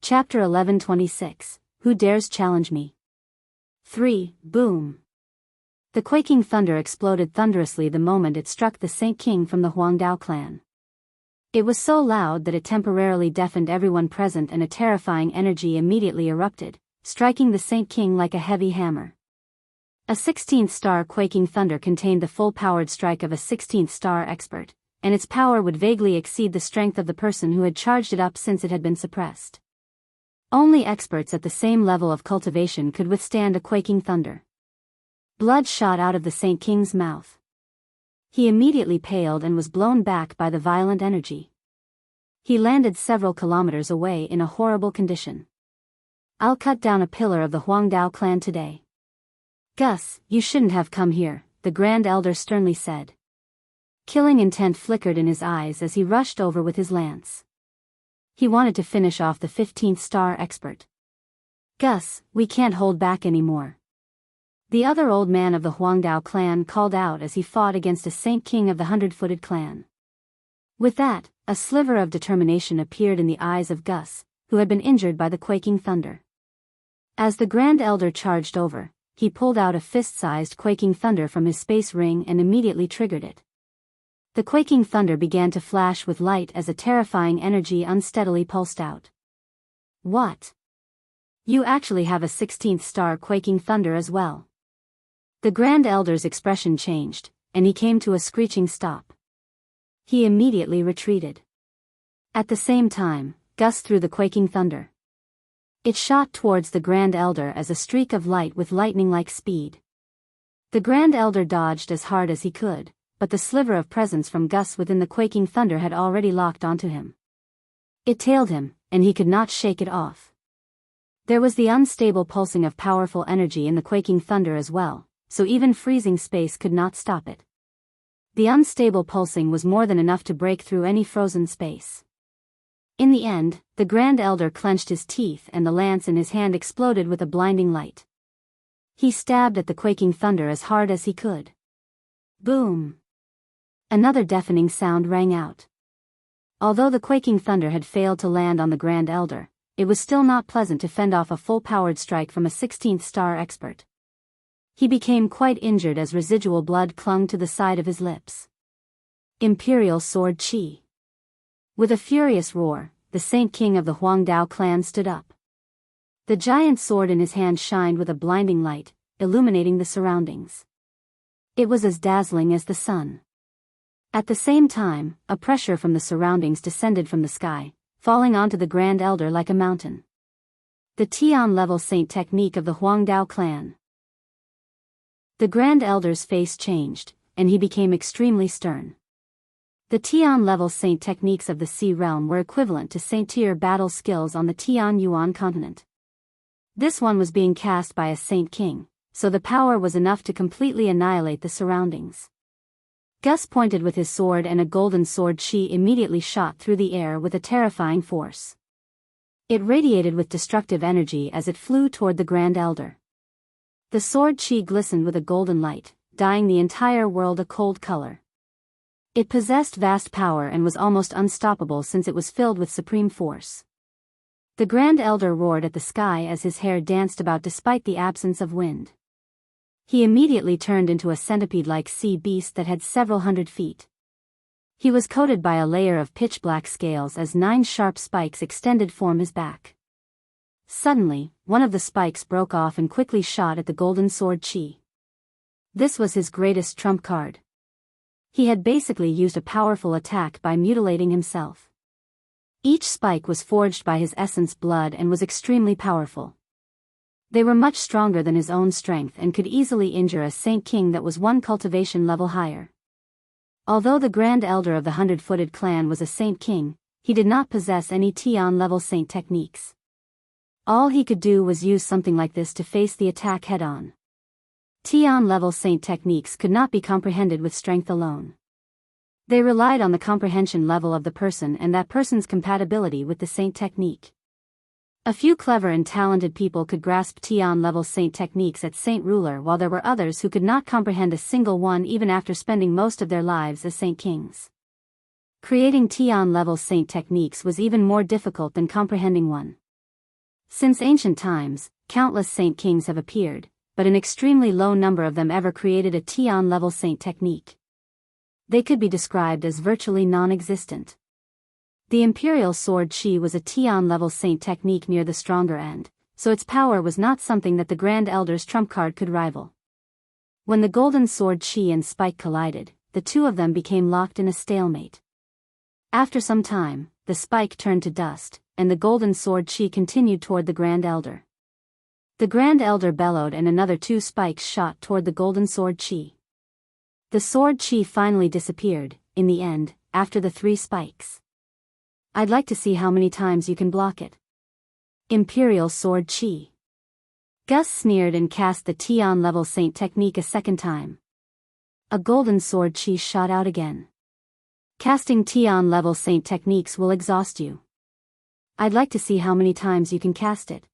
Chapter 1126, Who Dares Challenge Me? 3. Boom. The quaking thunder exploded thunderously the moment it struck the Saint King from the Huangdao clan. It was so loud that it temporarily deafened everyone present, and a terrifying energy immediately erupted, striking the Saint King like a heavy hammer. A 16th star quaking thunder contained the full-powered strike of a 16th star expert, and its power would vaguely exceed the strength of the person who had charged it up since it had been suppressed. Only experts at the same level of cultivation could withstand a quaking thunder. Blood shot out of the Saint King's mouth. He immediately paled and was blown back by the violent energy. He landed several kilometers away in a horrible condition. "I'll cut down a pillar of the Huangdao clan today." "Gus, you shouldn't have come here," the Grand Elder sternly said. Killing intent flickered in his eyes as he rushed over with his lance. He wanted to finish off the 15th star expert. "Gus, we can't hold back anymore," the other old man of the Huangdao clan called out as he fought against a Saint King of the 100-footed clan. With that, a sliver of determination appeared in the eyes of Gus, who had been injured by the quaking thunder. As the Grand Elder charged over, he pulled out a fist-sized quaking thunder from his space ring and immediately triggered it. The quaking thunder began to flash with light as a terrifying energy unsteadily pulsed out. "What? You actually have a 16th star quaking thunder as well?" The Grand Elder's expression changed, and he came to a screeching stop. He immediately retreated. At the same time, Gus threw the quaking thunder. It shot towards the Grand Elder as a streak of light with lightning-like speed. The Grand Elder dodged as hard as he could, but the sliver of presence from Gus within the quaking thunder had already locked onto him. It tailed him, and he could not shake it off. There was the unstable pulsing of powerful energy in the quaking thunder as well, so even freezing space could not stop it. The unstable pulsing was more than enough to break through any frozen space. In the end, the Grand Elder clenched his teeth and the lance in his hand exploded with a blinding light. He stabbed at the quaking thunder as hard as he could. Boom! Another deafening sound rang out. Although the quaking thunder had failed to land on the Grand Elder, it was still not pleasant to fend off a full-powered strike from a 16th star expert. He became quite injured as residual blood clung to the side of his lips. Imperial Sword Chi. With a furious roar, the Saint King of the Huangdao clan stood up. The giant sword in his hand shined with a blinding light, illuminating the surroundings. It was as dazzling as the sun. At the same time, a pressure from the surroundings descended from the sky, falling onto the Grand Elder like a mountain. The Tian-level Saint technique of the Huangdao clan. The Grand Elder's face changed, and he became extremely stern. The Tian-level Saint techniques of the Sea Realm were equivalent to Saint-tier battle skills on the Tian-Yuan continent. This one was being cast by a Saint King, so the power was enough to completely annihilate the surroundings. Gus pointed with his sword and a golden sword chi immediately shot through the air with a terrifying force. It radiated with destructive energy as it flew toward the Grand Elder. The sword chi glistened with a golden light, dyeing the entire world a cold color. It possessed vast power and was almost unstoppable since it was filled with supreme force. The Grand Elder roared at the sky as his hair danced about despite the absence of wind. He immediately turned into a centipede-like sea beast that had several hundred feet. He was coated by a layer of pitch-black scales as 9 sharp spikes extended from his back. Suddenly, one of the spikes broke off and quickly shot at the golden sword chi. This was his greatest trump card. He had basically used a powerful attack by mutilating himself. Each spike was forged by his essence blood and was extremely powerful. They were much stronger than his own strength and could easily injure a Saint King that was 1 cultivation level higher. Although the Grand Elder of the 100-footed clan was a Saint King, he did not possess any Tian-level Saint techniques. All he could do was use something like this to face the attack head-on. Tian-level Saint techniques could not be comprehended with strength alone. They relied on the comprehension level of the person and that person's compatibility with the Saint technique. A few clever and talented people could grasp Tian-level Saint techniques at Saint Ruler, while there were others who could not comprehend a single one even after spending most of their lives as Saint Kings. Creating Tian-level Saint techniques was even more difficult than comprehending one. Since ancient times, countless saint kings have appeared, but an extremely low number of them ever created a Tian-level saint technique. They could be described as virtually non-existent. The Imperial Sword Chi was a Tian-level saint technique near the stronger end, so its power was not something that the Grand Elder's trump card could rival. When the Golden Sword Chi and Spike collided, the two of them became locked in a stalemate. After some time, the spike turned to dust, and the Golden Sword Chi continued toward the Grand Elder. The Grand Elder bellowed and another two spikes shot toward the Golden Sword Chi. The Sword Chi finally disappeared, in the end, after the 3 spikes. I'd like to see how many times you can block it. Imperial Sword Chi. Gus sneered and cast the Tian-level saint technique a second time. A Golden Sword Chi shot out again. Casting Tian-level saint techniques will exhaust you. I'd like to see how many times you can cast it.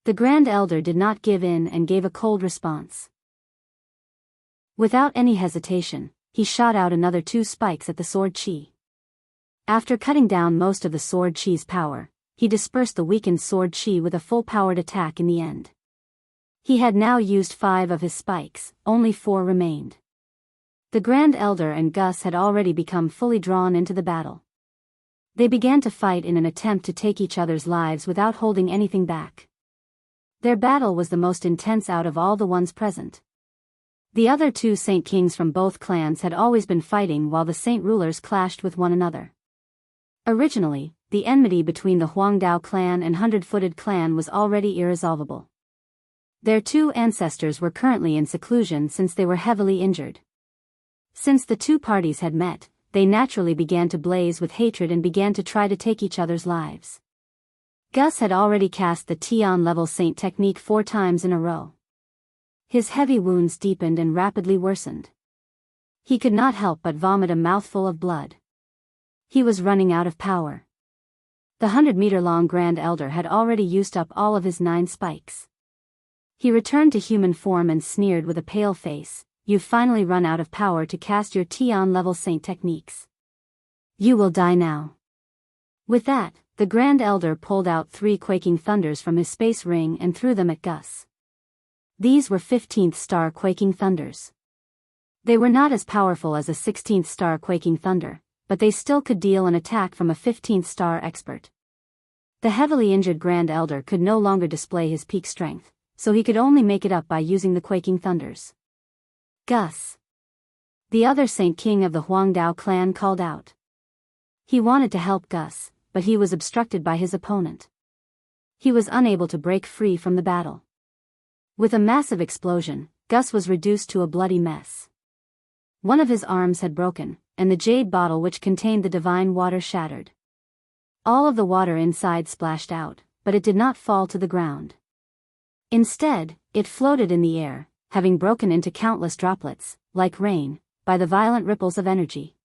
The Grand Elder did not give in and gave a cold response. Without any hesitation, he shot out another 2 spikes at the Sword Chi. After cutting down most of the Sword Chi's power, he dispersed the weakened Sword Chi with a full-powered attack in the end. He had now used 5 of his spikes, only 4 remained. The Grand Elder and Gus had already become fully drawn into the battle. They began to fight in an attempt to take each other's lives without holding anything back. Their battle was the most intense out of all the ones present. The other 2 Saint Kings from both clans had always been fighting while the Saint Rulers clashed with one another. Originally, the enmity between the Huangdao clan and Hundred-Footed clan was already irresolvable. Their 2 ancestors were currently in seclusion since they were heavily injured. Since the 2 parties had met, they naturally began to blaze with hatred and began to try to take each other's lives. Gus had already cast the Tian-level saint technique 4 times in a row. His heavy wounds deepened and rapidly worsened. He could not help but vomit a mouthful of blood. He was running out of power. The 100-meter-long Grand Elder had already used up all of his 9 spikes. He returned to human form and sneered with a pale face, "You've finally run out of power to cast your Tian-level saint techniques. You will die now." With that, the Grand Elder pulled out 3 quaking thunders from his space ring and threw them at Gus. These were 15th star quaking thunders. They were not as powerful as a 16th star quaking thunder, but they still could deal an attack from a 15th star expert. The heavily injured Grand Elder could no longer display his peak strength, so he could only make it up by using the quaking thunders. Gus. The other Saint King of the Huangdao clan called out. He wanted to help Gus, but he was obstructed by his opponent. He was unable to break free from the battle. With a massive explosion, Gus was reduced to a bloody mess. One of his arms had broken, and the jade bottle which contained the divine water shattered. All of the water inside splashed out, but it did not fall to the ground. Instead, it floated in the air, having broken into countless droplets, like rain, by the violent ripples of energy.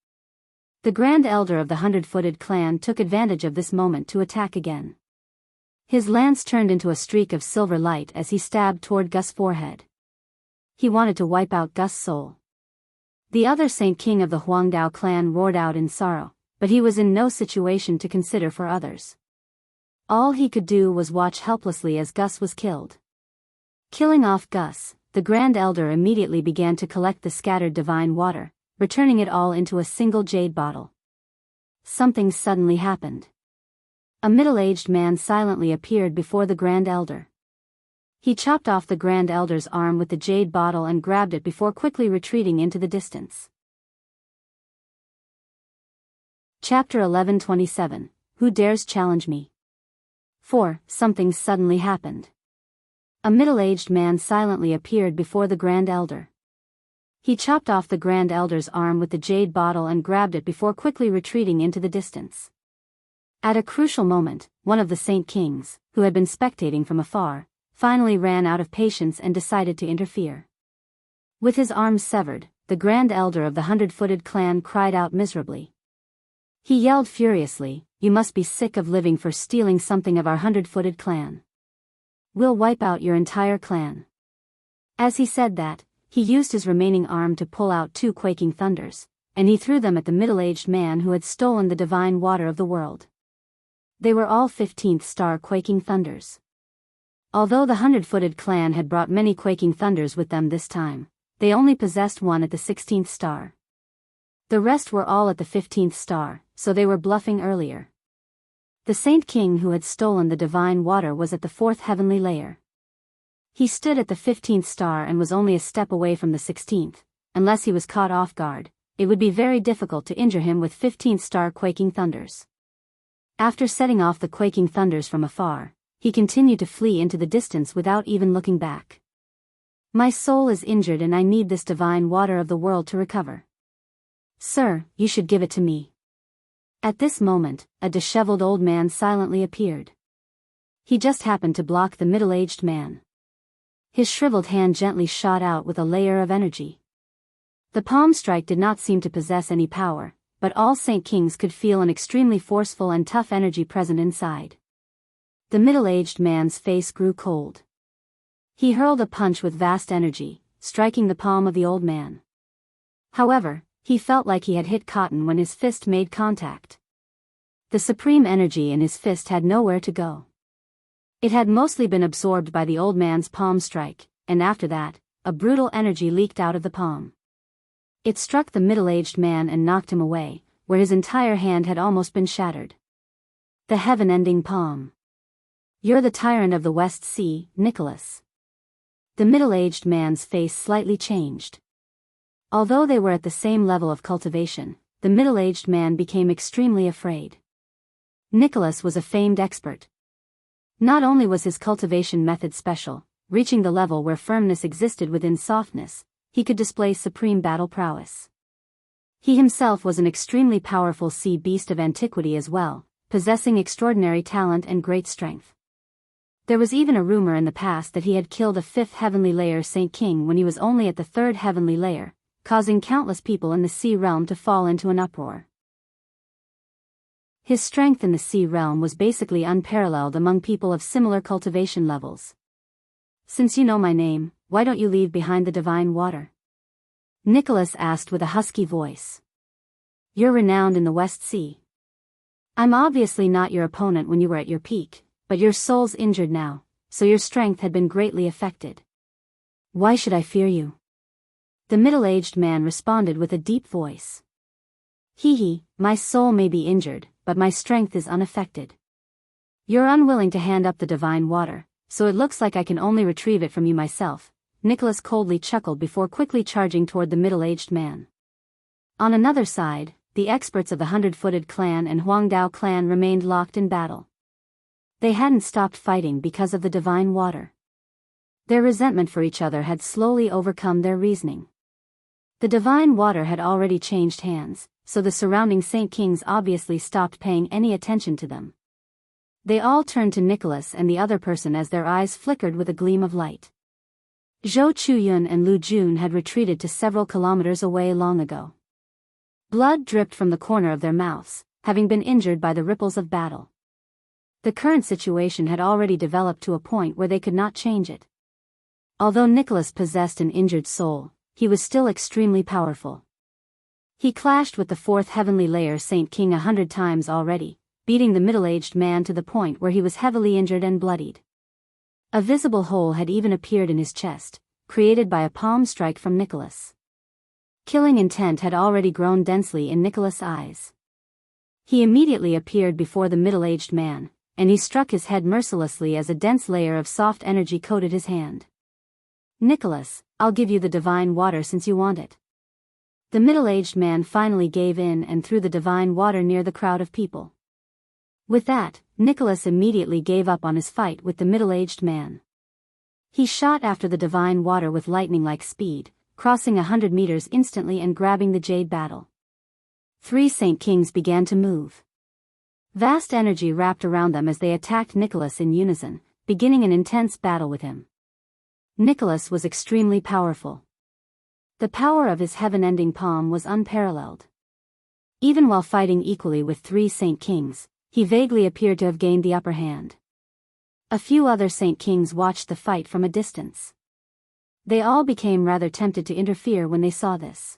The Grand Elder of the Hundred-Footed clan took advantage of this moment to attack again. His lance turned into a streak of silver light as he stabbed toward Gus' forehead. He wanted to wipe out Gus' soul. The other Saint King of the Huangdao clan roared out in sorrow, but he was in no situation to consider for others. All he could do was watch helplessly as Gus was killed. Killing off Gus, the Grand Elder immediately began to collect the scattered divine water, returning it all into a single jade bottle. Something suddenly happened. A middle-aged man silently appeared before the Grand Elder. He chopped off the Grand Elder's arm with the jade bottle and grabbed it before quickly retreating into the distance. Chapter 11:27. Who dares challenge me? 4. Something suddenly happened. A middle-aged man silently appeared before the Grand Elder. He chopped off the Grand Elder's arm with the jade bottle and grabbed it before quickly retreating into the distance. At a crucial moment, one of the Saint Kings, who had been spectating from afar, finally ran out of patience and decided to interfere. With his arms severed, the Grand Elder of the Hundred-Footed clan cried out miserably. He yelled furiously, "You must be sick of living for stealing something of our Hundred-Footed clan. We'll wipe out your entire clan." As he said that, he used his remaining arm to pull out 2 quaking thunders, and he threw them at the middle-aged man who had stolen the divine water of the world. They were all 15th star quaking thunders. Although the 100-footed clan had brought many quaking thunders with them this time, they only possessed one at the 16th star. The rest were all at the 15th star, so they were bluffing earlier. The Saint King who had stolen the divine water was at the 4th heavenly layer. He stood at the 15th star and was only a step away from the 16th. Unless he was caught off guard, it would be very difficult to injure him with 15th star quaking thunders. After setting off the quaking thunders from afar, he continued to flee into the distance without even looking back. My soul is injured and I need this divine water of the world to recover. Sir, you should give it to me. At this moment, a disheveled old man silently appeared. He just happened to block the middle-aged man. His shriveled hand gently shot out with a layer of energy. The palm strike did not seem to possess any power, but all Saint Kings could feel an extremely forceful and tough energy present inside. The middle-aged man's face grew cold. He hurled a punch with vast energy, striking the palm of the old man. However, he felt like he had hit cotton when his fist made contact. The supreme energy in his fist had nowhere to go. It had mostly been absorbed by the old man's palm strike, and after that, a brutal energy leaked out of the palm. It struck the middle-aged man and knocked him away, where his entire hand had almost been shattered. The heaven-ending palm. You're the tyrant of the West Sea, Nicholas. The middle-aged man's face slightly changed. Although they were at the same level of cultivation, the middle-aged man became extremely afraid. Nicholas was a famed expert. Not only was his cultivation method special, reaching the level where firmness existed within softness, he could display supreme battle prowess. He himself was an extremely powerful sea beast of antiquity as well, possessing extraordinary talent and great strength. There was even a rumor in the past that he had killed a 5th heavenly layer Saint King when he was only at the 3rd heavenly layer, causing countless people in the sea realm to fall into an uproar. His strength in the sea realm was basically unparalleled among people of similar cultivation levels. Since you know my name, why don't you leave behind the divine water? Nicholas asked with a husky voice. You're renowned in the West Sea. I'm obviously not your opponent when you were at your peak, but your soul's injured now, so your strength had been greatly affected. Why should I fear you? The middle-aged man responded with a deep voice. Hee, my soul may be injured, but my strength is unaffected. You're unwilling to hand up the divine water, so it looks like I can only retrieve it from you myself. Nicholas coldly chuckled before quickly charging toward the middle-aged man. On another side, the experts of the 100-footed clan and Huangdao clan remained locked in battle. They hadn't stopped fighting because of the divine water. Their resentment for each other had slowly overcome their reasoning. The divine water had already changed hands, so the surrounding Saint Kings obviously stopped paying any attention to them. They all turned to Nicholas and the other person as their eyes flickered with a gleam of light. Zhou Chuyun and Lu Jun had retreated to several kilometers away long ago. Blood dripped from the corner of their mouths, having been injured by the ripples of battle. The current situation had already developed to a point where they could not change it. Although Nicholas possessed an injured soul, he was still extremely powerful. He clashed with the 4th heavenly layer Saint King 100 times already, beating the middle-aged man to the point where he was heavily injured and bloodied. A visible hole had even appeared in his chest, created by a palm strike from Nicholas. Killing intent had already grown densely in Nicholas' eyes. He immediately appeared before the middle-aged man, and he struck his head mercilessly as a dense layer of soft energy coated his hand. Nicholas, I'll give you the divine water since you want it. The middle-aged man finally gave in and threw the divine water near the crowd of people. With that, Nicholas immediately gave up on his fight with the middle-aged man. He shot after the divine water with lightning-like speed, crossing 100 meters instantly and grabbing the jade battle. 3 Saint Kings began to move. Vast energy wrapped around them as they attacked Nicholas in unison, beginning an intense battle with him. Nicholas was extremely powerful. The power of his heaven-ending palm was unparalleled. Even while fighting equally with 3 Saint Kings, he vaguely appeared to have gained the upper hand. A few other Saint Kings watched the fight from a distance. They all became rather tempted to interfere when they saw this.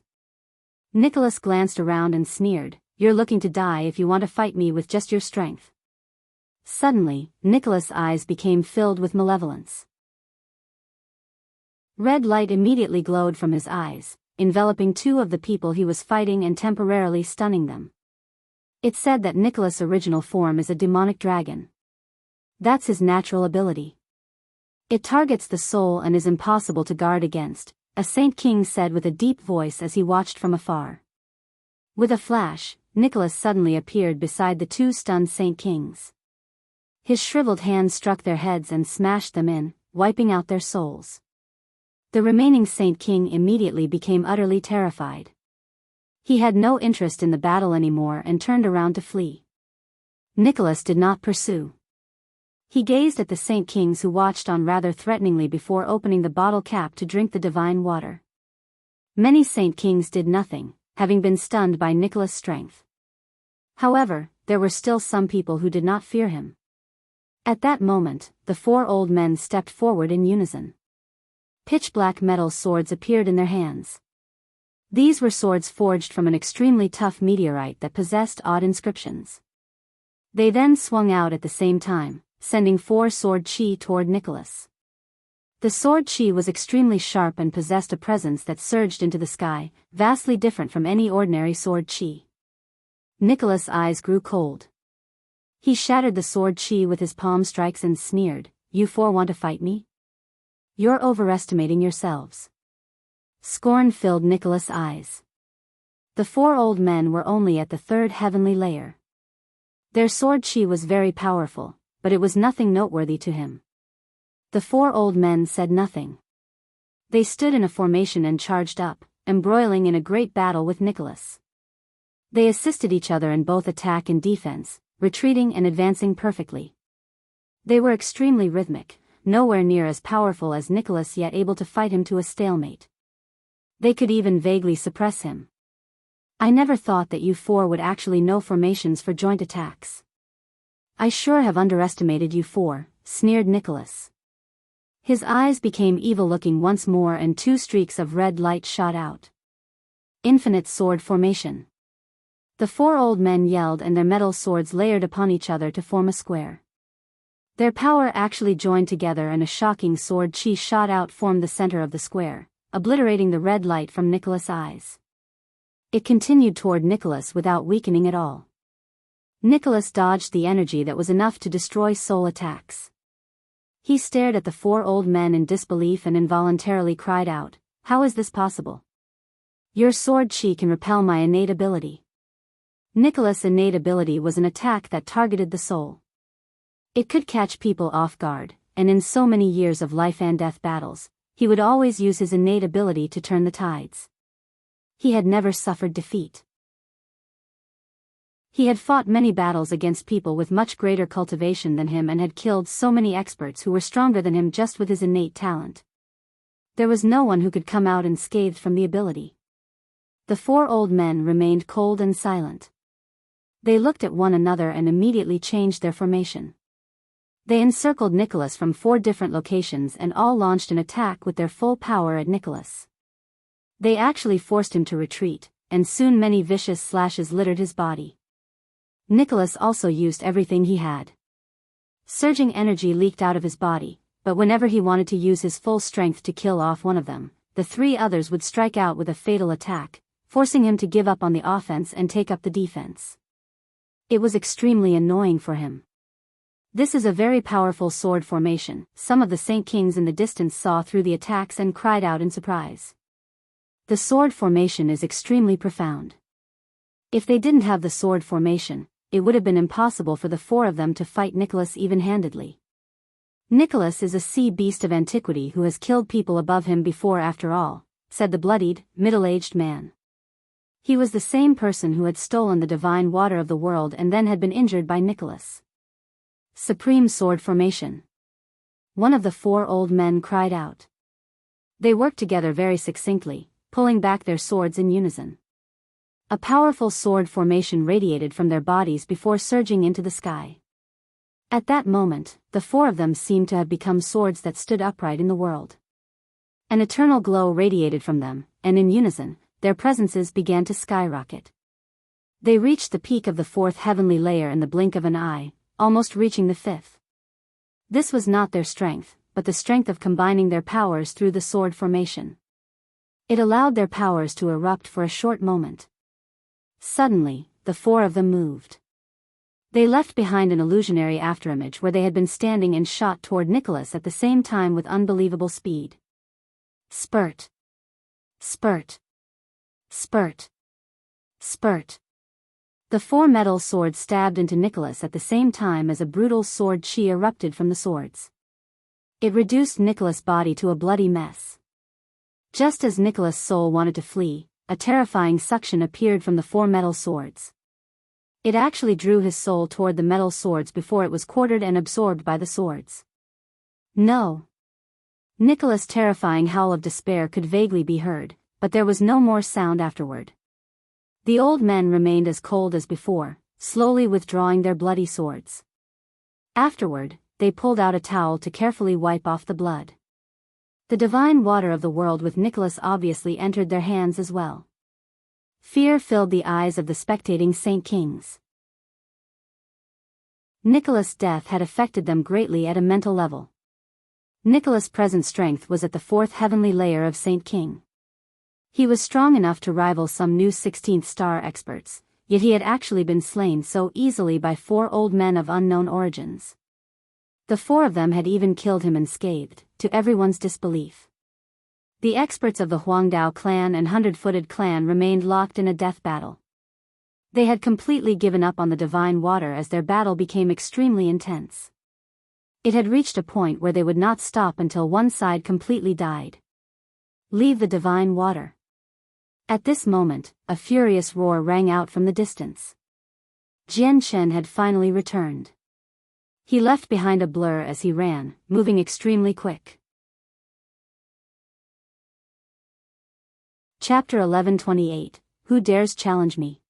Nicholas glanced around and sneered, "You're looking to die if you want to fight me with just your strength." Suddenly, Nicholas' eyes became filled with malevolence. Red light immediately glowed from his eyes, enveloping two of the people he was fighting and temporarily stunning them. It's said that Nicholas' original form is a demonic dragon. That's his natural ability. It targets the soul and is impossible to guard against, a Saint King said with a deep voice as he watched from afar. With a flash, Nicholas suddenly appeared beside the two stunned Saint Kings. His shriveled hands struck their heads and smashed them in, wiping out their souls. The remaining Saint King immediately became utterly terrified. He had no interest in the battle anymore and turned around to flee. Nicholas did not pursue. He gazed at the Saint Kings who watched on rather threateningly before opening the bottle cap to drink the divine water. Many Saint Kings did nothing, having been stunned by Nicholas' strength. However, there were still some people who did not fear him. At that moment, the four old men stepped forward in unison. Pitch-black metal swords appeared in their hands. These were swords forged from an extremely tough meteorite that possessed odd inscriptions. They then swung out at the same time, sending four sword chi toward Nicholas. The sword chi was extremely sharp and possessed a presence that surged into the sky, vastly different from any ordinary sword chi. Nicholas' eyes grew cold. He shattered the sword chi with his palm strikes and sneered, "You four want to fight me? You're overestimating yourselves." Scorn filled Nicholas' eyes. The four old men were only at the third heavenly layer. Their sword chi was very powerful, but it was nothing noteworthy to him. The four old men said nothing. They stood in a formation and charged up, embroiling in a great battle with Nicholas. They assisted each other in both attack and defense, retreating and advancing perfectly. They were extremely rhythmic, nowhere near as powerful as Nicholas yet able to fight him to a stalemate. They could even vaguely suppress him. "I never thought that you four would actually know formations for joint attacks. I sure have underestimated you four," sneered Nicholas. His eyes became evil-looking once more and two streaks of red light shot out. Infinite sword formation. The four old men yelled and their metal swords layered upon each other to form a square. Their power actually joined together and a shocking sword chi shot out formed the center of the square, obliterating the red light from Nicholas' eyes. It continued toward Nicholas without weakening at all. Nicholas dodged the energy that was enough to destroy soul attacks. He stared at the four old men in disbelief and involuntarily cried out, "How is this possible? Your sword chi can repel my innate ability." Nicholas' innate ability was an attack that targeted the soul. It could catch people off guard, and in so many years of life and death battles, he would always use his innate ability to turn the tides. He had never suffered defeat. He had fought many battles against people with much greater cultivation than him and had killed so many experts who were stronger than him just with his innate talent. There was no one who could come out unscathed from the ability. The four old men remained cold and silent. They looked at one another and immediately changed their formation. They encircled Nicholas from four different locations and all launched an attack with their full power at Nicholas. They actually forced him to retreat, and soon many vicious slashes littered his body. Nicholas also used everything he had. Surging energy leaked out of his body, but whenever he wanted to use his full strength to kill off one of them, the three others would strike out with a fatal attack, forcing him to give up on the offense and take up the defense. It was extremely annoying for him. This is a very powerful sword formation. Some of the Saint Kings in the distance saw through the attacks and cried out in surprise. The sword formation is extremely profound. If they didn't have the sword formation, it would have been impossible for the four of them to fight Nicholas even-handedly. "Nicholas is a sea beast of antiquity who has killed people above him before after all," said the bloodied, middle-aged man. He was the same person who had stolen the divine water of the world and then had been injured by Nicholas. "Supreme sword formation." One of the four old men cried out. They worked together very succinctly, pulling back their swords in unison. A powerful sword formation radiated from their bodies before surging into the sky. At that moment, the four of them seemed to have become swords that stood upright in the world. An eternal glow radiated from them, and in unison, their presences began to skyrocket. They reached the peak of the fourth heavenly layer in the blink of an eye, almost reaching the fifth. This was not their strength, but the strength of combining their powers through the sword formation. It allowed their powers to erupt for a short moment. Suddenly, the four of them moved. They left behind an illusionary afterimage where they had been standing and shot toward Nicholas at the same time with unbelievable speed. Spurt. Spurt. Spurt. Spurt. The four metal swords stabbed into Nicholas at the same time as a brutal sword chi erupted from the swords. It reduced Nicholas' body to a bloody mess. Just as Nicholas' soul wanted to flee, a terrifying suction appeared from the four metal swords. It actually drew his soul toward the metal swords before it was quartered and absorbed by the swords. No. Nicholas' terrifying howl of despair could vaguely be heard, but there was no more sound afterward. The old men remained as cold as before, slowly withdrawing their bloody swords. Afterward, they pulled out a towel to carefully wipe off the blood. The divine water of the world with Nicholas obviously entered their hands as well. Fear filled the eyes of the spectating Saint Kings. Nicholas' death had affected them greatly at a mental level. Nicholas' present strength was at the fourth heavenly layer of Saint King. He was strong enough to rival some new 16th star experts, yet he had actually been slain so easily by four old men of unknown origins. The four of them had even killed him unscathed, to everyone's disbelief. The experts of the Huangdao clan and Hundred-Footed clan remained locked in a death battle. They had completely given up on the divine water as their battle became extremely intense. It had reached a point where they would not stop until one side completely died. Leave the divine water. At this moment, a furious roar rang out from the distance. Jian Chen had finally returned. He left behind a blur as he ran, moving extremely quick. Chapter 1128, Who Dares Challenge Me?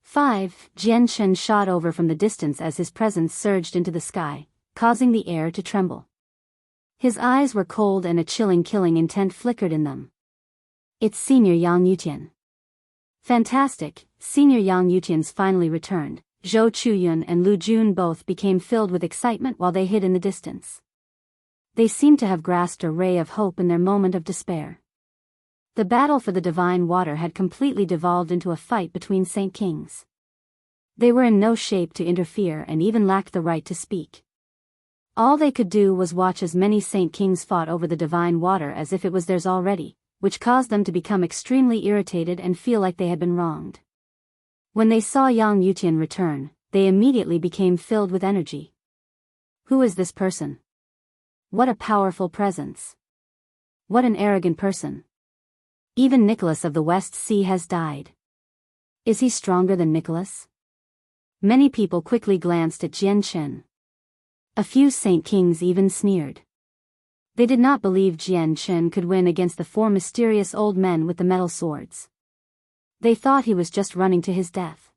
5. Jian Chen shot over from the distance as his presence surged into the sky, causing the air to tremble. His eyes were cold and a chilling killing intent flickered in them. It's Senior Yang Yutian. Fantastic, Senior Yang Yutian's finally returned. Zhou Chuyun and Lu Jun both became filled with excitement while they hid in the distance. They seemed to have grasped a ray of hope in their moment of despair. The battle for the divine water had completely devolved into a fight between Saint Kings. They were in no shape to interfere and even lacked the right to speak. All they could do was watch as many Saint Kings fought over the divine water as if it was theirs already, which caused them to become extremely irritated and feel like they had been wronged. When they saw Yang Yutian return, they immediately became filled with energy. Who is this person? What a powerful presence. What an arrogant person. Even Nicholas of the West Sea has died. Is he stronger than Nicholas? Many people quickly glanced at Jian Chen. A few Saint Kings even sneered. They did not believe Jian Chen could win against the four mysterious old men with the metal swords. They thought he was just running to his death.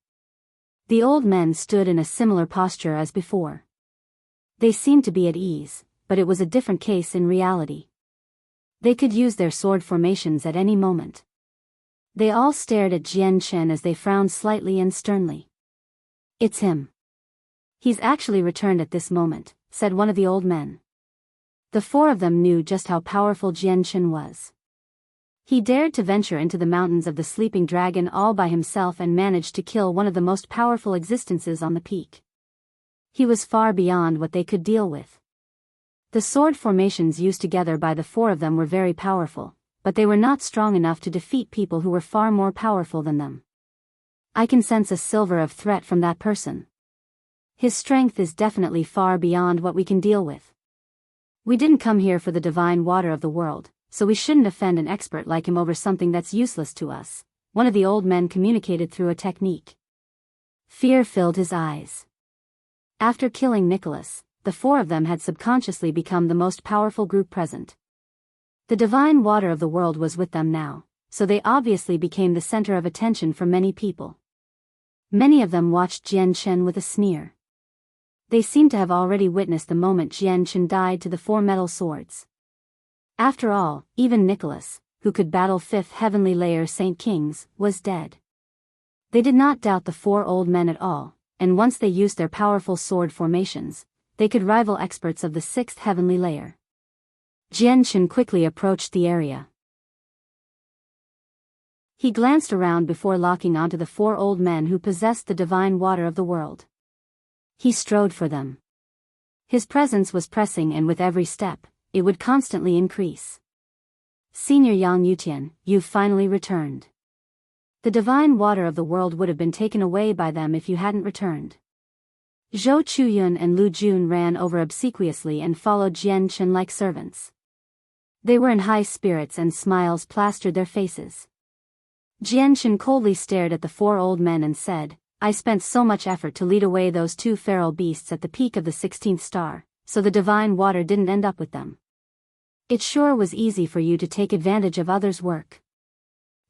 The old men stood in a similar posture as before. They seemed to be at ease, but it was a different case in reality. They could use their sword formations at any moment. They all stared at Jian Chen as they frowned slightly and sternly. It's him. He's actually returned at this moment, said one of the old men. The four of them knew just how powerful Jian Chen was. He dared to venture into the mountains of the sleeping dragon all by himself and managed to kill one of the most powerful existences on the peak. He was far beyond what they could deal with. The sword formations used together by the four of them were very powerful, but they were not strong enough to defeat people who were far more powerful than them. I can sense a silver of threat from that person. His strength is definitely far beyond what we can deal with. We didn't come here for the divine water of the world, so we shouldn't offend an expert like him over something that's useless to us, one of the old men communicated through a technique. Fear filled his eyes. After killing Nicholas, the four of them had subconsciously become the most powerful group present. The divine water of the world was with them now, so they obviously became the center of attention for many people. Many of them watched Jian Chen with a sneer. They seemed to have already witnessed the moment Jian Chen died to the four metal swords. After all, even Nicholas, who could battle fifth heavenly layer Saint Kings, was dead. They did not doubt the four old men at all, and once they used their powerful sword formations, they could rival experts of the 6th heavenly layer. Jianchen quickly approached the area. He glanced around before locking onto the 4 old men who possessed the divine water of the world. He strode for them. His presence was pressing, and with every step, it would constantly increase. Senior Yang Yutian, you've finally returned. The divine water of the world would have been taken away by them if you hadn't returned. Zhou Chuyun and Lu Jun ran over obsequiously and followed Jianchen like servants. They were in high spirits and smiles plastered their faces. Jianchen coldly stared at the 4 old men and said, I spent so much effort to lead away those 2 feral beasts at the peak of the 16th star, so the divine water didn't end up with them. It sure was easy for you to take advantage of others' work.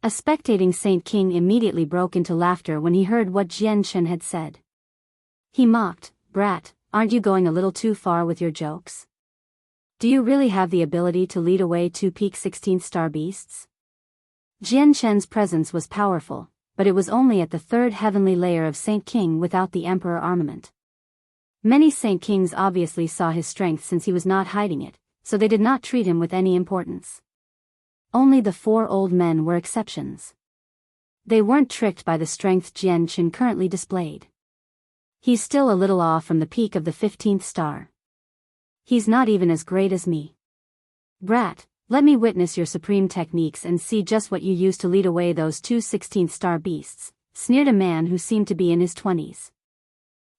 A spectating Saint King immediately broke into laughter when he heard what Jianchen had said. He mocked, Brat, aren't you going a little too far with your jokes? Do you really have the ability to lead away 2 peak 16th star beasts? Jianchen's presence was powerful, but it was only at the 3rd heavenly layer of Saint King without the Emperor armament. Many Saint Kings obviously saw his strength since he was not hiding it, so they did not treat him with any importance. Only the 4 old men were exceptions. They weren't tricked by the strength Jianchen currently displayed. He's still a little off from the peak of the 15th star. He's not even as great as me. Brat, let me witness your supreme techniques and see just what you used to lead away those 2 16th star beasts, sneered a man who seemed to be in his 20s.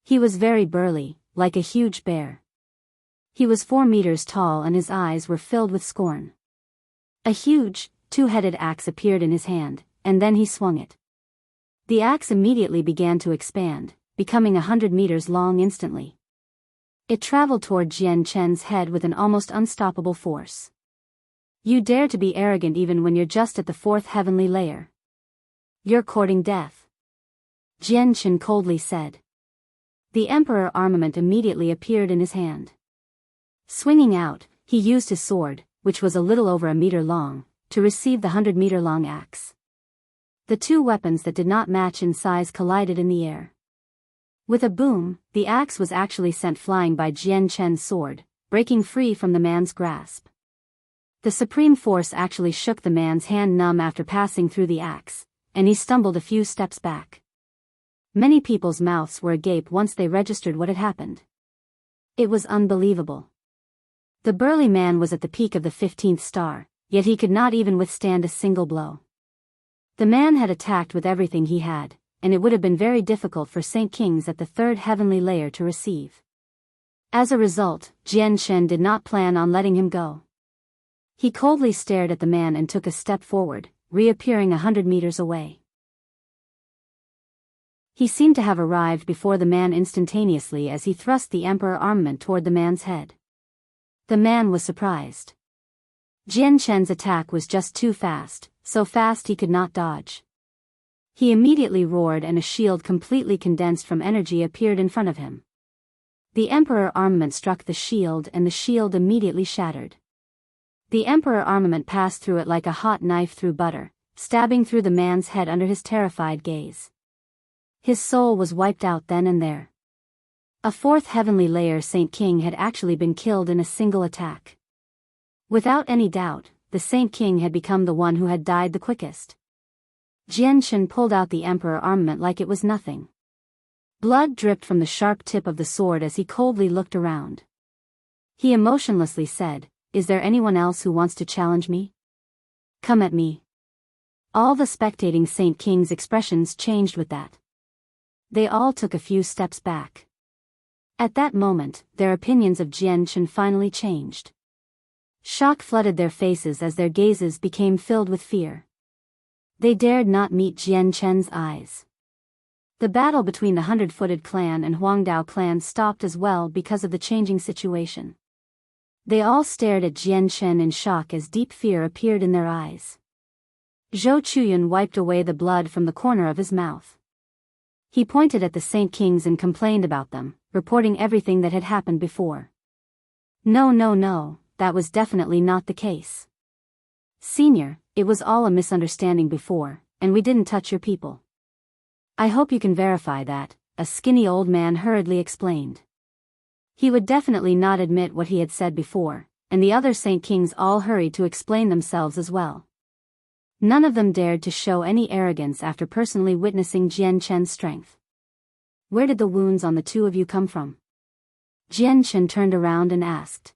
He was very burly, like a huge bear. He was 4 meters tall and his eyes were filled with scorn. A huge, 2-headed axe appeared in his hand, and then he swung it. The axe immediately began to expand, becoming 100 meters long instantly. It traveled toward Jianchen's head with an almost unstoppable force. You dare to be arrogant even when you're just at the 4th heavenly layer. You're courting death. Jianchen coldly said. The Emperor armament immediately appeared in his hand. Swinging out, he used his sword, which was a little over a meter long, to receive the 100-meter-long axe. The 2 weapons that did not match in size collided in the air. With a boom, the axe was actually sent flying by Jianchen's sword, breaking free from the man's grasp. The supreme force actually shook the man's hand numb after passing through the axe, and he stumbled a few steps back. Many people's mouths were agape once they registered what had happened. It was unbelievable. The burly man was at the peak of the 15th star, yet he could not even withstand a single blow. The man had attacked with everything he had, and it would have been very difficult for Saint Kings at the 3rd heavenly layer to receive. As a result, Jianchen did not plan on letting him go. He coldly stared at the man and took a step forward, reappearing 100 meters away. He seemed to have arrived before the man instantaneously as he thrust the Emperor armament toward the man's head. The man was surprised. Jianchen's attack was just too fast, so fast he could not dodge. He immediately roared and a shield completely condensed from energy appeared in front of him. The Emperor armament struck the shield and the shield immediately shattered. The Emperor armament passed through it like a hot knife through butter, stabbing through the man's head under his terrified gaze. His soul was wiped out then and there. A 4th heavenly layer Saint King had actually been killed in a single attack. Without any doubt, the Saint King had become the one who had died the quickest. Jianchen pulled out the Emperor armament like it was nothing. Blood dripped from the sharp tip of the sword as he coldly looked around. He emotionlessly said, "Is there anyone else who wants to challenge me? Come at me." All the spectating Saint King's expressions changed with that. They all took a few steps back. At that moment, their opinions of Jianchen finally changed. Shock flooded their faces as their gazes became filled with fear. They dared not meet Jianchen's eyes. The battle between the 100-footed clan and Huangdao clan stopped as well because of the changing situation. They all stared at Jianchen in shock as deep fear appeared in their eyes. Zhou Chuyun wiped away the blood from the corner of his mouth. He pointed at the Saint Kings and complained about them, reporting everything that had happened before. No, that was definitely not the case. Senior, it was all a misunderstanding before, and we didn't touch your people. I hope you can verify that, a skinny old man hurriedly explained. He would definitely not admit what he had said before, and the other Saint Kings all hurried to explain themselves as well. None of them dared to show any arrogance after personally witnessing Jian Chen's strength. Where did the wounds on the two of you come from? Jian Chen turned around and asked.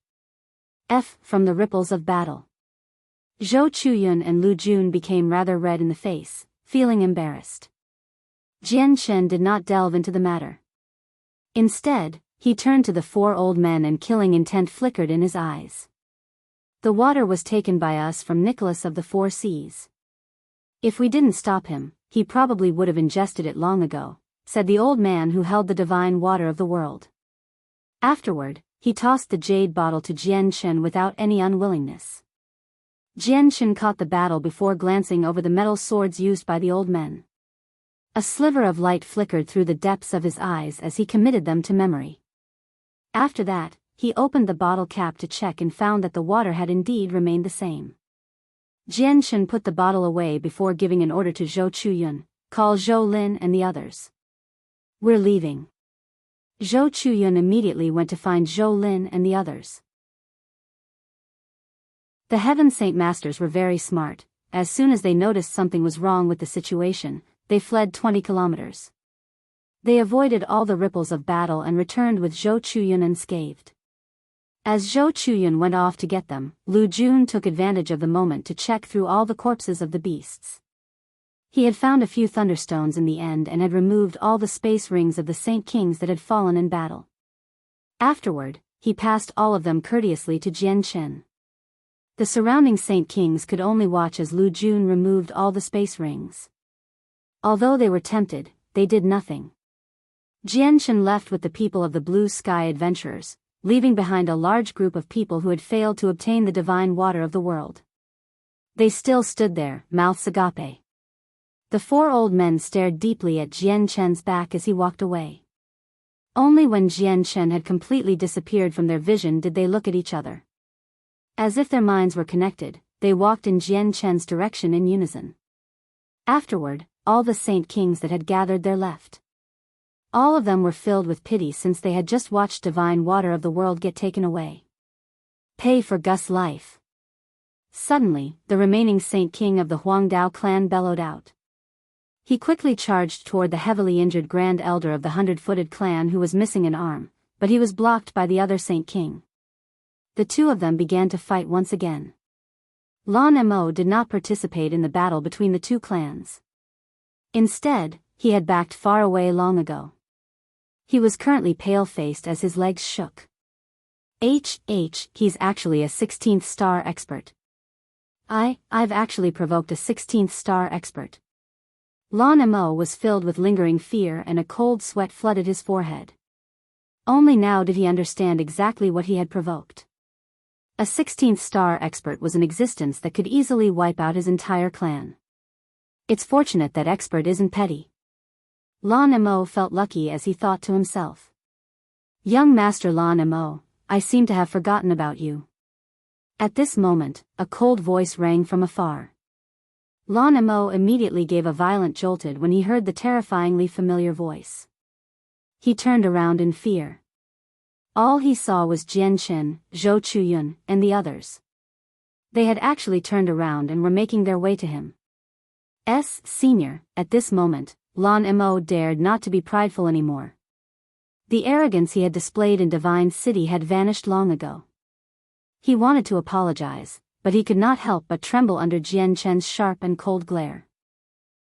From the ripples of battle. Zhou Chuyun and Lu Jun became rather red in the face, feeling embarrassed. Jian Chen did not delve into the matter. Instead, he turned to the four old men and killing intent flickered in his eyes. The water was taken by us from Nicholas of the Four Seas. If we didn't stop him, he probably would have ingested it long ago, said the old man who held the divine water of the world. Afterward, he tossed the jade bottle to Jian Chen without any unwillingness. Jian Chen caught the battle before glancing over the metal swords used by the old men. A sliver of light flickered through the depths of his eyes as he committed them to memory. After that, he opened the bottle cap to check and found that the water had indeed remained the same. Jian Chen put the bottle away before giving an order to Zhou Chuyun, call Zhou Lin and the others. We're leaving. Zhou Chuyun immediately went to find Zhou Lin and the others. The Heaven Saint Masters were very smart. As soon as they noticed something was wrong with the situation, they fled 20 kilometers. They avoided all the ripples of battle and returned with Zhou Chuyun unscathed. As Zhou Chuyun went off to get them, Lu Jun took advantage of the moment to check through all the corpses of the beasts. He had found a few thunderstones in the end and had removed all the space rings of the Saint Kings that had fallen in battle. Afterward, he passed all of them courteously to Jian Chen. The surrounding Saint Kings could only watch as Lu Jun removed all the space rings. Although they were tempted, they did nothing. Jian Chen left with the people of the Blue Sky Adventurers, leaving behind a large group of people who had failed to obtain the divine water of the world. They still stood there, mouths agape. The four old men stared deeply at Jian Chen's back as he walked away. Only when Jian Chen had completely disappeared from their vision did they look at each other. As if their minds were connected, they walked in Jian Chen's direction in unison. Afterward, all the Saint Kings that had gathered there left. All of them were filled with pity since they had just watched divine water of the world get taken away. Pay for Gus' life. Suddenly, the remaining Saint King of the Huangdao clan bellowed out. He quickly charged toward the heavily injured Grand Elder of the 100-footed clan who was missing an arm, but he was blocked by the other Saint King. The two of them began to fight once again. Lan Mo did not participate in the battle between the two clans. Instead, he had backed far away long ago. He was currently pale-faced as his legs shook. He's actually a 16th star expert. I've actually provoked a 16th star expert. Lan Mo was filled with lingering fear and a cold sweat flooded his forehead. Only now did he understand exactly what he had provoked. A 16th star expert was an existence that could easily wipe out his entire clan. It's fortunate that expert isn't petty. Lan Mo felt lucky as he thought to himself. Young Master Lan Mo, I seem to have forgotten about you. At this moment, a cold voice rang from afar. Lan Mo immediately gave a violent jolted when he heard the terrifyingly familiar voice. He turned around in fear. All he saw was Jian Chen, Zhou Chuyun, and the others. They had actually turned around and were making their way to him. Senior, at this moment, Lan Mo dared not to be prideful anymore. The arrogance he had displayed in Divine City had vanished long ago. He wanted to apologize, but he could not help but tremble under Jian Chen's sharp and cold glare.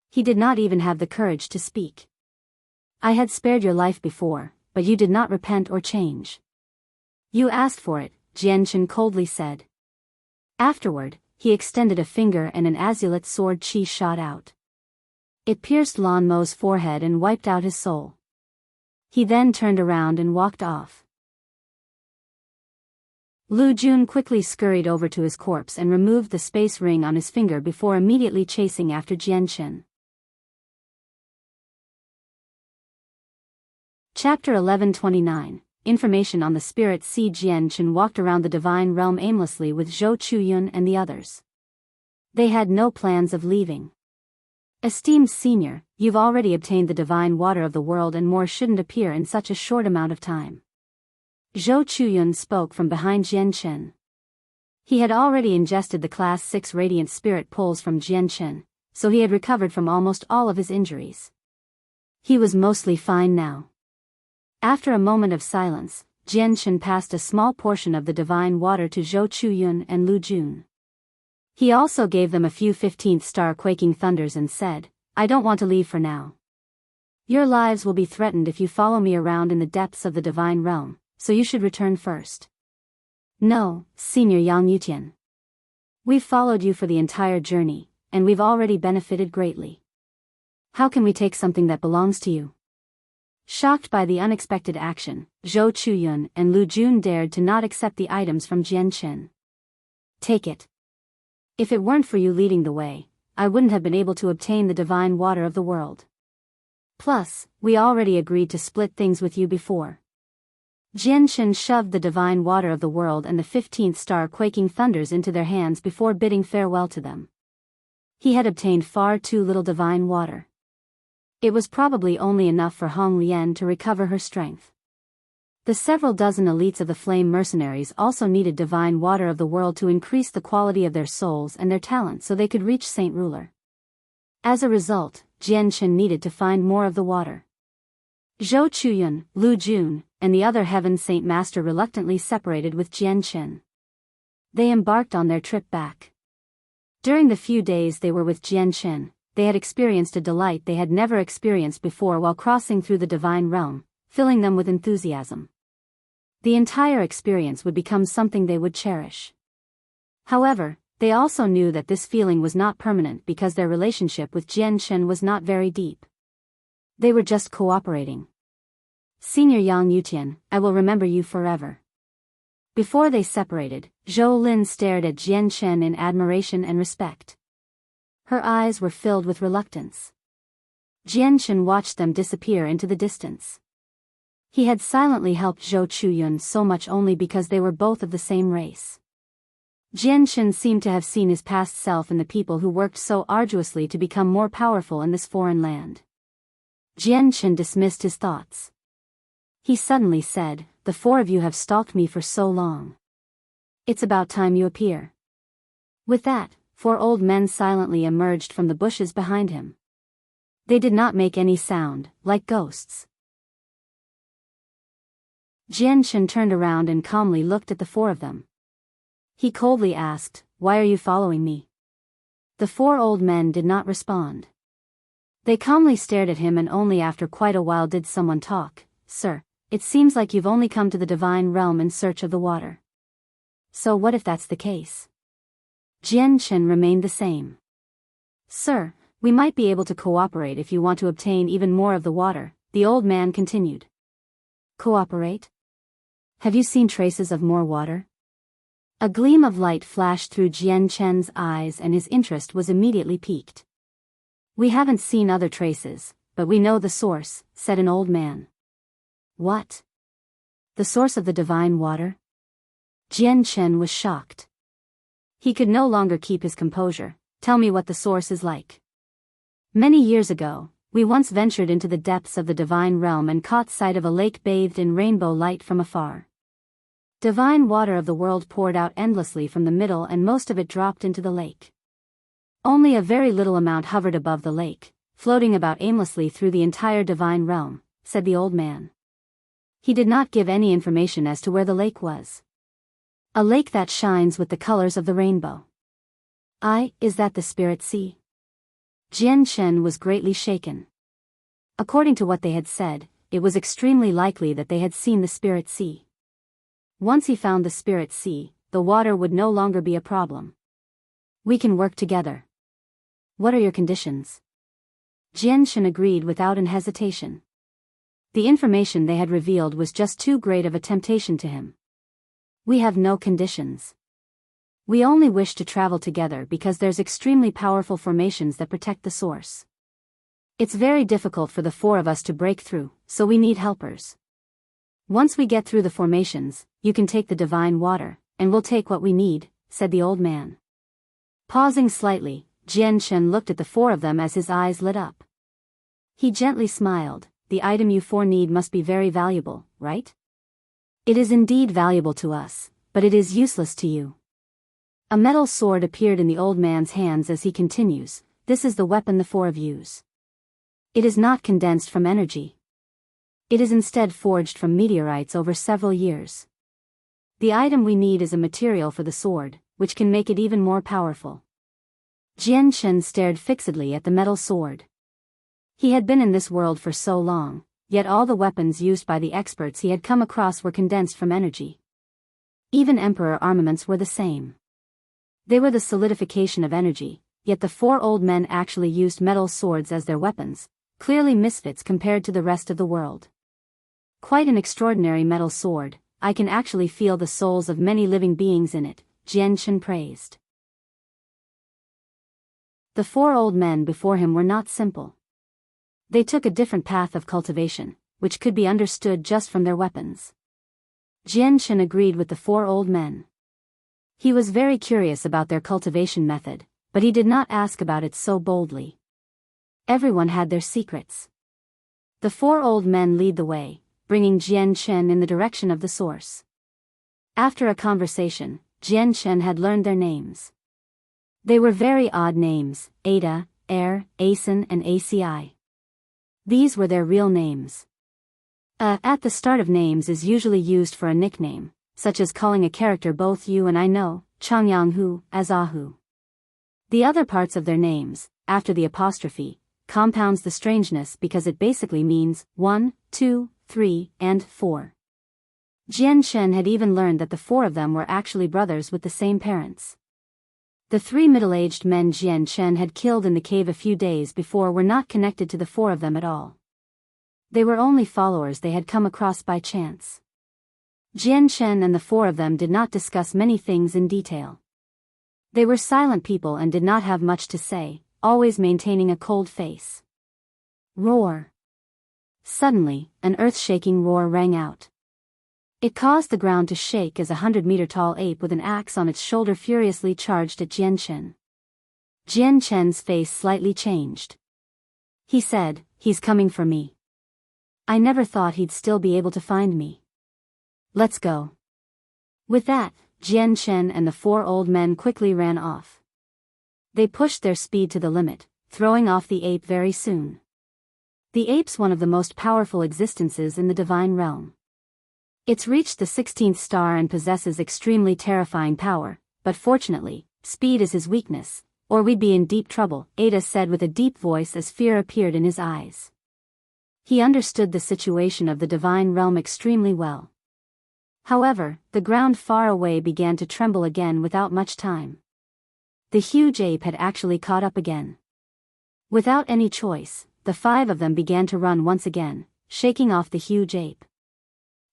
He did not even have the courage to speak. I had spared your life before, but you did not repent or change. You asked for it, Jian Chen coldly said. Afterward, he extended a finger and an azulate sword chi shot out. It pierced Lan Mo's forehead and wiped out his soul. He then turned around and walked off. Lu Jun quickly scurried over to his corpse and removed the space ring on his finger before immediately chasing after Jian Chen. Chapter 1129, Information on the Spirit. Jian Chen walked around the divine realm aimlessly with Zhou Chuyun and the others. They had no plans of leaving. Esteemed senior, you've already obtained the divine water of the world and more shouldn't appear in such a short amount of time. Zhou Chuyun spoke from behind Jian Chen. He had already ingested the Class 6 Radiant Spirit pulls from Jian Chen, so he had recovered from almost all of his injuries. He was mostly fine now. After a moment of silence, Jian Chen passed a small portion of the divine water to Zhou Chuyun and Lu Jun. He also gave them a few 15th star quaking thunders and said, I don't want to leave for now. Your lives will be threatened if you follow me around in the depths of the divine realm, so you should return first. No, Senior Yang Yutian. We've followed you for the entire journey, and we've already benefited greatly. How can we take something that belongs to you? Shocked by the unexpected action, Zhou Chuyun and Lu Jun dared to not accept the items from Jian Chen. Take it. If it weren't for you leading the way, I wouldn't have been able to obtain the divine water of the world. Plus, we already agreed to split things with you before. Jian Chen shoved the divine water of the world and the 15th star quaking thunders into their hands before bidding farewell to them. He had obtained far too little divine water. It was probably only enough for Hong Lian to recover her strength. The several dozen elites of the Flame Mercenaries also needed divine water of the world to increase the quality of their souls and their talent so they could reach Saint Ruler. As a result, Jian Chen needed to find more of the water. Zhou Chuyun, Lu Jun, and the other Heaven Saint Master reluctantly separated with Jian Chen. They embarked on their trip back. During the few days they were with Jian Chen, they had experienced a delight they had never experienced before while crossing through the divine realm, filling them with enthusiasm. The entire experience would become something they would cherish. However, they also knew that this feeling was not permanent because their relationship with Jian Chen was not very deep. They were just cooperating. Senior Yang Yutian, I will remember you forever. Before they separated, Zhou Lin stared at Jian Chen in admiration and respect. Her eyes were filled with reluctance. Jian Chen watched them disappear into the distance. He had silently helped Zhou Chuyun so much only because they were both of the same race. Jian Chen seemed to have seen his past self in the people who worked so arduously to become more powerful in this foreign land. Jian Chen dismissed his thoughts. He suddenly said, the four of you have stalked me for so long. It's about time you appear. With that, four old men silently emerged from the bushes behind him. They did not make any sound, like ghosts. Jian Chen turned around and calmly looked at the four of them. He coldly asked, why are you following me? The four old men did not respond. They calmly stared at him and only after quite a while did someone talk. Sir, it seems like you've only come to the divine realm in search of the water. So what if that's the case? Jian Chen remained the same. Sir, we might be able to cooperate if you want to obtain even more of the water, the old man continued. Cooperate? Have you seen traces of more water? A gleam of light flashed through Jian Chen's eyes and his interest was immediately piqued. We haven't seen other traces, but we know the source, said an old man. What? The source of the divine water? Jian Chen was shocked. He could no longer keep his composure. Tell me what the source is like. Many years ago, we once ventured into the depths of the divine realm and caught sight of a lake bathed in rainbow light from afar. Divine water of the world poured out endlessly from the middle and most of it dropped into the lake. Only a very little amount hovered above the lake, floating about aimlessly through the entire divine realm, said the old man. He did not give any information as to where the lake was. A lake that shines with the colors of the rainbow. Is that the Spirit Sea? Jian Chen was greatly shaken. According to what they had said, it was extremely likely that they had seen the Spirit Sea. Once he found the Spirit Sea, the water would no longer be a problem. We can work together. What are your conditions? Jian Chen agreed without an hesitation. The information they had revealed was just too great of a temptation to him. We have no conditions. We only wish to travel together because there's extremely powerful formations that protect the source. It's very difficult for the four of us to break through, so we need helpers. Once we get through the formations, you can take the divine water, and we'll take what we need, said the old man. Pausing slightly, Jian Chen looked at the four of them as his eyes lit up. He gently smiled. The item you four need must be very valuable, right? It is indeed valuable to us, but it is useless to you. A metal sword appeared in the old man's hands as he continues, this is the weapon the four of use. It is not condensed from energy. It is instead forged from meteorites over several years. The item we need is a material for the sword, which can make it even more powerful. Jian Shen stared fixedly at the metal sword. He had been in this world for so long, yet all the weapons used by the experts he had come across were condensed from energy. Even Emperor armaments were the same. They were the solidification of energy, yet the four old men actually used metal swords as their weapons, clearly misfits compared to the rest of the world. Quite an extraordinary metal sword, I can actually feel the souls of many living beings in it, Jian Shen praised. The four old men before him were not simple. They took a different path of cultivation, which could be understood just from their weapons. Jian Shen agreed with the four old men. He was very curious about their cultivation method, but he did not ask about it so boldly. Everyone had their secrets. The four old men lead the way, bringing Jian Shen in the direction of the source. After a conversation, Jian Shen had learned their names. They were very odd names, Ada, Air, Asen and ACI. These were their real names. At the start of names is usually used for a nickname, such as calling a character both you and I know, Changyanghu, as Ahu. The other parts of their names, after the apostrophe, compounds the strangeness because it basically means 1, 2, 3, and 4. Jian Shen had even learned that the four of them were actually brothers with the same parents. The three middle-aged men Jian Shen had killed in the cave a few days before were not connected to the four of them at all. They were only followers they had come across by chance. Jian Shen and the four of them did not discuss many things in detail. They were silent people and did not have much to say, always maintaining a cold face. Roar. Suddenly, an earth-shaking roar rang out. It caused the ground to shake as a 100-meter-tall ape with an axe on its shoulder furiously charged at Jian Shen. Jian Shen's face slightly changed. He said, "He's coming for me. I never thought he'd still be able to find me. Let's go." With that, Jian Shen and the four old men quickly ran off. They pushed their speed to the limit, throwing off the ape very soon. The ape's one of the most powerful existences in the divine realm. It's reached the 16th star and possesses extremely terrifying power, but fortunately, speed is his weakness, or we'd be in deep trouble, Ada said with a deep voice as fear appeared in his eyes. He understood the situation of the divine realm extremely well. However, the ground far away began to tremble again without much time. The huge ape had actually caught up again. Without any choice, the five of them began to run once again, shaking off the huge ape.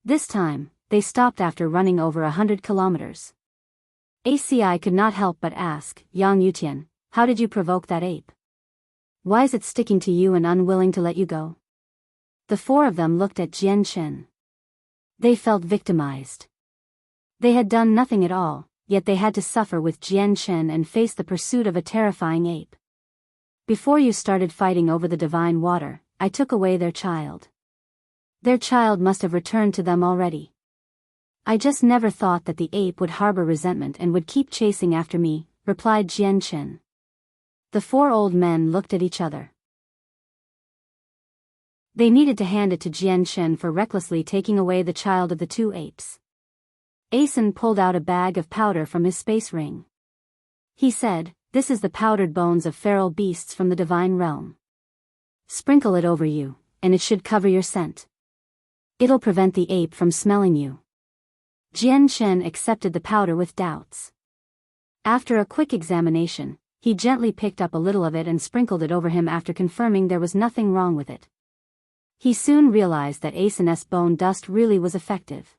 This time, they stopped after running over 100 kilometers. ACI could not help but ask, "Yang Yutian, how did you provoke that ape? Why is it sticking to you and unwilling to let you go?" The four of them looked at Jian Shen. They felt victimized. They had done nothing at all, yet they had to suffer with Jian Shen and face the pursuit of a terrifying ape. "Before you started fighting over the divine water, I took away their child. Their child must have returned to them already. I just never thought that the ape would harbor resentment and would keep chasing after me," replied Jian Shen. The four old men looked at each other. They needed to hand it to Jian Shen for recklessly taking away the child of the two apes. Asen pulled out a bag of powder from his space ring. He said, "This is the powdered bones of feral beasts from the divine realm. Sprinkle it over you, and it should cover your scent. It'll prevent the ape from smelling you." Jian Shen accepted the powder with doubts. After a quick examination, he gently picked up a little of it and sprinkled it over him after confirming there was nothing wrong with it. He soon realized that Asen's bone dust really was effective.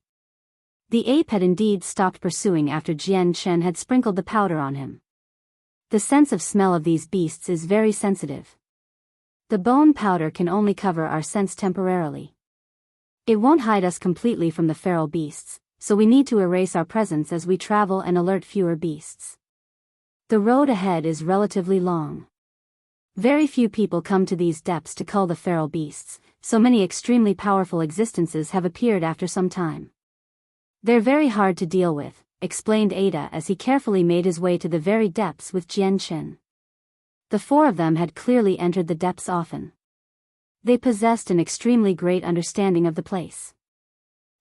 The ape had indeed stopped pursuing after Jian Shen had sprinkled the powder on him. The sense of smell of these beasts is very sensitive. The bone powder can only cover our sense temporarily. It won't hide us completely from the feral beasts, so we need to erase our presence as we travel and alert fewer beasts. The road ahead is relatively long. Very few people come to these depths to cull the feral beasts, so many extremely powerful existences have appeared after some time. They're very hard to deal with, explained Ada as he carefully made his way to the very depths with Jian Chen. The four of them had clearly entered the depths often. They possessed an extremely great understanding of the place.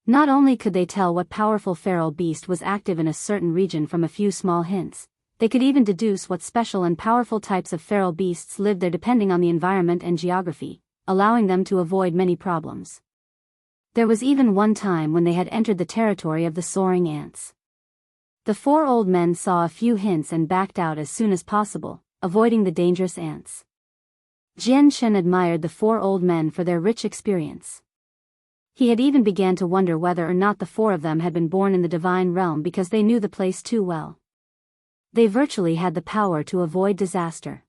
Not only could they tell what powerful feral beast was active in a certain region from a few small hints, they could even deduce what special and powerful types of feral beasts lived there depending on the environment and geography, allowing them to avoid many problems. There was even one time when they had entered the territory of the soaring ants. The four old men saw a few hints and backed out as soon as possible, avoiding the dangerous ants. Jian Chen admired the four old men for their rich experience. He had even began to wonder whether or not the four of them had been born in the divine realm because they knew the place too well. They virtually had the power to avoid disaster.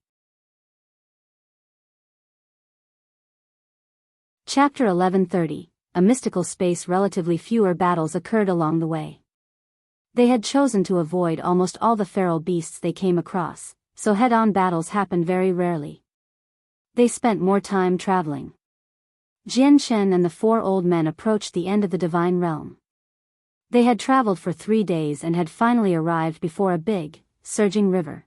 Chapter 1130, A Mystical Space. Relatively fewer battles occurred along the way. They had chosen to avoid almost all the feral beasts they came across, so head-on battles happened very rarely. They spent more time traveling. Jian Chen and the four old men approached the end of the divine realm. They had traveled for 3 days and had finally arrived before a big, surging river.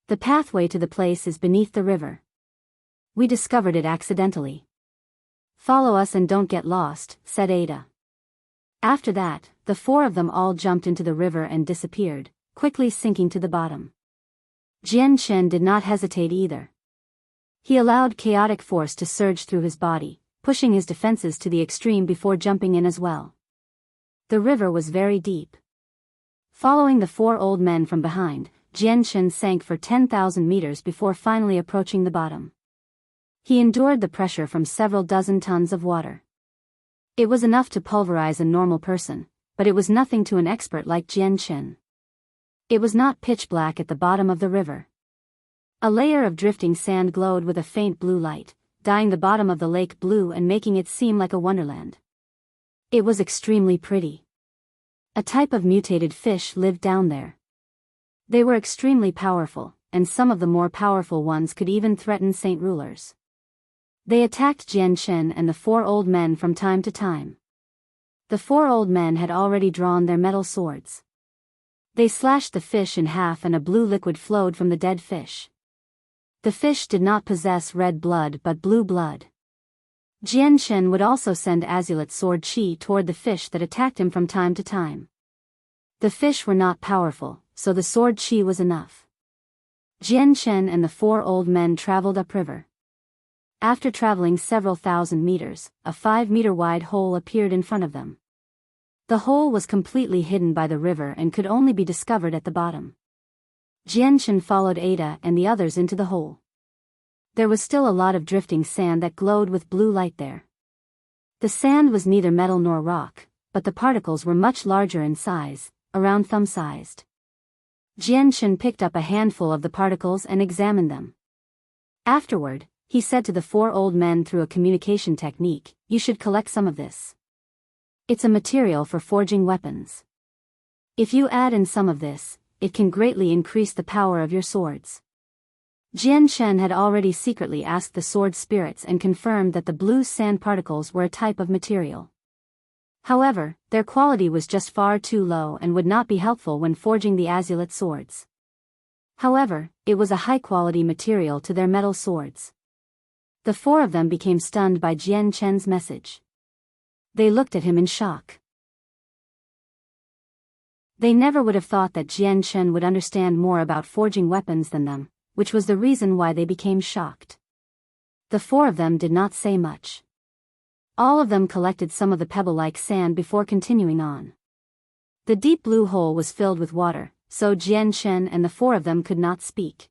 The pathway to the place is beneath the river. We discovered it accidentally. Follow us and don't get lost, said Ada. After that, the four of them all jumped into the river and disappeared, quickly sinking to the bottom. Jian Chen did not hesitate either. He allowed chaotic force to surge through his body, pushing his defenses to the extreme before jumping in as well. The river was very deep. Following the four old men from behind, Jian Chen sank for 10,000 meters before finally approaching the bottom. He endured the pressure from several dozen tons of water. It was enough to pulverize a normal person, but it was nothing to an expert like Jian Chen. It was not pitch black at the bottom of the river. A layer of drifting sand glowed with a faint blue light, dyeing the bottom of the lake blue and making it seem like a wonderland. It was extremely pretty. A type of mutated fish lived down there. They were extremely powerful, and some of the more powerful ones could even threaten saint rulers. They attacked Jian Chen and the four old men from time to time. The four old men had already drawn their metal swords. They slashed the fish in half and a blue liquid flowed from the dead fish. The fish did not possess red blood but blue blood. Jian Chen would also send azulate sword chi toward the fish that attacked him from time to time. The fish were not powerful, so the sword chi was enough. Jian Chen and the four old men traveled upriver. After traveling several thousand meters, a 5-meter-wide hole appeared in front of them. The hole was completely hidden by the river and could only be discovered at the bottom. Jian Chen followed Ada and the others into the hole. There was still a lot of drifting sand that glowed with blue light there. The sand was neither metal nor rock, but the particles were much larger in size, around thumb-sized. Jian Chen picked up a handful of the particles and examined them. Afterward, he said to the four old men through a communication technique, "You should collect some of this. It's a material for forging weapons. If you add in some of this, it can greatly increase the power of your swords." Jian Chen had already secretly asked the sword spirits and confirmed that the blue sand particles were a type of material. However, their quality was just far too low and would not be helpful when forging the azulate swords. However, it was a high-quality material to their metal swords. The four of them became stunned by Jian Chen's message. They looked at him in shock. They never would have thought that Jian Chen would understand more about forging weapons than them, which was the reason why they became shocked. The four of them did not say much. All of them collected some of the pebble-like sand before continuing on. The deep blue hole was filled with water, so Jian Chen and the four of them could not speak.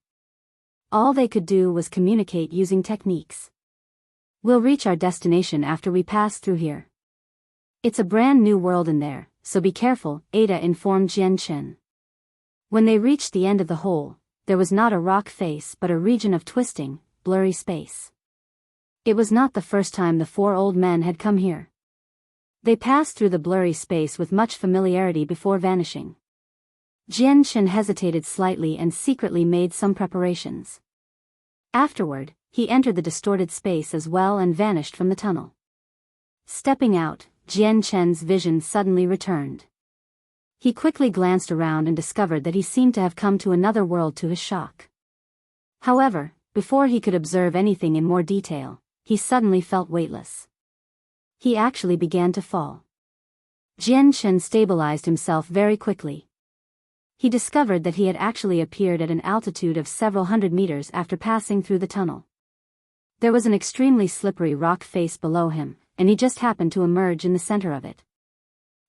All they could do was communicate using techniques. "We'll reach our destination after we pass through here. It's a brand new world in there, so be careful," Ada informed Jian Chen. When they reached the end of the hole, there was not a rock face but a region of twisting, blurry space. It was not the first time the four old men had come here. They passed through the blurry space with much familiarity before vanishing. Jian Chen hesitated slightly and secretly made some preparations. Afterward, he entered the distorted space as well and vanished from the tunnel. Stepping out, Jian Chen's vision suddenly returned. He quickly glanced around and discovered that he seemed to have come to another world to his shock. However, before he could observe anything in more detail, he suddenly felt weightless. He actually began to fall. Jian Chen stabilized himself very quickly. He discovered that he had actually appeared at an altitude of several hundred meters after passing through the tunnel. There was an extremely slippery rock face below him, and he just happened to emerge in the center of it.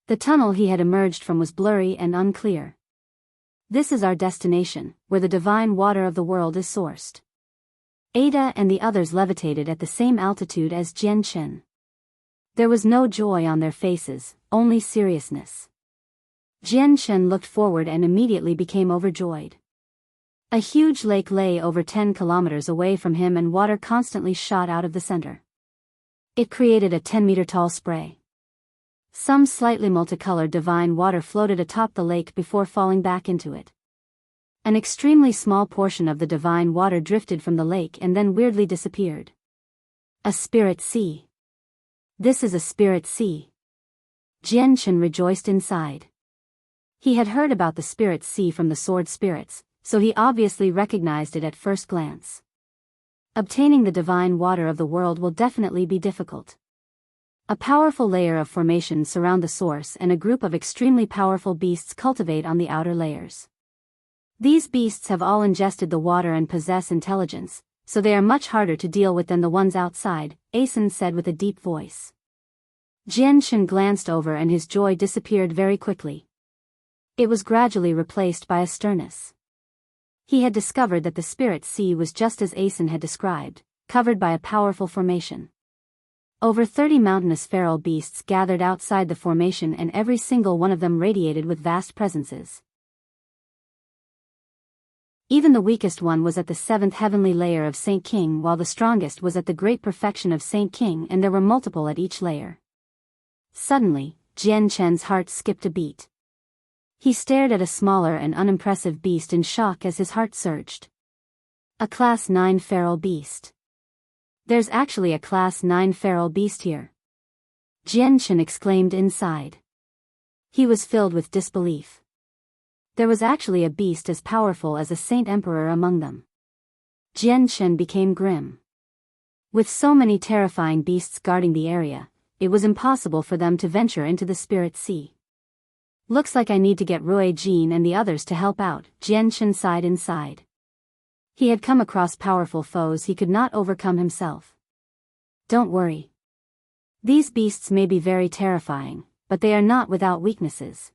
The tunnel he had emerged from was blurry and unclear. This is our destination, where the divine water of the world is sourced. Ada and the others levitated at the same altitude as Jian Chen. There was no joy on their faces, only seriousness. Jian Chen looked forward and immediately became overjoyed. A huge lake lay over 10 kilometers away from him and water constantly shot out of the center. It created a 10-meter-tall spray. Some slightly multicolored divine water floated atop the lake before falling back into it. An extremely small portion of the divine water drifted from the lake and then weirdly disappeared. A spirit sea. This is a spirit sea. Jian Chen rejoiced inside. He had heard about the spirit sea from the sword spirits, so he obviously recognized it at first glance. Obtaining the divine water of the world will definitely be difficult. A powerful layer of formations surround the source and a group of extremely powerful beasts cultivate on the outer layers. These beasts have all ingested the water and possess intelligence, so they are much harder to deal with than the ones outside, Asen said with a deep voice. Jian Chen glanced over and his joy disappeared very quickly. It was gradually replaced by a sternness. He had discovered that the spirit sea was just as Asen had described, covered by a powerful formation. Over 30 mountainous feral beasts gathered outside the formation and every single one of them radiated with vast presences. Even the weakest one was at the 7th heavenly layer of Saint King while the strongest was at the great perfection of Saint King and there were multiple at each layer. Suddenly, Jian Chen's heart skipped a beat. He stared at a smaller and unimpressive beast in shock as his heart surged. A Class 9 feral beast. There's actually a Class 9 feral beast here. Jian Chen exclaimed inside. He was filled with disbelief. There was actually a beast as powerful as a Saint Emperor among them. Jian Chen became grim. With so many terrifying beasts guarding the area, it was impossible for them to venture into the spirit sea. Looks like I need to get Rui Jin and the others to help out, Jian Chen sighed inside. He had come across powerful foes he could not overcome himself. Don't worry. These beasts may be very terrifying, but they are not without weaknesses.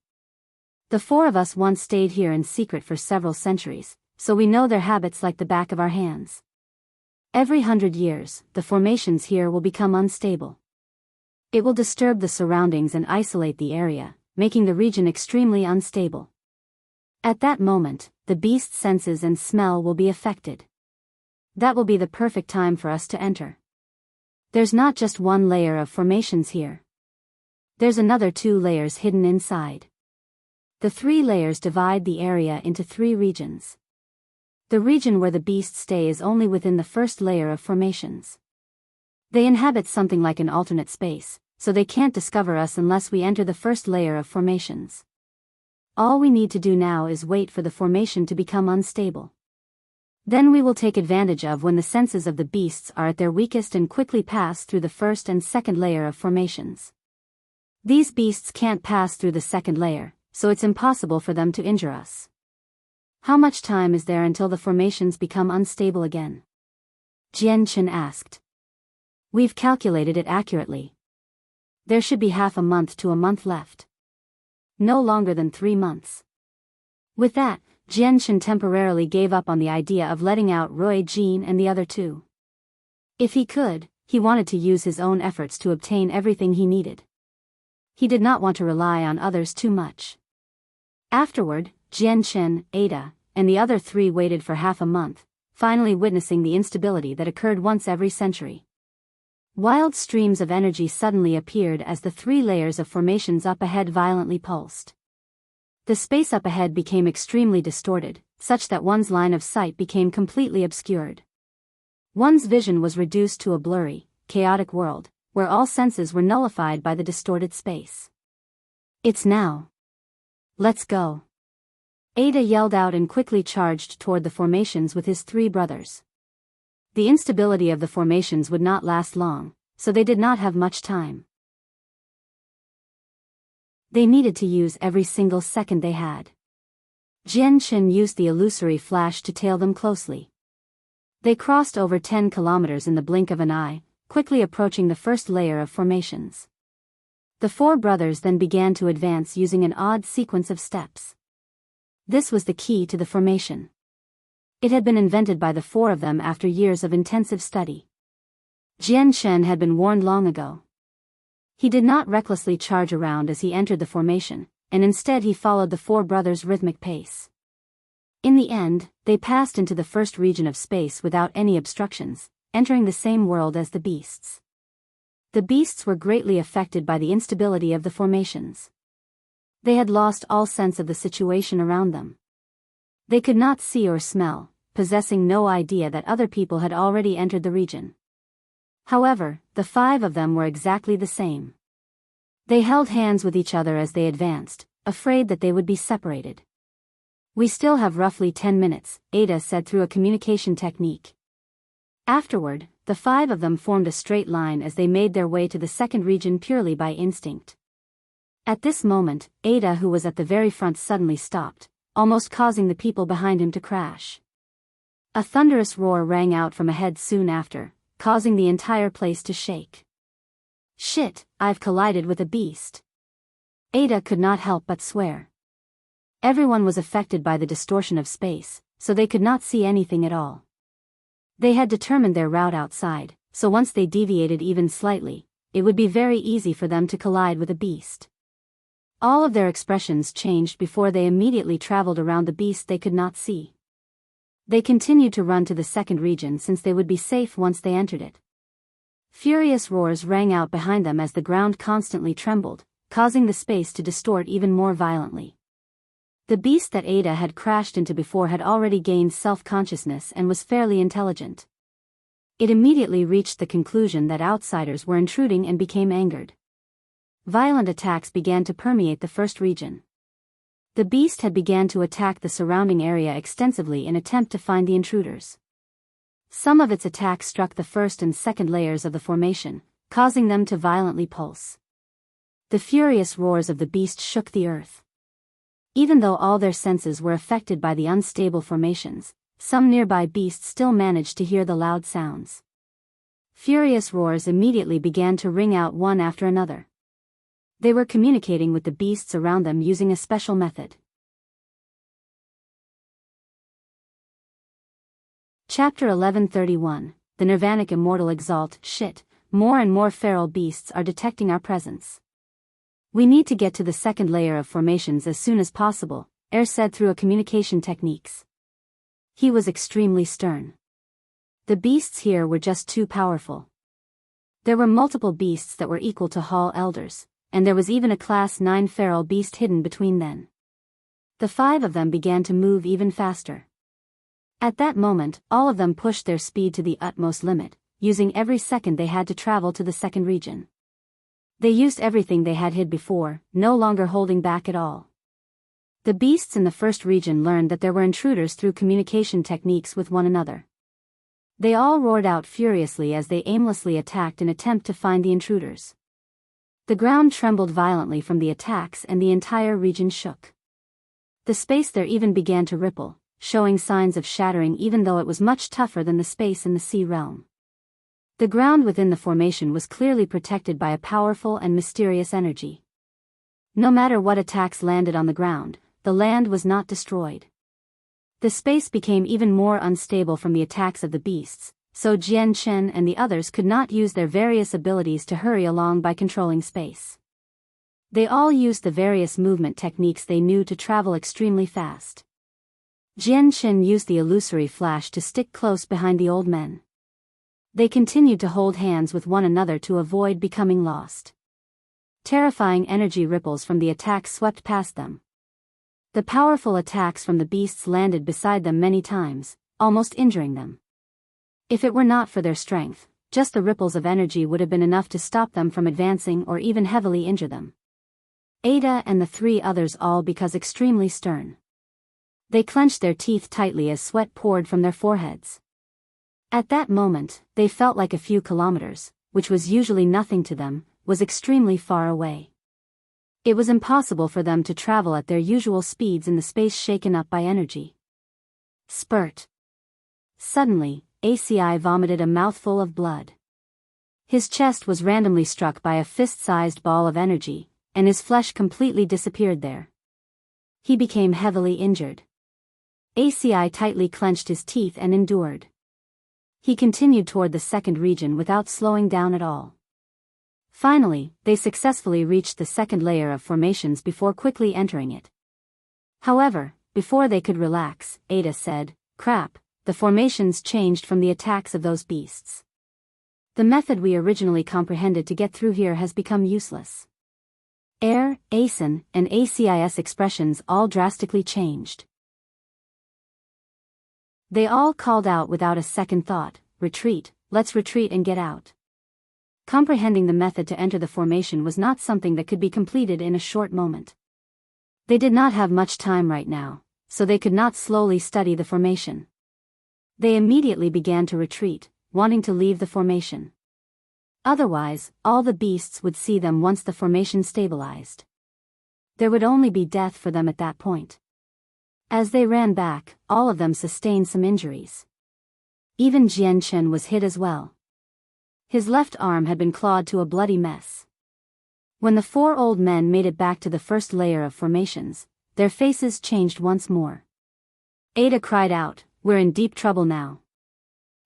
The 4 of us once stayed here in secret for several centuries, so we know their habits like the back of our hands. Every 100 years, the formations here will become unstable. It will disturb the surroundings and isolate the area, making the region extremely unstable. At that moment, the beast's senses and smell will be affected. That will be the perfect time for us to enter. There's not just one layer of formations here. There's another 2 layers hidden inside. The 3 layers divide the area into 3 regions. The region where the beasts stay is only within the first layer of formations. They inhabit something like an alternate space, so they can't discover us unless we enter the first layer of formations. All we need to do now is wait for the formation to become unstable. Then we will take advantage of when the senses of the beasts are at their weakest and quickly pass through the first and second layer of formations. These beasts can't pass through the second layer, so it's impossible for them to injure us. How much time is there until the formations become unstable again? Jian Chen asked. We've calculated it accurately. There should be half a month to a month left. No longer than 3 months. With that, Jian Chen temporarily gave up on the idea of letting out Rui Jin and the other 2. If he could, he wanted to use his own efforts to obtain everything he needed. He did not want to rely on others too much. Afterward, Jian Chen, Ada, and the other 3 waited for half a month, finally witnessing the instability that occurred once every century. Wild streams of energy suddenly appeared as the 3 layers of formations up ahead violently pulsed. The space up ahead became extremely distorted, such that one's line of sight became completely obscured. One's vision was reduced to a blurry, chaotic world, where all senses were nullified by the distorted space. It's now. Let's go. Ada yelled out and quickly charged toward the formations with his 3 brothers. The instability of the formations would not last long, so they did not have much time. They needed to use every single second they had. Jian Qin used the illusory flash to tail them closely. They crossed over 10 kilometers in the blink of an eye, quickly approaching the first layer of formations. The 4 brothers then began to advance using an odd sequence of steps. This was the key to the formation. It had been invented by the 4 of them after years of intensive study. Jian Shen had been warned long ago. He did not recklessly charge around as he entered the formation, and instead he followed the 4 brothers' rhythmic pace. In the end, they passed into the first region of space without any obstructions, entering the same world as the beasts. The beasts were greatly affected by the instability of the formations. They had lost all sense of the situation around them. They could not see or smell, possessing no idea that other people had already entered the region. However, the 5 of them were exactly the same. They held hands with each other as they advanced, afraid that they would be separated. We still have roughly 10 minutes, Ada said through a communication technique. Afterward, the 5 of them formed a straight line as they made their way to the second region purely by instinct. At this moment, Ada, who was at the very front, suddenly stopped, almost causing the people behind him to crash. A thunderous roar rang out from ahead soon after, causing the entire place to shake. Shit, I've collided with a beast. Ada could not help but swear. Everyone was affected by the distortion of space, so they could not see anything at all. They had determined their route outside, so once they deviated even slightly, it would be very easy for them to collide with a beast. All of their expressions changed before they immediately traveled around the beast they could not see. They continued to run to the second region since they would be safe once they entered it. Furious roars rang out behind them as the ground constantly trembled, causing the space to distort even more violently. The beast that Ada had crashed into before had already gained self-consciousness and was fairly intelligent. It immediately reached the conclusion that outsiders were intruding and became angered. Violent attacks began to permeate the first region. The beast had begun to attack the surrounding area extensively in attempt to find the intruders. Some of its attacks struck the first and second layers of the formation, causing them to violently pulse. The furious roars of the beast shook the earth. Even though all their senses were affected by the unstable formations, some nearby beasts still managed to hear the loud sounds. Furious roars immediately began to ring out one after another. They were communicating with the beasts around them using a special method. Chapter 1131, The Nirvanic Immortal Exalt. Shit, more and more feral beasts are detecting our presence. We need to get to the second layer of formations as soon as possible, said through a communication techniques. He was extremely stern. The beasts here were just too powerful. There were multiple beasts that were equal to Hall Elders, and there was even a Class 9 feral beast hidden between them. The 5 of them began to move even faster. At that moment, all of them pushed their speed to the utmost limit, using every second they had to travel to the second region. They used everything they had hid before, no longer holding back at all. The beasts in the first region learned that there were intruders through communication techniques with one another. They all roared out furiously as they aimlessly attacked in attempt to find the intruders. The ground trembled violently from the attacks and the entire region shook. The space there even began to ripple, showing signs of shattering even though it was much tougher than the space in the sea realm. The ground within the formation was clearly protected by a powerful and mysterious energy. No matter what attacks landed on the ground, the land was not destroyed. The space became even more unstable from the attacks of the beasts, so Jian Chen and the others could not use their various abilities to hurry along by controlling space. They all used the various movement techniques they knew to travel extremely fast. Jian Chen used the illusory flash to stick close behind the old men. They continued to hold hands with one another to avoid becoming lost. Terrifying energy ripples from the attacks swept past them. The powerful attacks from the beasts landed beside them many times, almost injuring them. If it were not for their strength, just the ripples of energy would have been enough to stop them from advancing or even heavily injure them. Ada and the three others all became extremely stern. They clenched their teeth tightly as sweat poured from their foreheads. At that moment, they felt like a few kilometers, which was usually nothing to them, was extremely far away. It was impossible for them to travel at their usual speeds in the space shaken up by energy. Spurt. Suddenly, ACI vomited a mouthful of blood. His chest was randomly struck by a fist-sized ball of energy, and his flesh completely disappeared there. He became heavily injured. ACI tightly clenched his teeth and endured. He continued toward the second region without slowing down at all. Finally, they successfully reached the second layer of formations before quickly entering it. However, before they could relax, Ada said, "Crap, the formations changed from the attacks of those beasts. The method we originally comprehended to get through here has become useless." Air, ASIN, and ACIS expressions all drastically changed. They all called out without a second thought, "Retreat, let's retreat and get out." Comprehending the method to enter the formation was not something that could be completed in a short moment. They did not have much time right now, so they could not slowly study the formation. They immediately began to retreat, wanting to leave the formation. Otherwise, all the beasts would see them once the formation stabilized. There would only be death for them at that point. As they ran back, all of them sustained some injuries. Even Jian Chen was hit as well. His left arm had been clawed to a bloody mess. When the four old men made it back to the first layer of formations, their faces changed once more. Ada cried out, "We're in deep trouble now."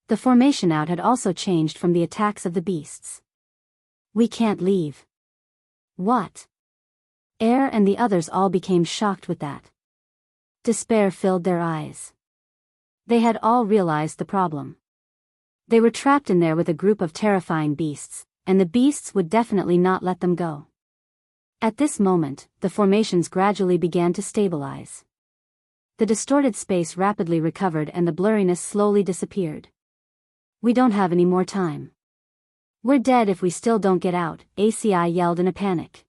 The formation out had also changed from the attacks of the beasts. "We can't leave." "What?" Air and the others all became shocked with that. Despair filled their eyes. They had all realized the problem. They were trapped in there with a group of terrifying beasts, and the beasts would definitely not let them go. At this moment, the formations gradually began to stabilize. The distorted space rapidly recovered and the blurriness slowly disappeared. "We don't have any more time. We're dead if we still don't get out," ACI yelled in a panic.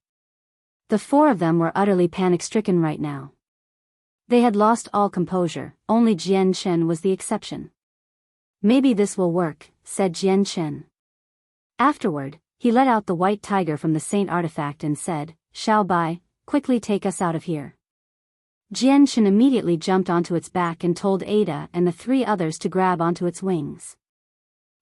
The four of them were utterly panic-stricken right now. They had lost all composure, only Jian Chen was the exception. "Maybe this will work," said Jian Chen. Afterward, he let out the white tiger from the saint artifact and said, "Xiao Bao, quickly take us out of here." Jian Chen immediately jumped onto its back and told Ada and the three others to grab onto its wings.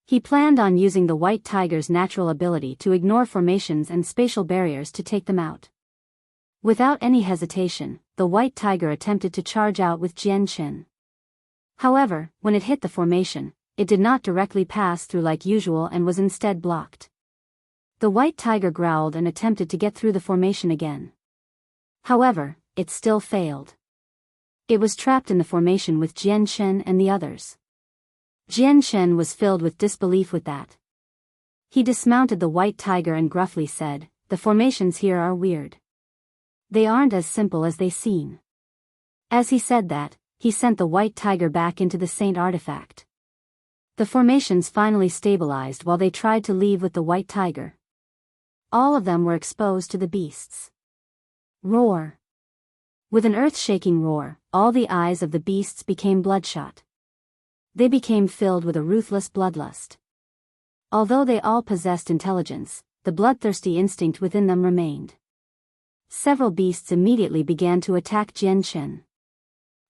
He planned on using the white tiger's natural ability to ignore formations and spatial barriers to take them out. Without any hesitation, the white tiger attempted to charge out with Jian Chen. However, when it hit the formation, it did not directly pass through like usual and was instead blocked. The white tiger growled and attempted to get through the formation again. However, it still failed. It was trapped in the formation with Jian Chen and the others. Jian Chen was filled with disbelief with that. He dismounted the white tiger and gruffly said, "The formations here are weird. They aren't as simple as they seem." As he said that, he sent the white tiger back into the saint artifact. The formations finally stabilized while they tried to leave with the white tiger. All of them were exposed to the beasts. Roar. With an earth-shaking roar, all the eyes of the beasts became bloodshot. They became filled with a ruthless bloodlust. Although they all possessed intelligence, the bloodthirsty instinct within them remained. Several beasts immediately began to attack Jian Chen.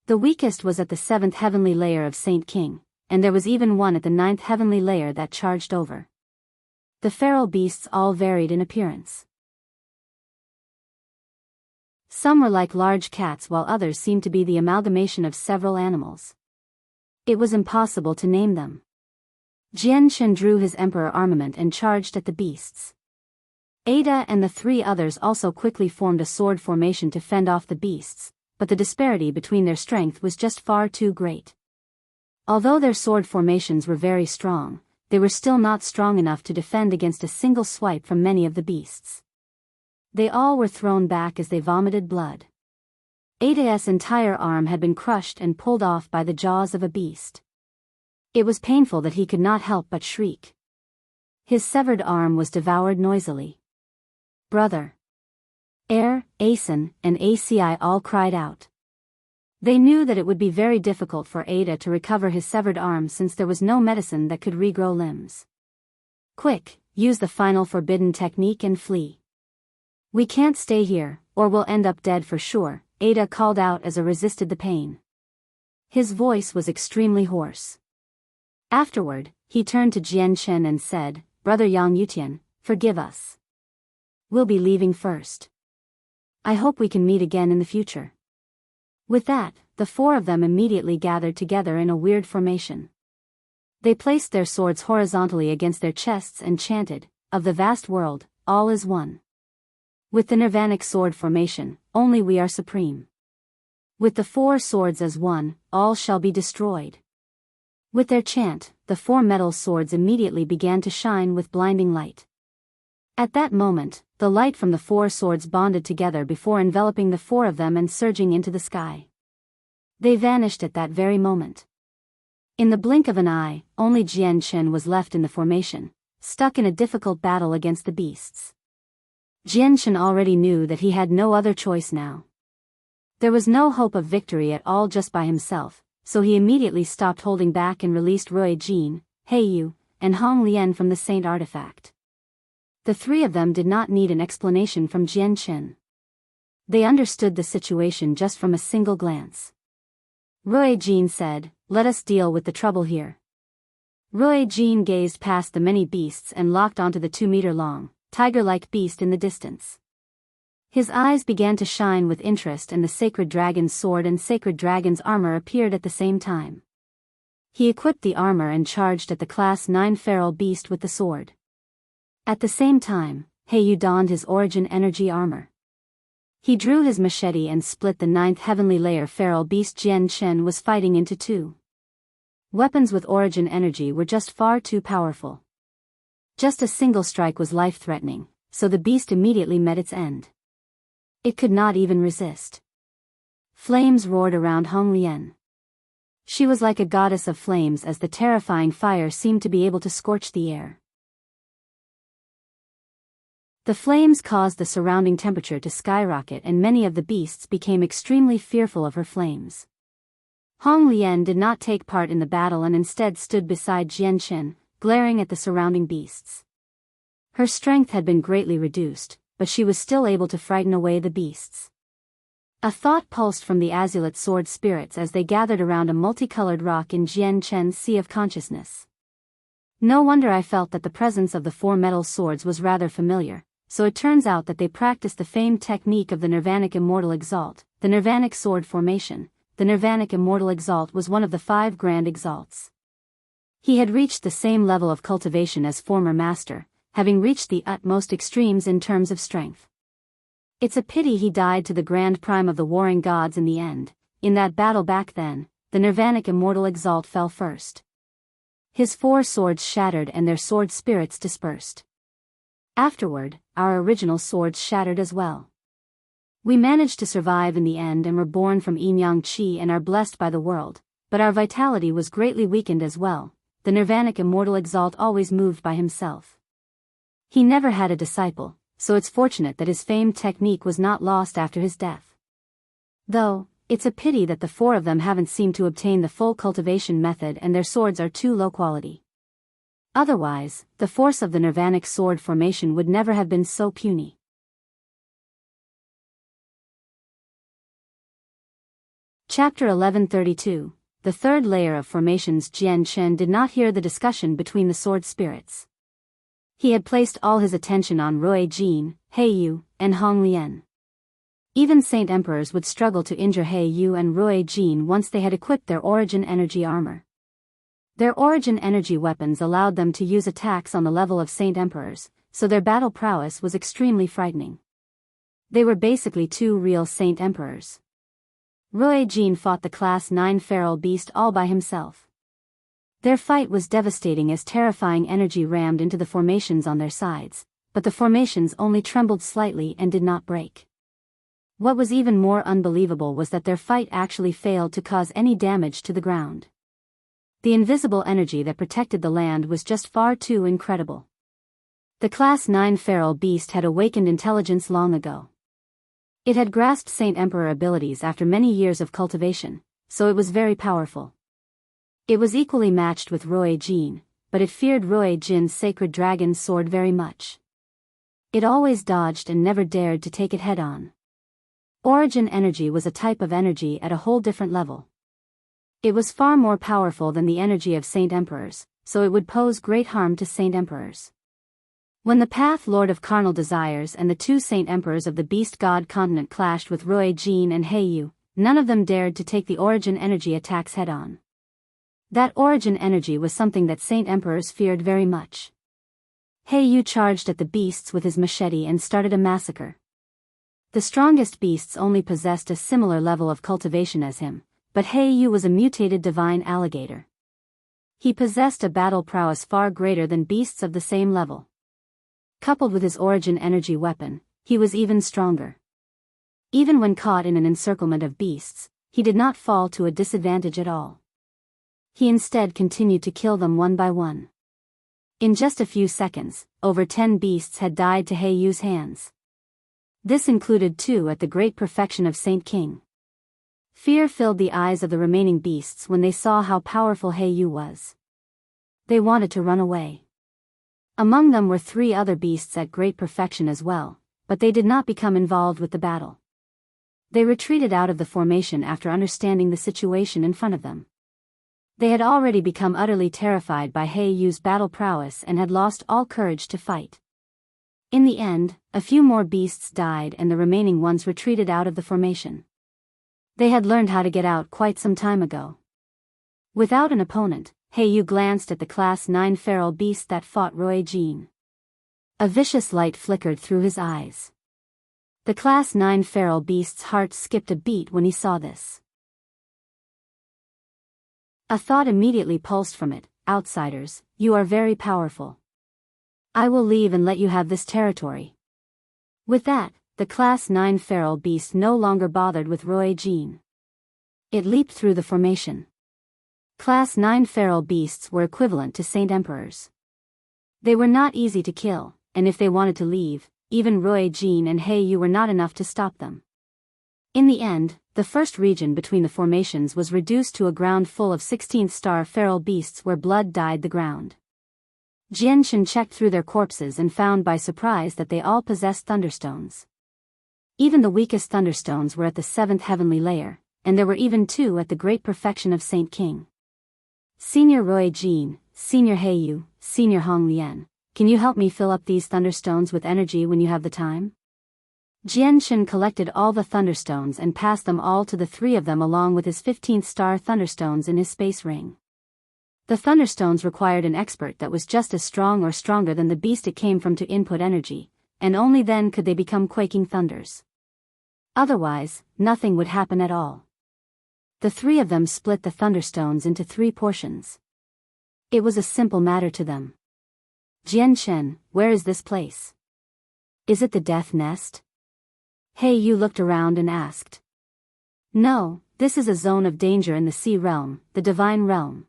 The weakest was at the 7th heavenly layer of Saint King, and there was even one at the 9th heavenly layer that charged over. The feral beasts all varied in appearance. Some were like large cats while others seemed to be the amalgamation of several animals. It was impossible to name them. Jian Chen drew his emperor armament and charged at the beasts. Ada and the three others also quickly formed a sword formation to fend off the beasts, but the disparity between their strength was just far too great. Although their sword formations were very strong, they were still not strong enough to defend against a single swipe from many of the beasts. They all were thrown back as they vomited blood. Ada's entire arm had been crushed and pulled off by the jaws of a beast. It was painful that he could not help but shriek. His severed arm was devoured noisily. Brother! Air, Asen, and ACI all cried out. They knew that it would be very difficult for Ada to recover his severed arm since there was no medicine that could regrow limbs. Quick, use the final forbidden technique and flee. We can't stay here, or we'll end up dead for sure, Ada called out as he resisted the pain. His voice was extremely hoarse. Afterward, he turned to Jian Chen and said, Brother Yang Yutian, forgive us. We'll be leaving first. I hope we can meet again in the future. With that, the four of them immediately gathered together in a weird formation. They placed their swords horizontally against their chests and chanted, Of the vast world, all is one. With the Nirvanic sword formation, only we are supreme. With the four swords as one, all shall be destroyed. With their chant, the four metal swords immediately began to shine with blinding light. At that moment, the light from the four swords bonded together before enveloping the four of them and surging into the sky. They vanished at that very moment. In the blink of an eye, only Jian Chen was left in the formation, stuck in a difficult battle against the beasts. Jian Chen already knew that he had no other choice now. There was no hope of victory at all just by himself, so he immediately stopped holding back and released Rui Jin, Heiyu, and Hong Lian from the Saint artifact. The three of them did not need an explanation from Jian Chen. They understood the situation just from a single glance. Rui Jin said, Let us deal with the trouble here. Rui Jin gazed past the many beasts and locked onto the 2-meter-long, tiger-like beast in the distance. His eyes began to shine with interest and the Sacred Dragon's sword and Sacred Dragon's armor appeared at the same time. He equipped the armor and charged at the Class 9 feral beast with the sword. At the same time, Heiyu donned his origin energy armor. He drew his machete and split the 9th heavenly layer feral beast Jian Chen was fighting into two. Weapons with origin energy were just far too powerful. Just a single strike was life-threatening, so the beast immediately met its end. It could not even resist. Flames roared around Hong Lian. She was like a goddess of flames as the terrifying fire seemed to be able to scorch the air. The flames caused the surrounding temperature to skyrocket and many of the beasts became extremely fearful of her flames. Hong Lian did not take part in the battle and instead stood beside Jian Chen, glaring at the surrounding beasts. Her strength had been greatly reduced, but she was still able to frighten away the beasts. A thought pulsed from the azulate sword spirits as they gathered around a multicolored rock in Jian Chen's sea of consciousness. No wonder I felt that the presence of the four metal swords was rather familiar, so it turns out that they practiced the famed technique of the Nirvanic Immortal Exalt, the Nirvanic sword formation. The Nirvanic Immortal Exalt was one of the 5 grand exalts. He had reached the same level of cultivation as former master, having reached the utmost extremes in terms of strength. It's a pity he died to the grand prime of the warring gods in the end. In that battle back then, the Nirvanic Immortal Exalt fell first. His 4 swords shattered and their sword spirits dispersed. Afterward, our original swords shattered as well. We managed to survive in the end and were born from Yin Yang Qi and are blessed by the world, but our vitality was greatly weakened as well. The Nirvanic Immortal Exalt always moved by himself. He never had a disciple, so it's fortunate that his famed technique was not lost after his death. Though, it's a pity that the 4 of them haven't seemed to obtain the full cultivation method and their swords are too low quality. Otherwise, the force of the Nirvanic sword formation would never have been so puny. Chapter 1132, The Third Layer of Formations. Jian Chen did not hear the discussion between the sword spirits. He had placed all his attention on Rui Jin, Heiyu, and Hong Lian. Even Saint Emperors would struggle to injure Heiyu and Rui Jin once they had equipped their origin energy armor. Their origin energy weapons allowed them to use attacks on the level of Saint Emperors, so their battle prowess was extremely frightening. They were basically 2 real Saint Emperors. Rui Jin fought the Class 9 feral beast all by himself. Their fight was devastating as terrifying energy rammed into the formations on their sides, but the formations only trembled slightly and did not break. What was even more unbelievable was that their fight actually failed to cause any damage to the ground. The invisible energy that protected the land was just far too incredible. The Class 9 feral beast had awakened intelligence long ago. It had grasped Saint Emperor abilities after many years of cultivation, so it was very powerful. It was equally matched with Ruo Jin, but it feared Ruo Jin's sacred dragon sword very much. It always dodged and never dared to take it head-on. Origin energy was a type of energy at a whole different level. It was far more powerful than the energy of Saint Emperors, so it would pose great harm to Saint Emperors. When the Path Lord of Carnal Desires and the two Saint Emperors of the Beast God continent clashed with Ruo Jin and Heiyu, none of them dared to take the origin energy attacks head-on. That origin energy was something that Saint Emperors feared very much. Heiyu charged at the beasts with his machete and started a massacre. The strongest beasts only possessed a similar level of cultivation as him, but Heiyu was a mutated divine alligator. He possessed a battle prowess far greater than beasts of the same level. Coupled with his origin energy weapon, he was even stronger. Even when caught in an encirclement of beasts, he did not fall to a disadvantage at all. He instead continued to kill them one by one. In just a few seconds, over 10 beasts had died to Heiyu's hands. This included 2 at the great perfection of Saint King. Fear filled the eyes of the remaining beasts when they saw how powerful Heiyu was. They wanted to run away. Among them were 3 other beasts at great perfection as well, but they did not become involved with the battle. They retreated out of the formation after understanding the situation in front of them. They had already become utterly terrified by Heiyu's battle prowess and had lost all courage to fight. In the end, a few more beasts died and the remaining ones retreated out of the formation. They had learned how to get out quite some time ago. Without an opponent, Heiyu glanced at the Class 9 feral beast that fought Ruo Jin. A vicious light flickered through his eyes. The Class 9 feral beast's heart skipped a beat when he saw this. A thought immediately pulsed from it: outsiders, you are very powerful. I will leave and let you have this territory. With that, the Class 9 feral beast no longer bothered with Ruo Jin. It leaped through the formation. Class 9 feral beasts were equivalent to Saint Emperors. They were not easy to kill, and if they wanted to leave, even Ruo Jin and Heiyu were not enough to stop them. In the end, the first region between the formations was reduced to a ground full of 16th star feral beasts where blood dyed the ground. Jianshan checked through their corpses and found by surprise that they all possessed thunderstones. Even the weakest thunderstones were at the 7th heavenly layer, and there were even 2 at the great perfection of Saint King. Senior Ruo Jin, Senior Heiyu, Senior Hong Lian, can you help me fill up these thunderstones with energy when you have the time? Jianshan collected all the thunderstones and passed them all to the 3 of them along with his 15th star thunderstones in his space ring. The thunderstones required an expert that was just as strong or stronger than the beast it came from to input energy, and only then could they become quaking thunders. Otherwise, nothing would happen at all. The 3 of them split the thunderstones into 3 portions. It was a simple matter to them. Jianshan, where is this place? Is it the death nest? Heiyu looked around and asked. No, this is a zone of danger in the sea realm, the divine realm.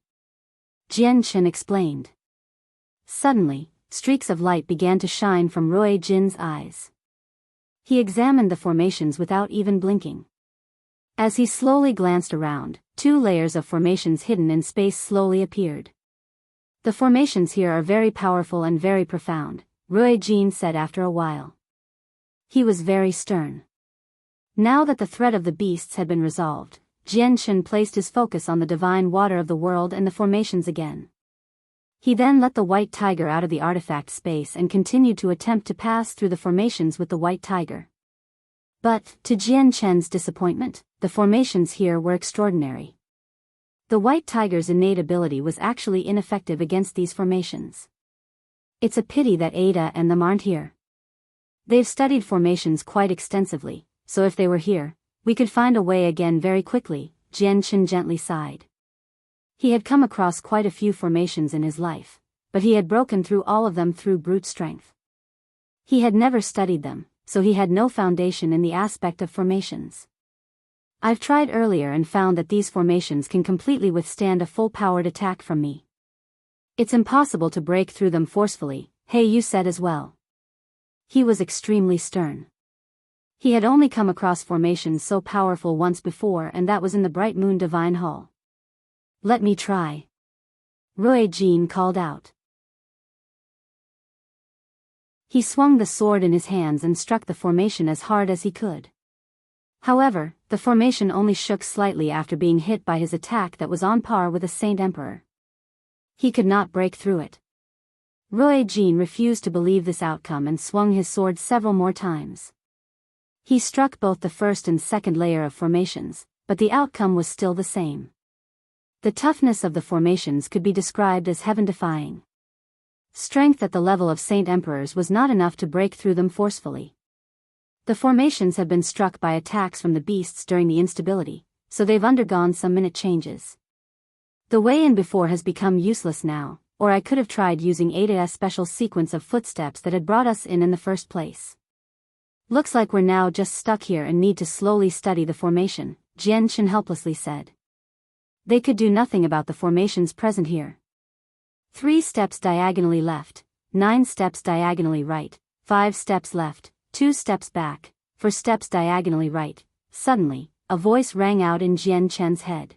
Jianshan explained. Suddenly, streaks of light began to shine from Ruo Jin's eyes. He examined the formations without even blinking. As he slowly glanced around, 2 layers of formations hidden in space slowly appeared. The formations here are very powerful and very profound, Ruo Jin said after a while. He was very stern. Now that the threat of the beasts had been resolved, Jianshan placed his focus on the divine water of the world and the formations again. He then let the white tiger out of the artifact space and continued to attempt to pass through the formations with the white tiger. But, to Jianshan's disappointment, the formations here were extraordinary. The white tiger's innate ability was actually ineffective against these formations. It's a pity that Ada and them aren't here. They've studied formations quite extensively, so if they were here, we could find a way again very quickly, Jianshan gently sighed. He had come across quite a few formations in his life, but he had broken through all of them through brute strength. He had never studied them, so he had no foundation in the aspect of formations. I've tried earlier and found that these formations can completely withstand a full-powered attack from me. It's impossible to break through them forcefully, Hey, you said as well. He was extremely stern. He had only come across formations so powerful once before, and that was in the Bright Moon Divine Hall. Let me try. Rui Jin called out. He swung the sword in his hands and struck the formation as hard as he could. However, the formation only shook slightly after being hit by his attack that was on par with a Saint Emperor. He could not break through it. Rui Jin refused to believe this outcome and swung his sword several more times. He struck both the first and second layer of formations, but the outcome was still the same. The toughness of the formations could be described as heaven-defying. Strength at the level of Saint Emperors was not enough to break through them forcefully. The formations have been struck by attacks from the beasts during the instability, so they've undergone some minute changes. The way in before has become useless now, or I could have tried using Ada's special sequence of footsteps that had brought us in the first place. Looks like we're now just stuck here and need to slowly study the formation, Jian Chen helplessly said. They could do nothing about the formations present here. 3 steps diagonally left, 9 steps diagonally right, 5 steps left, 2 steps back, 4 steps diagonally right. Suddenly, a voice rang out in Jian Chen's head.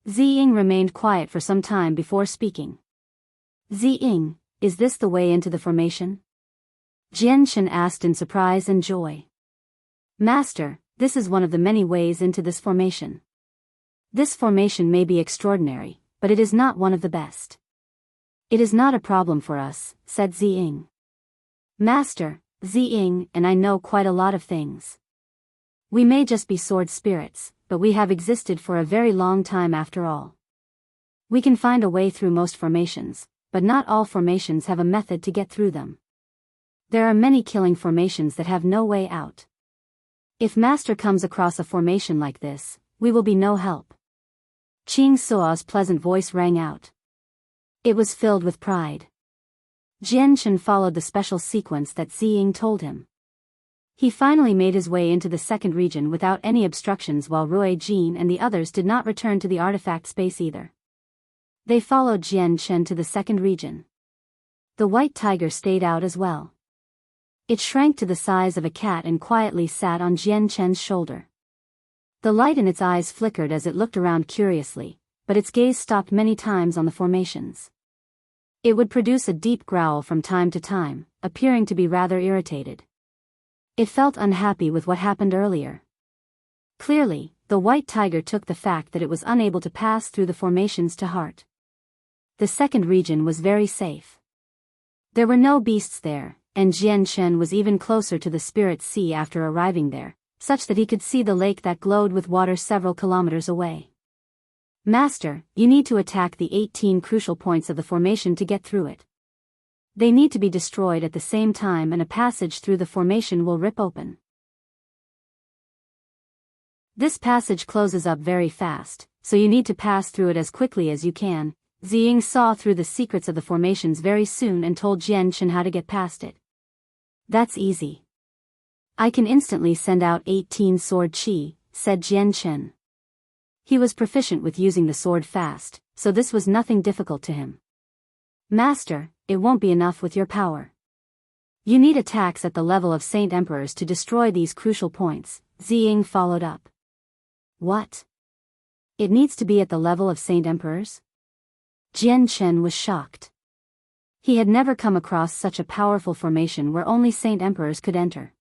Ziying remained quiet for some time before speaking. Ziying, is this the way into the formation? Jian Chen asked in surprise and joy. Master, this is one of the many ways into this formation. This formation may be extraordinary, but it is not one of the best. It is not a problem for us, said Ziying. Master, Ziying and I know quite a lot of things. We may just be sword spirits, but we have existed for a very long time after all. We can find a way through most formations, but not all formations have a method to get through them. There are many killing formations that have no way out. If Master comes across a formation like this, we will be no help. Qing Suo's pleasant voice rang out. It was filled with pride. Jian Chen followed the special sequence that Ziying told him. He finally made his way into the second region without any obstructions, while Rui Jin and the others did not return to the artifact space either. They followed Jian Chen to the second region. The white tiger stayed out as well. It shrank to the size of a cat and quietly sat on Jian Chen's shoulder. The light in its eyes flickered as it looked around curiously, but its gaze stopped many times on the formations. It would produce a deep growl from time to time, appearing to be rather irritated. It felt unhappy with what happened earlier. Clearly, the white tiger took the fact that it was unable to pass through the formations to heart. The second region was very safe. There were no beasts there, and Jian Chen was even closer to the Spirit Sea after arriving there, such that he could see the lake that glowed with water several kilometers away. Master, you need to attack the 18 crucial points of the formation to get through it. They need to be destroyed at the same time and a passage through the formation will rip open. This passage closes up very fast, so you need to pass through it as quickly as you can. Ziying saw through the secrets of the formations very soon and told Jian Chen how to get past it. That's easy. I can instantly send out 18 sword chi, said Jian Chen. He was proficient with using the sword fast, so this was nothing difficult to him. Master, it won't be enough with your power. You need attacks at the level of Saint Emperors to destroy these crucial points, Ziying followed up. What? It needs to be at the level of Saint Emperors? Jian Chen was shocked. He had never come across such a powerful formation where only Saint Emperors could enter.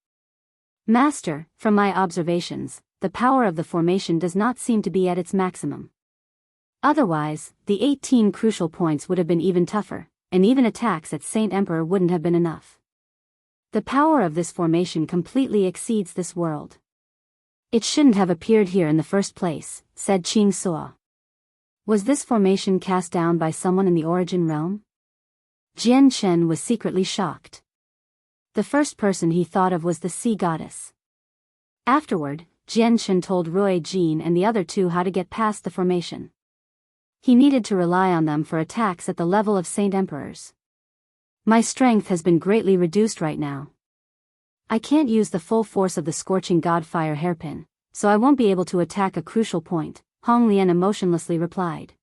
Master, from my observations, the power of the formation does not seem to be at its maximum. Otherwise, the 18 crucial points would have been even tougher, and even attacks at Saint Emperor wouldn't have been enough. The power of this formation completely exceeds this world. It shouldn't have appeared here in the first place, said Qing Suo. Was this formation cast down by someone in the origin realm? Jian Chen was secretly shocked. The first person he thought of was the sea goddess. Afterward, Jian Chen told Rui Jin and the other two how to get past the formation. He needed to rely on them for attacks at the level of Saint Emperors. My strength has been greatly reduced right now. I can't use the full force of the Scorching God Fire hairpin, so I won't be able to attack a crucial point, Hong Lian emotionlessly replied.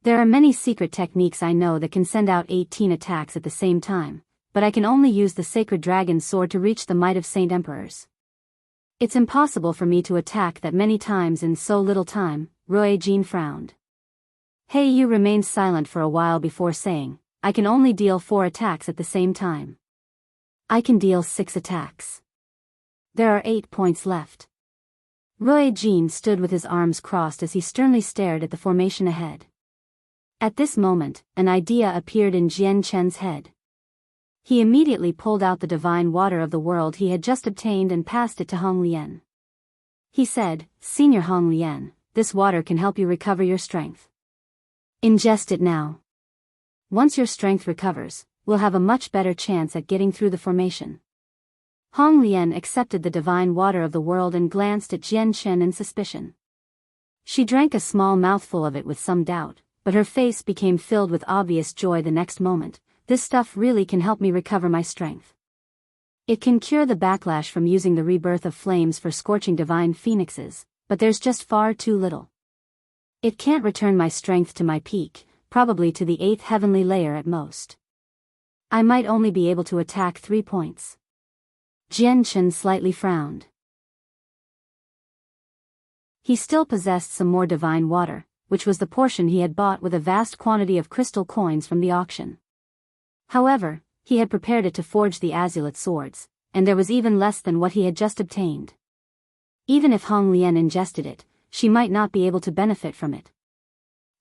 There are many secret techniques I know that can send out 18 attacks at the same time, but I can only use the sacred dragon sword to reach the might of Saint Emperors. It's impossible for me to attack that many times in so little time, Ruo Jin frowned. He Yu remained silent for a while before saying, I can only deal 4 attacks at the same time. I can deal 6 attacks. There are 8 points left. Ruo Jin stood with his arms crossed as he sternly stared at the formation ahead. At this moment, an idea appeared in Jian Chen's head. He immediately pulled out the divine water of the world he had just obtained and passed it to Hong Lian. He said, Senior Hong Lian, this water can help you recover your strength. Ingest it now. Once your strength recovers, we'll have a much better chance at getting through the formation. Hong Lian accepted the divine water of the world and glanced at Jian Chen in suspicion. She drank a small mouthful of it with some doubt, but her face became filled with obvious joy the next moment. This stuff really can help me recover my strength. It can cure the backlash from using the rebirth of flames for scorching divine phoenixes, but there's just far too little. It can't return my strength to my peak, probably to the 8th heavenly layer at most. I might only be able to attack 3 points. Jian Chen slightly frowned. He still possessed some more divine water, which was the portion he had bought with a vast quantity of crystal coins from the auction. However, he had prepared it to forge the azulate swords, and there was even less than what he had just obtained. Even if Hong Lian ingested it, she might not be able to benefit from it.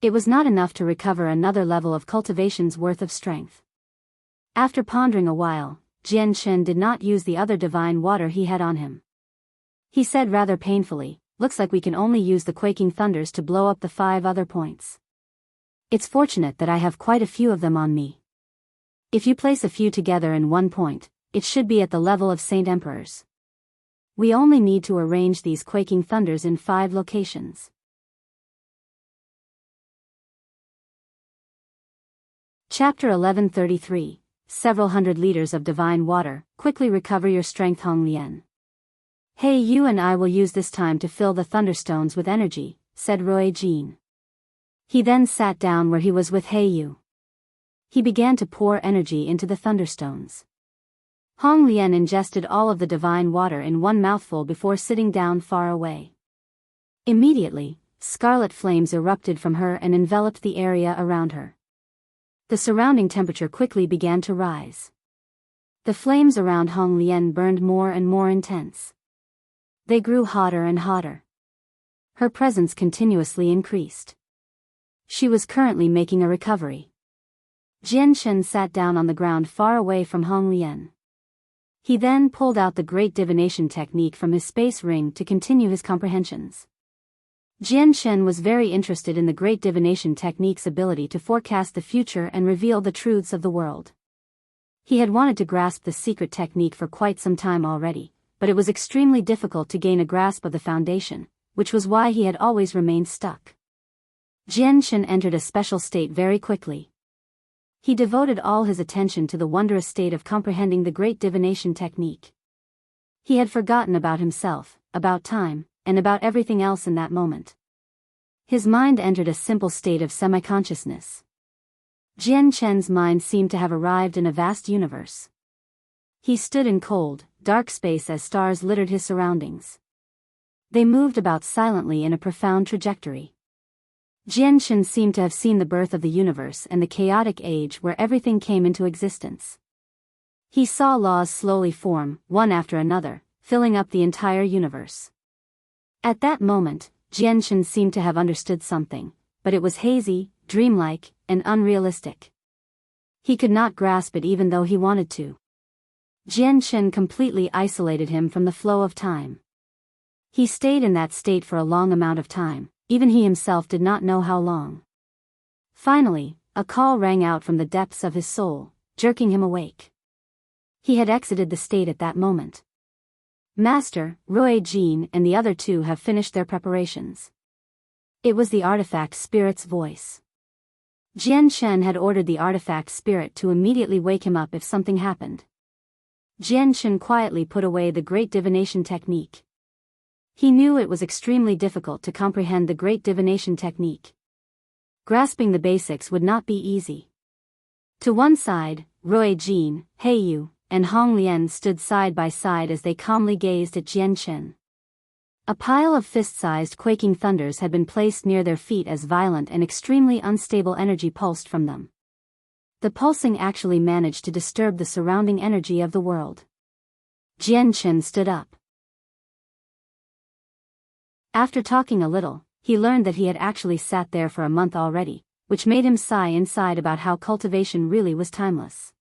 It was not enough to recover another level of cultivation's worth of strength. After pondering a while, Jian Chen did not use the other divine water he had on him. He said rather painfully, looks like we can only use the quaking thunders to blow up the 5 other points. It's fortunate that I have quite a few of them on me. If you place a few together in 1 point, it should be at the level of Saint Emperors. We only need to arrange these quaking thunders in 5 locations. Chapter 1133, Several hundred liters of divine water, quickly recover your strength Hong Lian. Hey, you and I will use this time to fill the thunderstones with energy, said Ruo Jin. He then sat down where he was with He Yu. He began to pour energy into the thunderstones. Hong Lian ingested all of the divine water in 1 mouthful before sitting down far away. Immediately, scarlet flames erupted from her and enveloped the area around her. The surrounding temperature quickly began to rise. The flames around Hong Lian burned more and more intense. They grew hotter and hotter. Her presence continuously increased. She was currently making a recovery. Jian Chen sat down on the ground far away from Hong Lian. He then pulled out the great divination technique from his space ring to continue his comprehensions. Jian Chen was very interested in the great divination technique's ability to forecast the future and reveal the truths of the world. He had wanted to grasp the secret technique for quite some time already, but it was extremely difficult to gain a grasp of the foundation, which was why he had always remained stuck. Jian Chen entered a special state very quickly. He devoted all his attention to the wondrous state of comprehending the great divination technique. He had forgotten about himself, about time, and about everything else in that moment. His mind entered a simple state of semi-consciousness. Jian Chen's mind seemed to have arrived in a vast universe. He stood in cold, dark space as stars littered his surroundings. They moved about silently in a profound trajectory. Jian Chen seemed to have seen the birth of the universe and the chaotic age where everything came into existence. He saw laws slowly form, one after another, filling up the entire universe. At that moment, Jian Chen seemed to have understood something, but it was hazy, dreamlike, and unrealistic. He could not grasp it even though he wanted to. Jian Chen completely isolated him from the flow of time. He stayed in that state for a long amount of time. Even he himself did not know how long. Finally, a call rang out from the depths of his soul, jerking him awake. He had exited the state at that moment. Master, Ruo Jin and the other 2 have finished their preparations. It was the artifact spirit's voice. Jian Chen had ordered the artifact spirit to immediately wake him up if something happened. Jian Chen quietly put away the great divination technique. He knew it was extremely difficult to comprehend the great divination technique. Grasping the basics would not be easy. To one side, Rui Jin, Heiyu, and Hong Lian stood side by side as they calmly gazed at Jian Chen. A pile of fist-sized quaking thunders had been placed near their feet as violent and extremely unstable energy pulsed from them. The pulsing actually managed to disturb the surrounding energy of the world. Jian Chen stood up. After talking a little, he learned that he had actually sat there for a month already, which made him sigh inside about how cultivation really was timeless.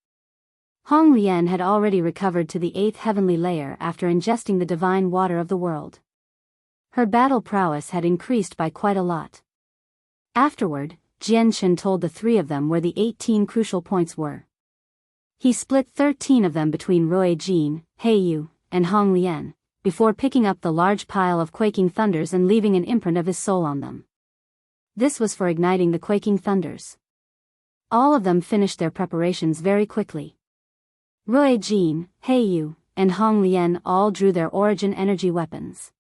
Hong Lian had already recovered to the 8th heavenly layer after ingesting the divine water of the world. Her battle prowess had increased by quite a lot. Afterward, Jian Chen told the three of them where the 18 crucial points were. He split 13 of them between Rui Jin, Heiyu, and Hong Lian, before picking up the large pile of quaking thunders and leaving an imprint of his soul on them. This was for igniting the quaking thunders. All of them finished their preparations very quickly. Rui Jin, Heiyu, and Hong Lian all drew their origin energy weapons.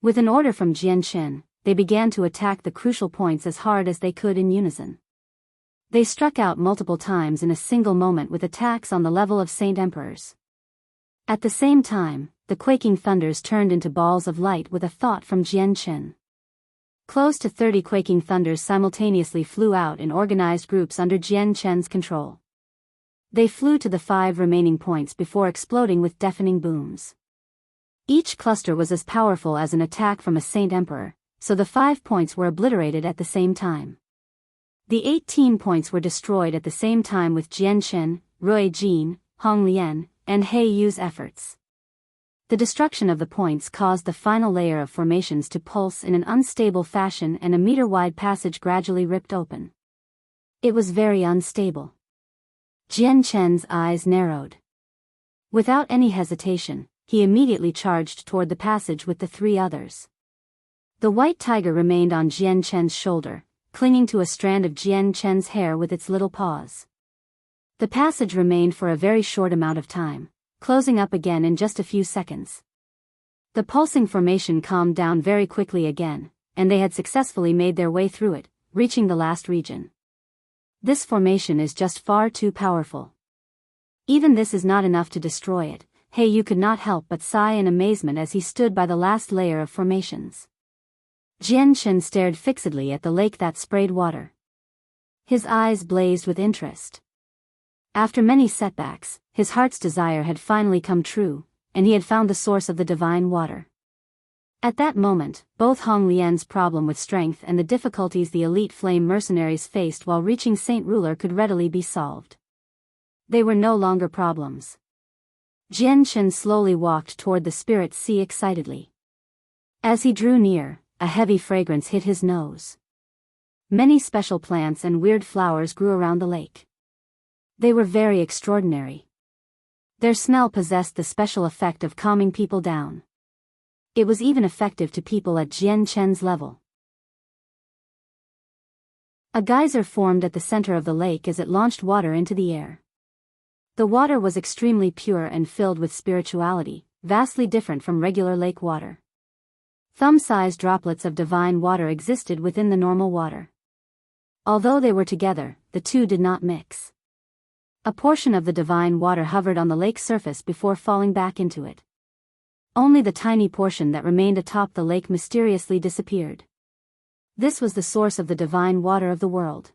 With an order from Jian Chen, they began to attack the crucial points as hard as they could in unison. They struck out multiple times in a single moment with attacks on the level of Saint Emperors. At the same time, the quaking thunders turned into balls of light with a thought from Jian Chen. Close to 30 quaking thunders simultaneously flew out in organized groups under Jian Chen's control. They flew to the 5 remaining points before exploding with deafening booms. Each cluster was as powerful as an attack from a Saint Emperor, so the 5 points were obliterated at the same time. The 18 points were destroyed at the same time with Jian Chen, Rui Jin, Hong Lian, and Heiyu's efforts. The destruction of the points caused the final layer of formations to pulse in an unstable fashion and a meter-wide passage gradually ripped open. It was very unstable. Jian Chen's eyes narrowed. Without any hesitation, he immediately charged toward the passage with the 3 others. The white tiger remained on Jian Chen's shoulder, clinging to a strand of Jian Chen's hair with its little paws. The passage remained for a very short amount of time, closing up again in just a few seconds. The pulsing formation calmed down very quickly again, and they had successfully made their way through it, reaching the last region. This formation is just far too powerful. Even this is not enough to destroy it. Heiyu could not help but sigh in amazement as he stood by the last layer of formations. Jian Chen stared fixedly at the lake that sprayed water. His eyes blazed with interest. After many setbacks, his heart's desire had finally come true, and he had found the source of the divine water. At that moment, both Hong Lian's problem with strength and the difficulties the elite flame mercenaries faced while reaching Saint Ruler could readily be solved. They were no longer problems. Jian Chen slowly walked toward the spirit sea excitedly. As he drew near, a heavy fragrance hit his nose. Many special plants and weird flowers grew around the lake. They were very extraordinary. Their smell possessed the special effect of calming people down. It was even effective to people at Jian Chen's level. A geyser formed at the center of the lake as it launched water into the air. The water was extremely pure and filled with spirituality, vastly different from regular lake water. Thumb-sized droplets of divine water existed within the normal water. Although they were together, the two did not mix. A portion of the divine water hovered on the lake's surface before falling back into it. Only the tiny portion that remained atop the lake mysteriously disappeared. This was the source of the divine water of the world.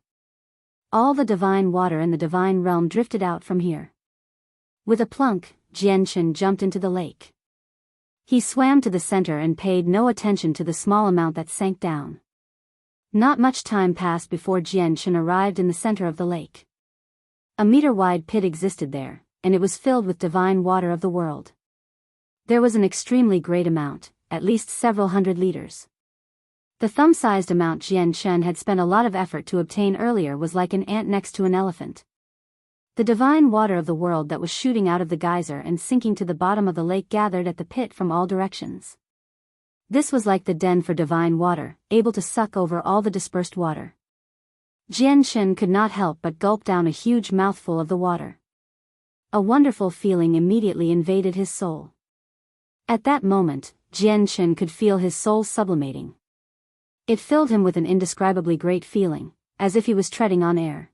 All the divine water in the divine realm drifted out from here. With a plunk, Jian Chen jumped into the lake. He swam to the center and paid no attention to the small amount that sank down. Not much time passed before Jian Chen arrived in the center of the lake. A meter-wide pit existed there, and it was filled with divine water of the world. There was an extremely great amount, at least several hundred liters. The thumb-sized amount Jian Chen had spent a lot of effort to obtain earlier was like an ant next to an elephant. The divine water of the world that was shooting out of the geyser and sinking to the bottom of the lake gathered at the pit from all directions. This was like the den for divine water, able to suck over all the dispersed water. Jian Chen could not help but gulp down a huge mouthful of the water. A wonderful feeling immediately invaded his soul. At that moment, Jian-Chen could feel his soul sublimating. It filled him with an indescribably great feeling, as if he was treading on air.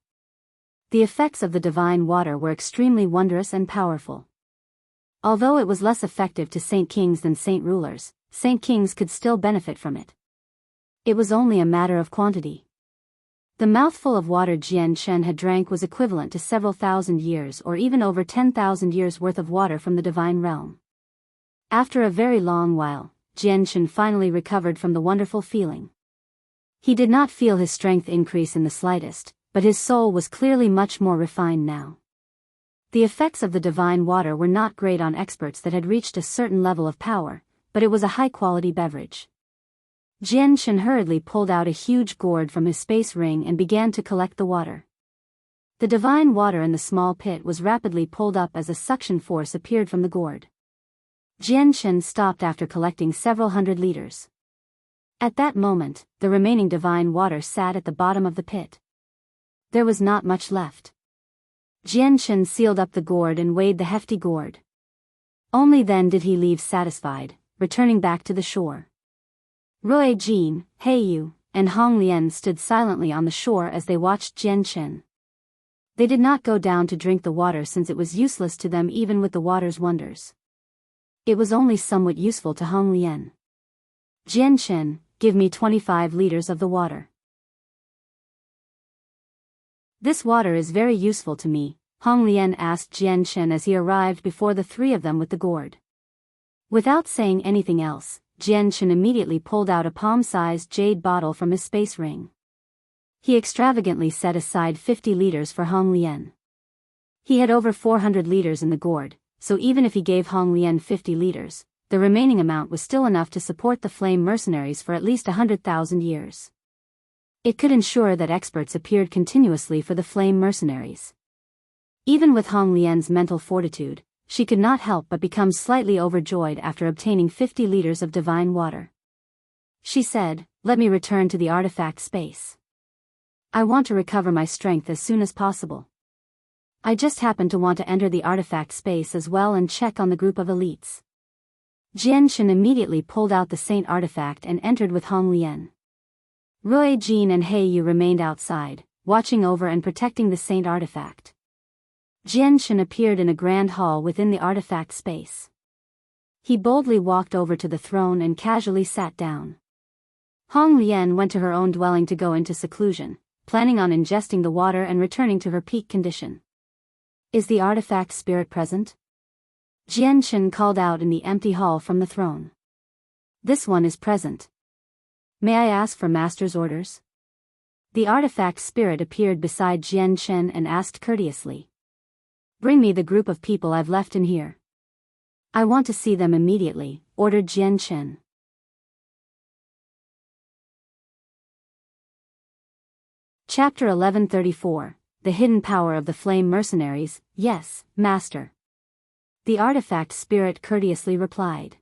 The effects of the divine water were extremely wondrous and powerful. Although it was less effective to saint kings than saint rulers, saint kings could still benefit from it. It was only a matter of quantity. The mouthful of water Jian-Chen had drank was equivalent to several thousand years or even over 10,000 years worth of water from the divine realm. After a very long while, Jian-Chen finally recovered from the wonderful feeling. He did not feel his strength increase in the slightest, but his soul was clearly much more refined now. The effects of the divine water were not great on experts that had reached a certain level of power, but it was a high-quality beverage. Jian-Chen hurriedly pulled out a huge gourd from his space ring and began to collect the water. The divine water in the small pit was rapidly pulled up as a suction force appeared from the gourd. Jian-Chen stopped after collecting several hundred liters. At that moment, the remaining divine water sat at the bottom of the pit. There was not much left. Jian-Chen sealed up the gourd and weighed the hefty gourd. Only then did he leave satisfied, returning back to the shore. Rui Jin, Heiyu, and Hong Lian stood silently on the shore as they watched Jian-Chen. They did not go down to drink the water since it was useless to them even with the water's wonders. It was only somewhat useful to Hong Lian. Jian-Chen, give me 25 liters of the water. This water is very useful to me, Hong Lian asked Jian-Chen as he arrived before the three of them with the gourd. Without saying anything else, Jian-Chen immediately pulled out a palm-sized jade bottle from his space ring. He extravagantly set aside 50 liters for Hong Lian. He had over 400 liters in the gourd, so even if he gave Hong Lian 50 liters, the remaining amount was still enough to support the flame mercenaries for at least 100,000 years. It could ensure that experts appeared continuously for the flame mercenaries. Even with Hong Lian's mental fortitude, she could not help but become slightly overjoyed after obtaining 50 liters of divine water. She said, "Let me return to the artifact space. I want to recover my strength as soon as possible. I just happen to want to enter the artifact space as well and check on the group of elites." Jian-Chen immediately pulled out the saint artifact and entered with Hong Lian. Rui Jin and Heiyu remained outside, watching over and protecting the saint artifact. Jian-Chen appeared in a grand hall within the artifact space. He boldly walked over to the throne and casually sat down. Hong Lian went to her own dwelling to go into seclusion, planning on ingesting the water and returning to her peak condition. "Is the artifact spirit present?" Jian-Chen called out in the empty hall from the throne. "This one is present. May I ask for master's orders?" The artifact spirit appeared beside Jian-Chen and asked courteously. "Bring me the group of people I've left in here. I want to see them immediately," ordered Jian-Chen. Chapter 1134, The Hidden Power of the Flame Mercenaries. "Yes, Master." The artifact spirit courteously replied.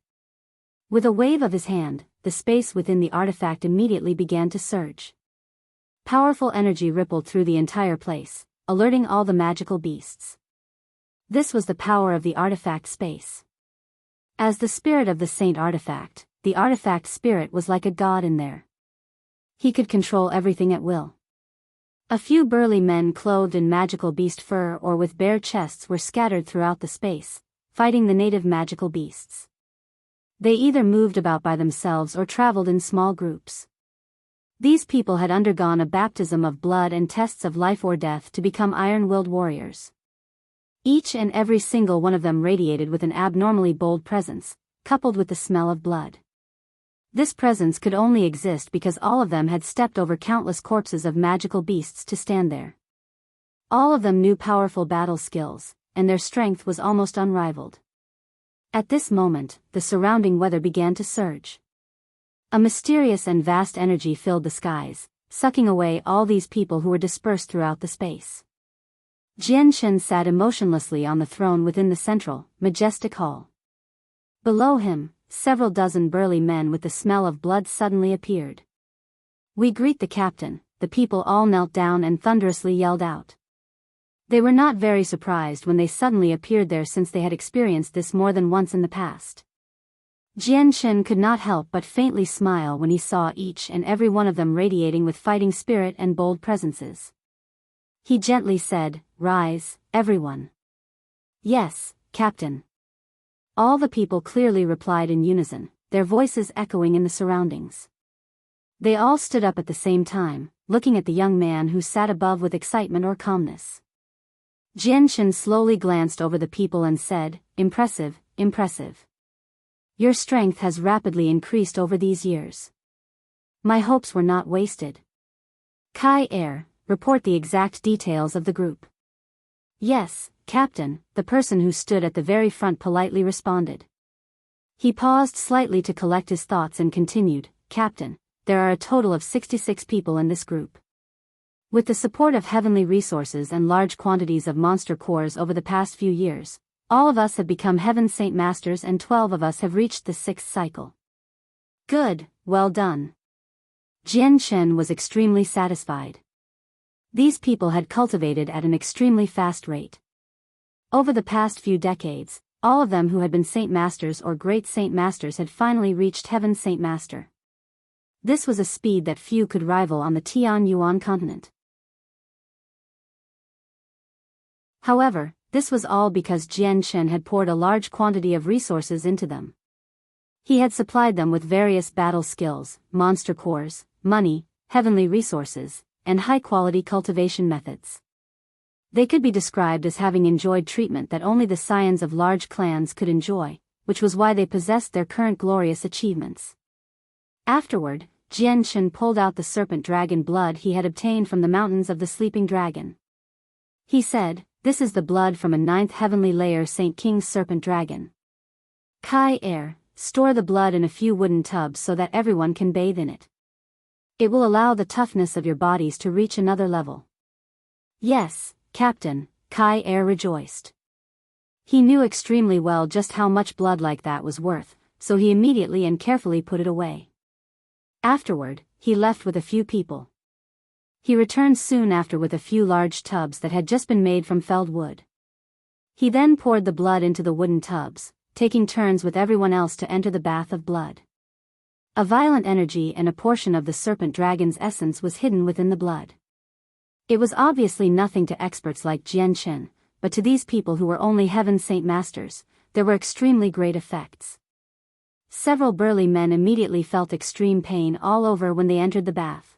With a wave of his hand, the space within the artifact immediately began to surge. Powerful energy rippled through the entire place, alerting all the magical beasts. This was the power of the artifact space. As the spirit of the saint artifact, the artifact spirit was like a god in there. He could control everything at will. A few burly men clothed in magical beast fur or with bare chests were scattered throughout the space, fighting the native magical beasts. They either moved about by themselves or traveled in small groups. These people had undergone a baptism of blood and tests of life or death to become iron-willed warriors. Each and every single one of them radiated with an abnormally bold presence, coupled with the smell of blood. This presence could only exist because all of them had stepped over countless corpses of magical beasts to stand there. All of them knew powerful battle skills, and their strength was almost unrivaled. At this moment, the surrounding weather began to surge. A mysterious and vast energy filled the skies, sucking away all these people who were dispersed throughout the space. Jian-Chen sat emotionlessly on the throne within the central, majestic hall. Below him, several dozen burly men with the smell of blood suddenly appeared. "We greet the captain," the people all knelt down and thunderously yelled out. They were not very surprised when they suddenly appeared there since they had experienced this more than once in the past. Jian could not help but faintly smile when he saw each and every one of them radiating with fighting spirit and bold presences. He gently said, "Rise, everyone." "Yes, Captain." All the people clearly replied in unison, their voices echoing in the surroundings. They all stood up at the same time, looking at the young man who sat above with excitement or calmness. Jian slowly glanced over the people and said, "Impressive, impressive. Your strength has rapidly increased over these years. My hopes were not wasted." Kai Er, report the exact details of the group. "Yes, Captain," the person who stood at the very front politely responded. He paused slightly to collect his thoughts and continued, "Captain, there are a total of 66 people in this group. With the support of heavenly resources and large quantities of monster cores over the past few years, all of us have become Heaven Saint Masters and 12 of us have reached the 6th cycle." "Good, well done." Jian was extremely satisfied. These people had cultivated at an extremely fast rate. Over the past few decades, all of them who had been Saint Masters or Great Saint Masters had finally reached Heaven Saint Master. This was a speed that few could rival on the Tian Yuan continent. However, this was all because Jian had poured a large quantity of resources into them. He had supplied them with various battle skills, monster cores, money, heavenly resources, and high-quality cultivation methods. They could be described as having enjoyed treatment that only the scions of large clans could enjoy, which was why they possessed their current glorious achievements. Afterward, Jian pulled out the serpent dragon blood he had obtained from the mountains of the sleeping dragon. He said, "This is the blood from a 9th heavenly layer Saint King's serpent dragon. Kai Er, store the blood in a few wooden tubs so that everyone can bathe in it. It will allow the toughness of your bodies to reach another level." "Yes, Captain," Kai Er rejoiced. He knew extremely well just how much blood like that was worth, so he immediately and carefully put it away. Afterward, he left with a few people. He returned soon after with a few large tubs that had just been made from felled wood. He then poured the blood into the wooden tubs, taking turns with everyone else to enter the bath of blood. A violent energy and a portion of the serpent dragon's essence was hidden within the blood. It was obviously nothing to experts like Jian, but to these people who were only Heaven Saint Masters, there were extremely great effects. Several burly men immediately felt extreme pain all over when they entered the bath.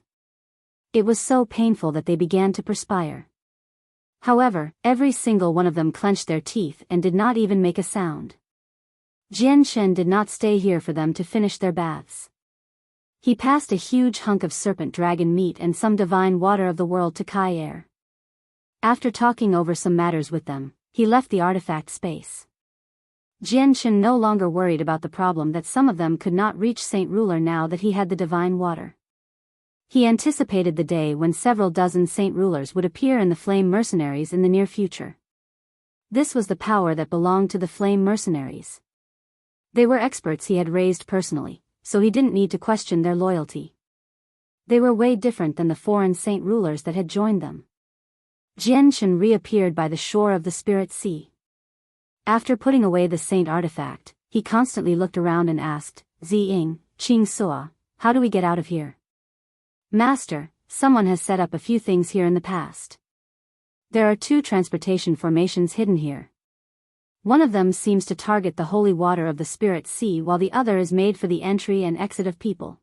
It was so painful that they began to perspire. However, every single one of them clenched their teeth and did not even make a sound. Jian did not stay here for them to finish their baths. He passed a huge hunk of serpent dragon meat and some divine water of the world to Kai Er. After talking over some matters with them, he left the artifact space. Jian no longer worried about the problem that some of them could not reach Saint Ruler now that he had the divine water. He anticipated the day when several dozen Saint Rulers would appear in the Flame Mercenaries in the near future. This was the power that belonged to the Flame Mercenaries. They were experts he had raised personally, so he didn't need to question their loyalty. They were way different than the foreign Saint Rulers that had joined them. Jian reappeared by the shore of the Spirit Sea. After putting away the Saint artifact, he constantly looked around and asked, "Ziying, Qing Sua, how do we get out of here?" "Master, someone has set up a few things here in the past. There are 2 transportation formations hidden here. One of them seems to target the holy water of the Spirit Sea while the other is made for the entry and exit of people.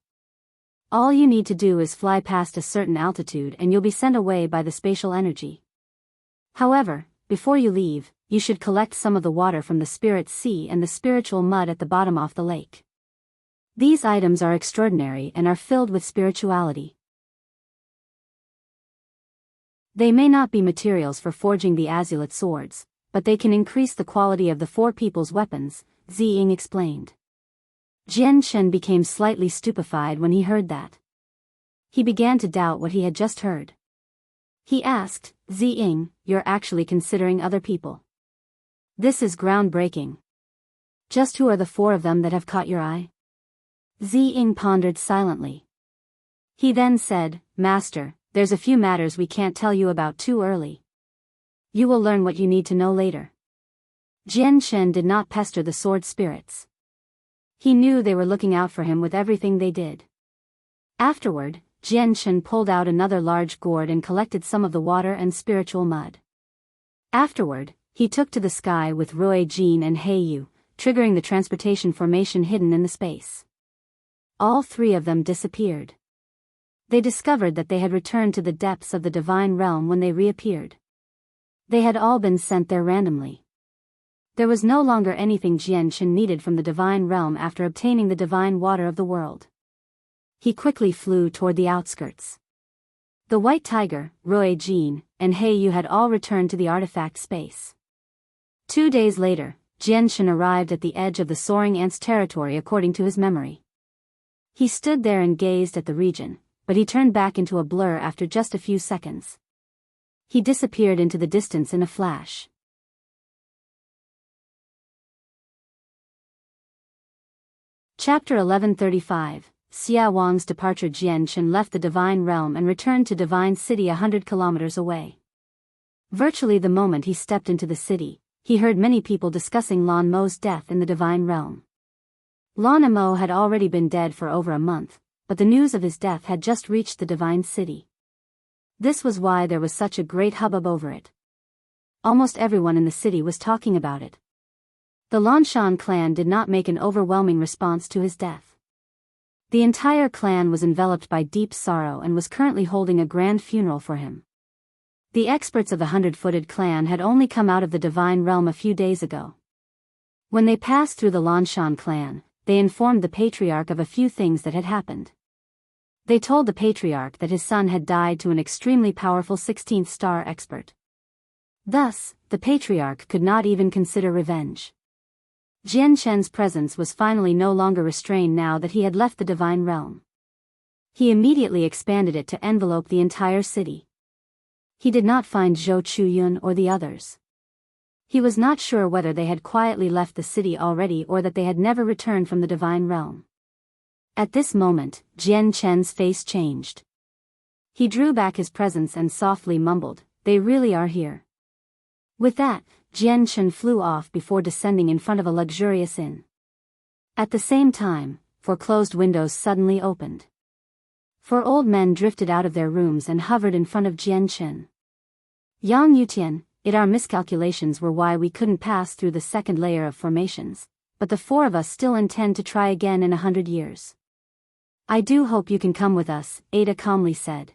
All you need to do is fly past a certain altitude and you'll be sent away by the spatial energy. However, before you leave, you should collect some of the water from the Spirit Sea and the spiritual mud at the bottom of the lake. These items are extraordinary and are filled with spirituality. They may not be materials for forging the azulate swords, but they can increase the quality of the 4 people's weapons," Ziying explained. Jian became slightly stupefied when he heard that. He began to doubt what he had just heard. He asked, "Ziying, you're actually considering other people? This is groundbreaking. Just who are the 4 of them that have caught your eye?" Ziying pondered silently. He then said, "Master, there's a few matters we can't tell you about too early. You will learn what you need to know later." Jian did not pester the sword spirits. He knew they were looking out for him with everything they did. Afterward, Jian Chen pulled out another large gourd and collected some of the water and spiritual mud. Afterward, he took to the sky with Rui Jin and He Yu, triggering the transportation formation hidden in the space. All three of them disappeared. They discovered that they had returned to the depths of the divine realm when they reappeared. They had all been sent there randomly. There was no longer anything Jian Chen needed from the divine realm after obtaining the divine water of the world. He quickly flew toward the outskirts. The White Tiger, Rui Jin, and He Yu had all returned to the artifact space. 2 days later, Jian Chen arrived at the edge of the soaring ant's territory according to his memory. He stood there and gazed at the region, but he turned back into a blur after just a few seconds. He disappeared into the distance in a flash. Chapter 1135. Xia Wang's departure. Jian Chen left the divine realm and returned to Divine City 100 kilometers away. Virtually the moment he stepped into the city, he heard many people discussing Lan Mo's death in the divine realm. Lan Mo had already been dead for over a month, but the news of his death had just reached the divine city. This was why there was such a great hubbub over it. Almost everyone in the city was talking about it. The Lanshan clan did not make an overwhelming response to his death. The entire clan was enveloped by deep sorrow and was currently holding a grand funeral for him. The experts of the 100-footed clan had only come out of the divine realm a few days ago. When they passed through the Lanshan clan, they informed the patriarch of a few things that had happened. They told the patriarch that his son had died to an extremely powerful 16th star expert. Thus, the patriarch could not even consider revenge. Jian Chen's presence was finally no longer restrained now that he had left the divine realm. He immediately expanded it to envelope the entire city. He did not find Zhou Chuyun or the others. He was not sure whether they had quietly left the city already or that they had never returned from the divine realm. At this moment, Jian Chen's face changed. He drew back his presence and softly mumbled, "They really are here." With that, Jian Chen flew off before descending in front of a luxurious inn. At the same time, 4 closed windows suddenly opened. 4 old men drifted out of their rooms and hovered in front of Jian Chen. "Yang Yutian, our miscalculations were why we couldn't pass through the second layer of formations, but the 4 of us still intend to try again in 100 years. I do hope you can come with us," Ada calmly said.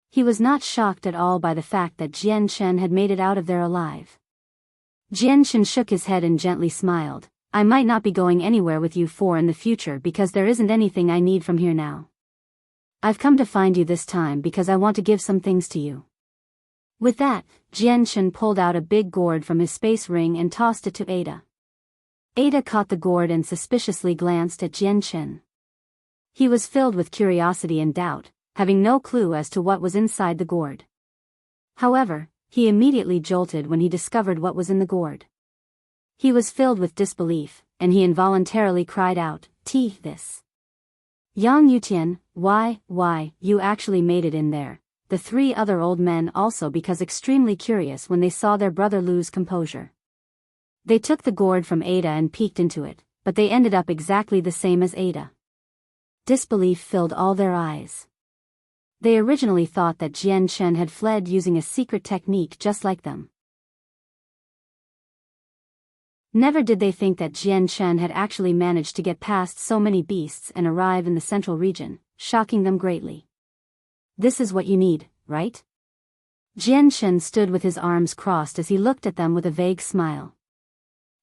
He was not shocked at all by the fact that Jian Chen had made it out of there alive. Jian Chen shook his head and gently smiled. "I might not be going anywhere with you 4 in the future because there isn't anything I need from here now. I've come to find you this time because I want to give some things to you." With that, Jian Chen pulled out a big gourd from his space ring and tossed it to Ada. Ada caught the gourd and suspiciously glanced at Jian Chen. He was filled with curiosity and doubt, having no clue as to what was inside the gourd. However, he immediately jolted when he discovered what was in the gourd. He was filled with disbelief, and he involuntarily cried out, This. Yang Yutian, why, you actually made it in there." The 3 other old men also became extremely curious when they saw their brother lose composure. They took the gourd from Ada and peeked into it, but they ended up exactly the same as Ada. Disbelief filled all their eyes. They originally thought that Jian Chen had fled using a secret technique just like them. Never did they think that Jian Chen had actually managed to get past so many beasts and arrive in the central region, shocking them greatly. "This is what you need, right?" Jian Chen stood with his arms crossed as he looked at them with a vague smile.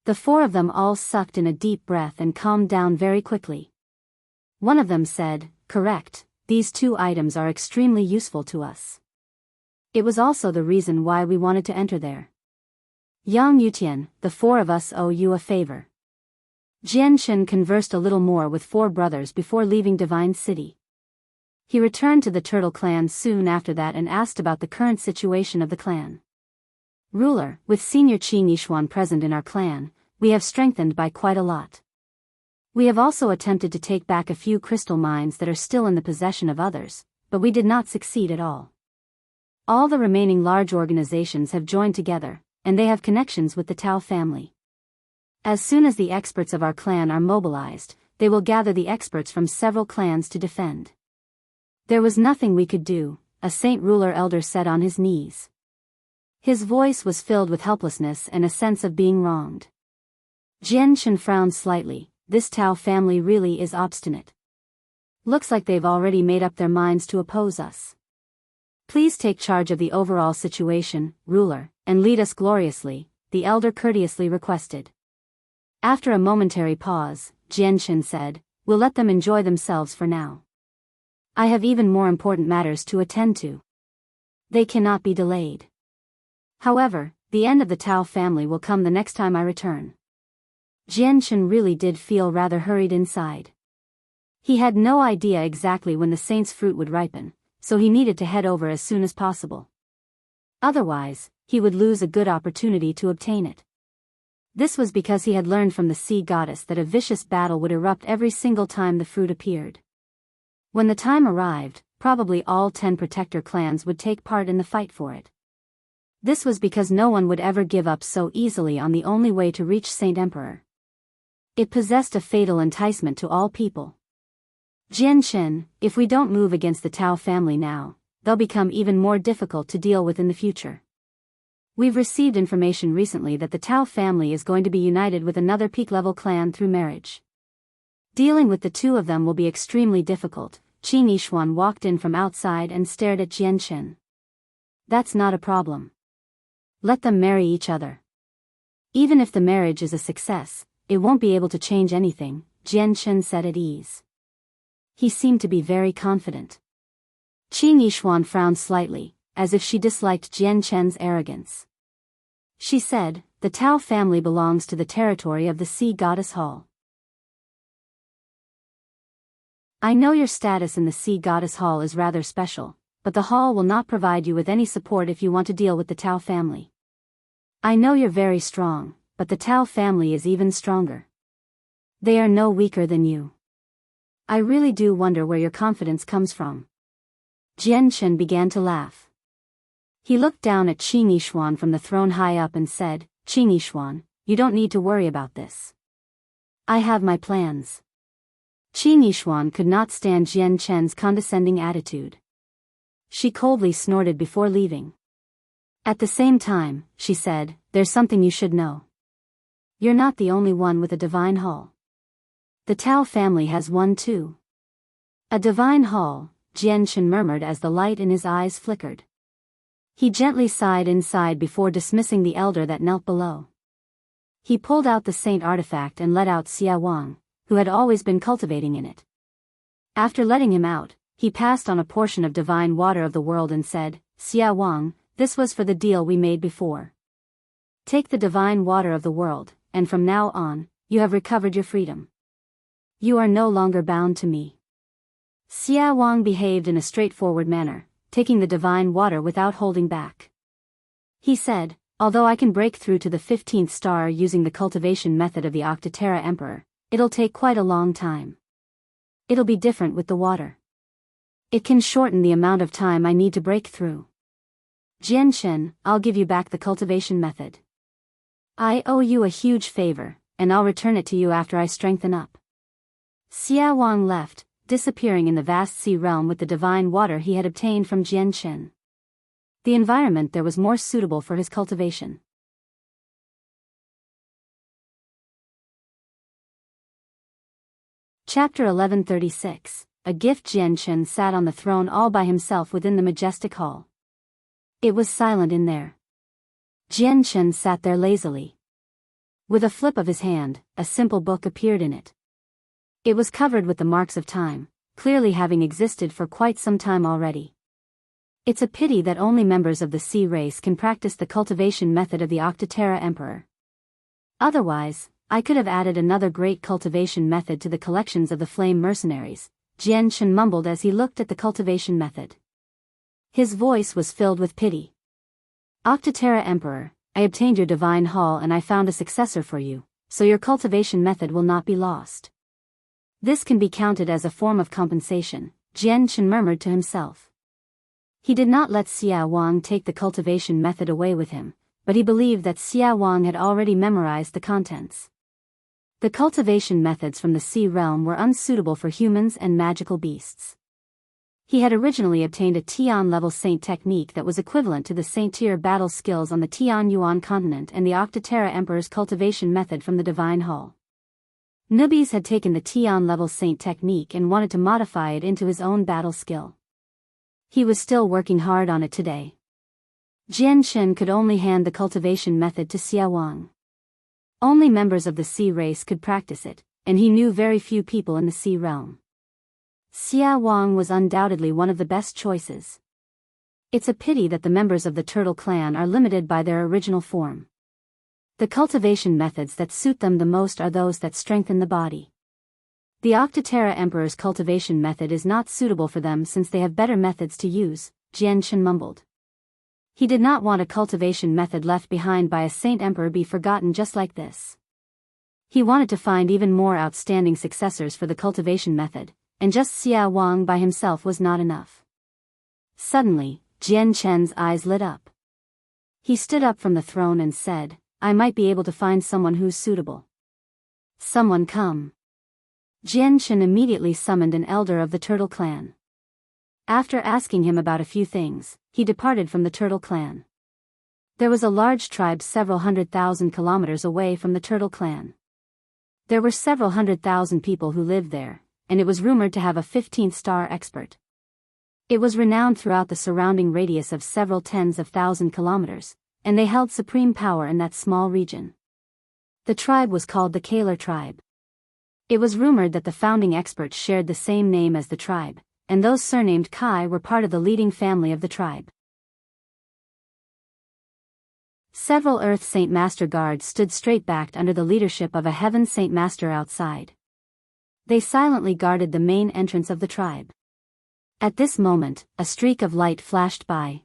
The 4 of them all sucked in a deep breath and calmed down very quickly. One of them said, "Correct. These 2 items are extremely useful to us. It was also the reason why we wanted to enter there. Yang Yutian, the 4 of us owe you a favor." Jian Chen conversed a little more with 4 brothers before leaving Divine City. He returned to the Turtle Clan soon after that and asked about the current situation of the clan. "Ruler, with Senior Qi Nishuan present in our clan, we have strengthened by quite a lot. We have also attempted to take back a few crystal mines that are still in the possession of others, but we did not succeed at all. All the remaining large organizations have joined together, and they have connections with the Tao family. As soon as the experts of our clan are mobilized, they will gather the experts from several clans to defend. There was nothing we could do, a saint ruler elder said on his knees. His voice was filled with helplessness and a sense of being wronged. Jian Shen frowned slightly. This Tao family really is obstinate. Looks like they've already made up their minds to oppose us. Please take charge of the overall situation, ruler, and lead us gloriously, the elder courteously requested. After a momentary pause, Jian Shen said, we'll let them enjoy themselves for now. I have even more important matters to attend to. They cannot be delayed. However, the end of the Tao family will come the next time I return. Jian Shen really did feel rather hurried inside. He had no idea exactly when the saint's fruit would ripen, so he needed to head over as soon as possible. Otherwise, he would lose a good opportunity to obtain it. This was because he had learned from the sea goddess that a vicious battle would erupt every single time the fruit appeared. When the time arrived, probably all 10 protector clans would take part in the fight for it. This was because no one would ever give up so easily on the only way to reach Saint Emperor. It possessed a fatal enticement to all people. Jian Shen, if we don't move against the Tao family now, they'll become even more difficult to deal with in the future. We've received information recently that the Tao family is going to be united with another peak-level clan through marriage. Dealing with the two of them will be extremely difficult. Qing Yishuan walked in from outside and stared at Jian Shen. That's not a problem. Let them marry each other. Even if the marriage is a success, it won't be able to change anything, Jian Shen said at ease. He seemed to be very confident. Qing Yishuan frowned slightly, as if she disliked Jian Shen's arrogance. She said, the Tao family belongs to the territory of the Sea Goddess Hall. I know your status in the Sea Goddess Hall is rather special, but the hall will not provide you with any support if you want to deal with the Tao family. I know you're very strong, but the Tao family is even stronger. They are no weaker than you. I really do wonder where your confidence comes from. Jian Shen began to laugh. He looked down at Qing Yishuan from the throne high up and said, Qing Yishuan, you don't need to worry about this. I have my plans. Qing Yishuan could not stand Jian Shen's condescending attitude. She coldly snorted before leaving. At the same time, she said, there's something you should know. You're not the only one with a divine hall. The Tao family has one too. A divine hall, Jian Shen murmured as the light in his eyes flickered. He gently sighed inside before dismissing the elder that knelt below. He pulled out the saint artifact and let out Xia Wang, who had always been cultivating in it. After letting him out, he passed on a portion of divine water of the world and said, Xia Wang, this was for the deal we made before. Take the divine water of the world, and from now on, you have recovered your freedom. You are no longer bound to me. Xia Wang behaved in a straightforward manner, taking the divine water without holding back. He said, although I can break through to the 15th star using the cultivation method of the Octaterra Emperor, it'll take quite a long time. It'll be different with the water. It can shorten the amount of time I need to break through. Jian Shen, I'll give you back the cultivation method. I owe you a huge favor, and I'll return it to you after I strengthen up. Xia Wang left, disappearing in the vast sea realm with the divine water he had obtained from Jian Shen. The environment there was more suitable for his cultivation. Chapter 1136, A Gift. Jian Shen sat on the throne all by himself within the majestic hall. It was silent in there. Jian Shen sat there lazily. With a flip of his hand, a simple book appeared in it. It was covered with the marks of time, clearly having existed for quite some time already. It's a pity that only members of the sea race can practice the cultivation method of the Octaterra Emperor. Otherwise, I could have added another great cultivation method to the collections of the Flame Mercenaries, Jian Shen mumbled as he looked at the cultivation method. His voice was filled with pity. Octaterra Emperor, I obtained your divine hall and I found a successor for you, so your cultivation method will not be lost. This can be counted as a form of compensation, Jian Shen murmured to himself. He did not let Xia Wang take the cultivation method away with him, but he believed that Xia Wang had already memorized the contents. The cultivation methods from the sea realm were unsuitable for humans and magical beasts. He had originally obtained a Tian-level Saint technique that was equivalent to the Saint-tier battle skills on the Tian-Yuan continent and the Octaterra Emperor's cultivation method from the Divine Hall. Nubis had taken the Tian-level Saint technique and wanted to modify it into his own battle skill. He was still working hard on it today. Jian Chen could only hand the cultivation method to Xiao Wang. Only members of the sea race could practice it, and he knew very few people in the sea realm. Xiao Wang was undoubtedly one of the best choices. It's a pity that the members of the Turtle Clan are limited by their original form. The cultivation methods that suit them the most are those that strengthen the body. The Octaterra Emperor's cultivation method is not suitable for them since they have better methods to use, Jian Chen mumbled. He did not want a cultivation method left behind by a Saint Emperor be forgotten just like this. He wanted to find even more outstanding successors for the cultivation method, and just Xiao Wang by himself was not enough. Suddenly, Jian Chen's eyes lit up. He stood up from the throne and said, I might be able to find someone who's suitable. Someone come. Jian Chen immediately summoned an elder of the Turtle Clan. After asking him about a few things, he departed from the Turtle Clan. There was a large tribe several 100,000 kilometers away from the Turtle Clan. There were several 100,000 people who lived there, and it was rumored to have a 15th-star expert. It was renowned throughout the surrounding radius of several tens of thousand kilometers, and they held supreme power in that small region. The tribe was called the Kaler tribe. It was rumored that the founding experts shared the same name as the tribe, and those surnamed Kai were part of the leading family of the tribe. Several Earth Saint Master guards stood straight-backed under the leadership of a Heaven Saint Master outside. They silently guarded the main entrance of the tribe. At this moment, a streak of light flashed by.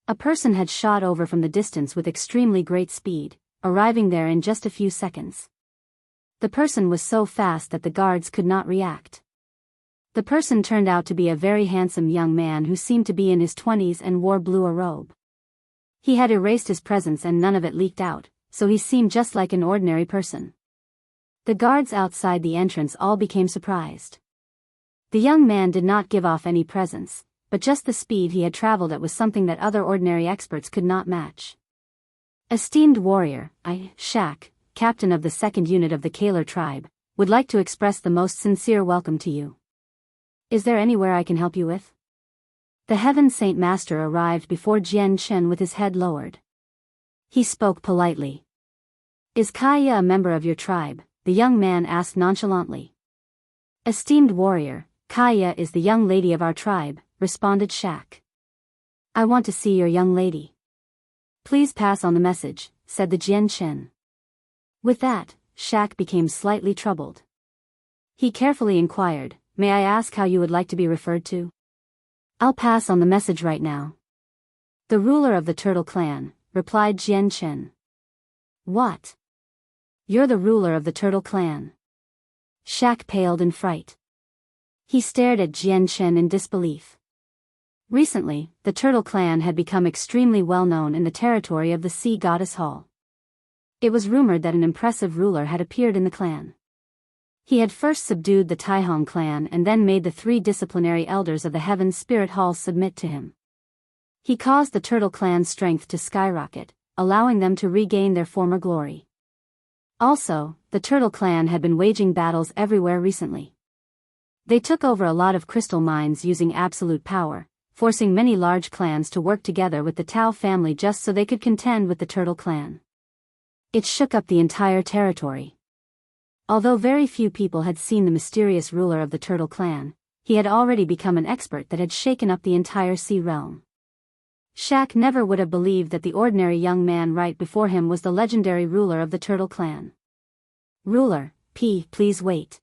A person had shot over from the distance with extremely great speed, arriving there in just a few seconds. The person was so fast that the guards could not react. The person turned out to be a very handsome young man who seemed to be in his 20s and wore blue a robe. He had erased his presence and none of it leaked out, so he seemed just like an ordinary person. The guards outside the entrance all became surprised. The young man did not give off any presence, but just the speed he had traveled at was something that other ordinary experts could not match. Esteemed warrior, I, Shak, captain of the second unit of the Kaler tribe, would like to express the most sincere welcome to you. Is there anywhere I can help you with? The Heaven Saint Master arrived before Jian Chen with his head lowered. He spoke politely. Is Kaya a member of your tribe? The young man asked nonchalantly. Esteemed warrior, Kaya is the young lady of our tribe, responded Shak. I want to see your young lady. Please pass on the message, said the Jian Chen. With that, Shak became slightly troubled. He carefully inquired, may I ask how you would like to be referred to? I'll pass on the message right now. The ruler of the Turtle Clan, replied Jian Chen. What? You're the ruler of the Turtle Clan. Shak paled in fright. He stared at Jian Chen in disbelief. Recently, the Turtle Clan had become extremely well known in the territory of the Sea Goddess Hall. It was rumored that an impressive ruler had appeared in the clan. He had first subdued the Taihong clan and then made the 3 disciplinary elders of the Heaven Spirit Hall submit to him. He caused the Turtle Clan's strength to skyrocket, allowing them to regain their former glory. Also, the Turtle Clan had been waging battles everywhere recently. They took over a lot of crystal mines using absolute power, forcing many large clans to work together with the Tao family just so they could contend with the Turtle Clan. It shook up the entire territory. Although very few people had seen the mysterious ruler of the Turtle Clan, he had already become an expert that had shaken up the entire sea realm. Shak never would have believed that the ordinary young man right before him was the legendary ruler of the Turtle Clan. Ruler, please wait.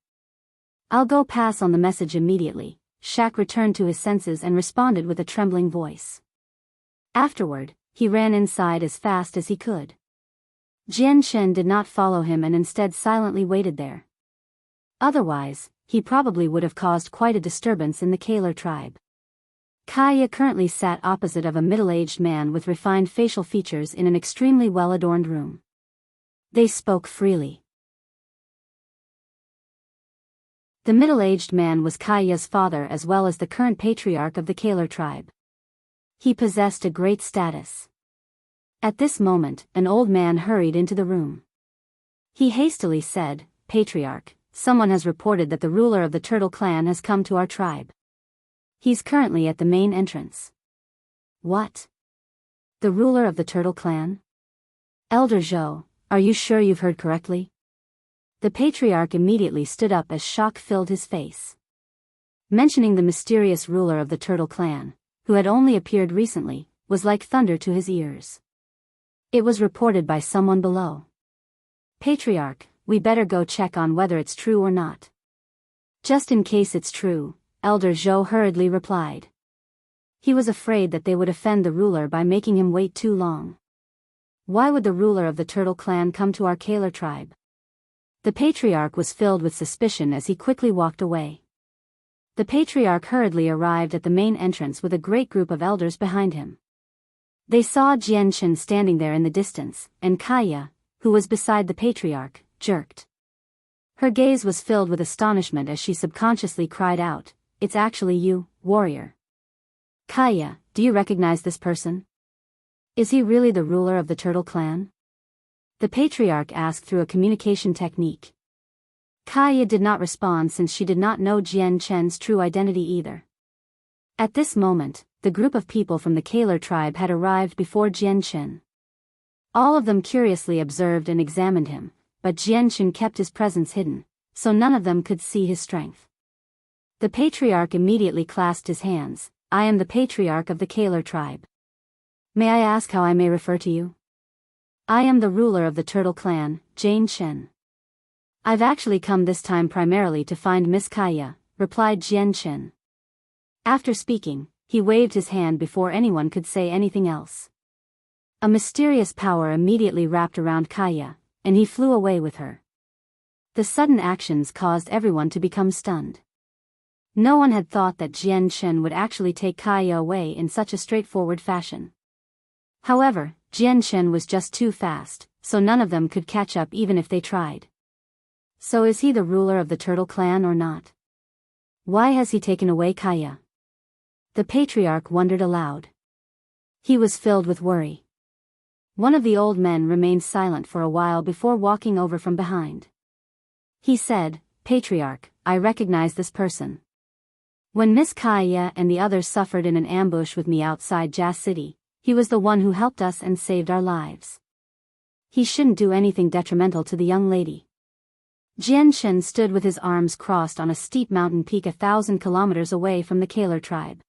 I'll go pass on the message immediately. Shak returned to his senses and responded with a trembling voice. Afterward, he ran inside as fast as he could. Jian Chen did not follow him and instead silently waited there. Otherwise, he probably would have caused quite a disturbance in the Kaler tribe. Kaya currently sat opposite of a middle-aged man with refined facial features in an extremely well-adorned room. They spoke freely. The middle-aged man was Kaya's father as well as the current patriarch of the Kaler tribe. He possessed a great status. At this moment, an old man hurried into the room. He hastily said, "Patriarch, someone has reported that the ruler of the Turtle clan has come to our tribe. He's currently at the main entrance." "What? The ruler of the Turtle clan? Elder Zhou, are you sure you've heard correctly?" The patriarch immediately stood up as shock filled his face. Mentioning the mysterious ruler of the Turtle clan, who had only appeared recently, was like thunder to his ears. It was reported by someone below. "Patriarch, we better go check on whether it's true or not." "Just in case it's true," Elder Zhou hurriedly replied. He was afraid that they would offend the ruler by making him wait too long. Why would the ruler of the Turtle clan come to our Kaler tribe? The patriarch was filled with suspicion as he quickly walked away. The patriarch hurriedly arrived at the main entrance with a great group of elders behind him. They saw Jianchen standing there in the distance, and Kaya, who was beside the patriarch, jerked. Her gaze was filled with astonishment as she subconsciously cried out, "It's actually you, warrior. Kaya, do you recognize this person? Is he really the ruler of the Turtle clan?" The patriarch asked through a communication technique. Kaya did not respond since she did not know Jian Chen's true identity either. At this moment, the group of people from the Kaler tribe had arrived before Jian Chen. All of them curiously observed and examined him, but Jian Chen kept his presence hidden, so none of them could see his strength. The patriarch immediately clasped his hands. "I am the patriarch of the Kaler tribe. May I ask how I may refer to you?" "I am the ruler of the Turtle clan, Jane Chen." "I've actually come this time primarily to find Miss Kaya," replied Jian Chen. After speaking, he waved his hand before anyone could say anything else. A mysterious power immediately wrapped around Kaya, and he flew away with her. The sudden actions caused everyone to become stunned. No one had thought that Jian Chen would actually take Kaya away in such a straightforward fashion. However, Jian Chen was just too fast, so none of them could catch up even if they tried. So is he the ruler of the Turtle clan or not? Why has he taken away Kaya? The patriarch wondered aloud. He was filled with worry. One of the old men remained silent for a while before walking over from behind. He said, "Patriarch, I recognize this person. When Miss Kaya and the others suffered in an ambush with me outside Jia City, he was the one who helped us and saved our lives. He shouldn't do anything detrimental to the young lady." Jian Chen stood with his arms crossed on a steep mountain peak 1,000 kilometers away from the Kaler tribe.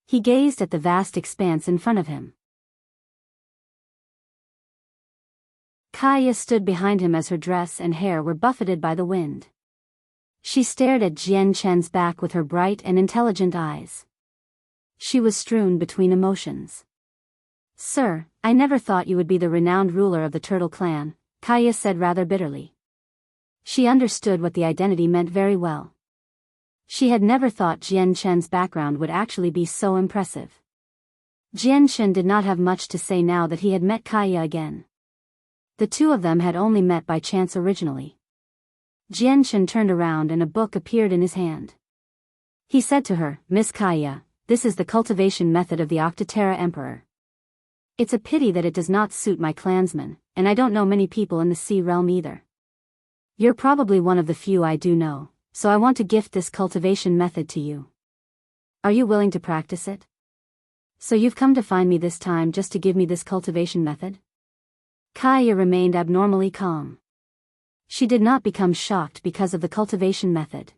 He gazed at the vast expanse in front of him. Kaya stood behind him as her dress and hair were buffeted by the wind. She stared at Jian Chen's back with her bright and intelligent eyes. She was strewn between emotions. "Sir, I never thought you would be the renowned ruler of the Turtle clan," Kaya said rather bitterly. She understood what the identity meant very well. She had never thought Jian Chen's background would actually be so impressive. Jian Chen did not have much to say now that he had met Kaya again. The two of them had only met by chance originally. Jian Chen turned around and a book appeared in his hand. He said to her, "Miss Kaya, this is the cultivation method of the Octoterra Emperor. It's a pity that it does not suit my clansmen, and I don't know many people in the sea realm either. You're probably one of the few I do know, so I want to gift this cultivation method to you. Are you willing to practice it? So you've come to find me this time just to give me this cultivation method?" Kaya remained abnormally calm. She did not become shocked because of the cultivation method.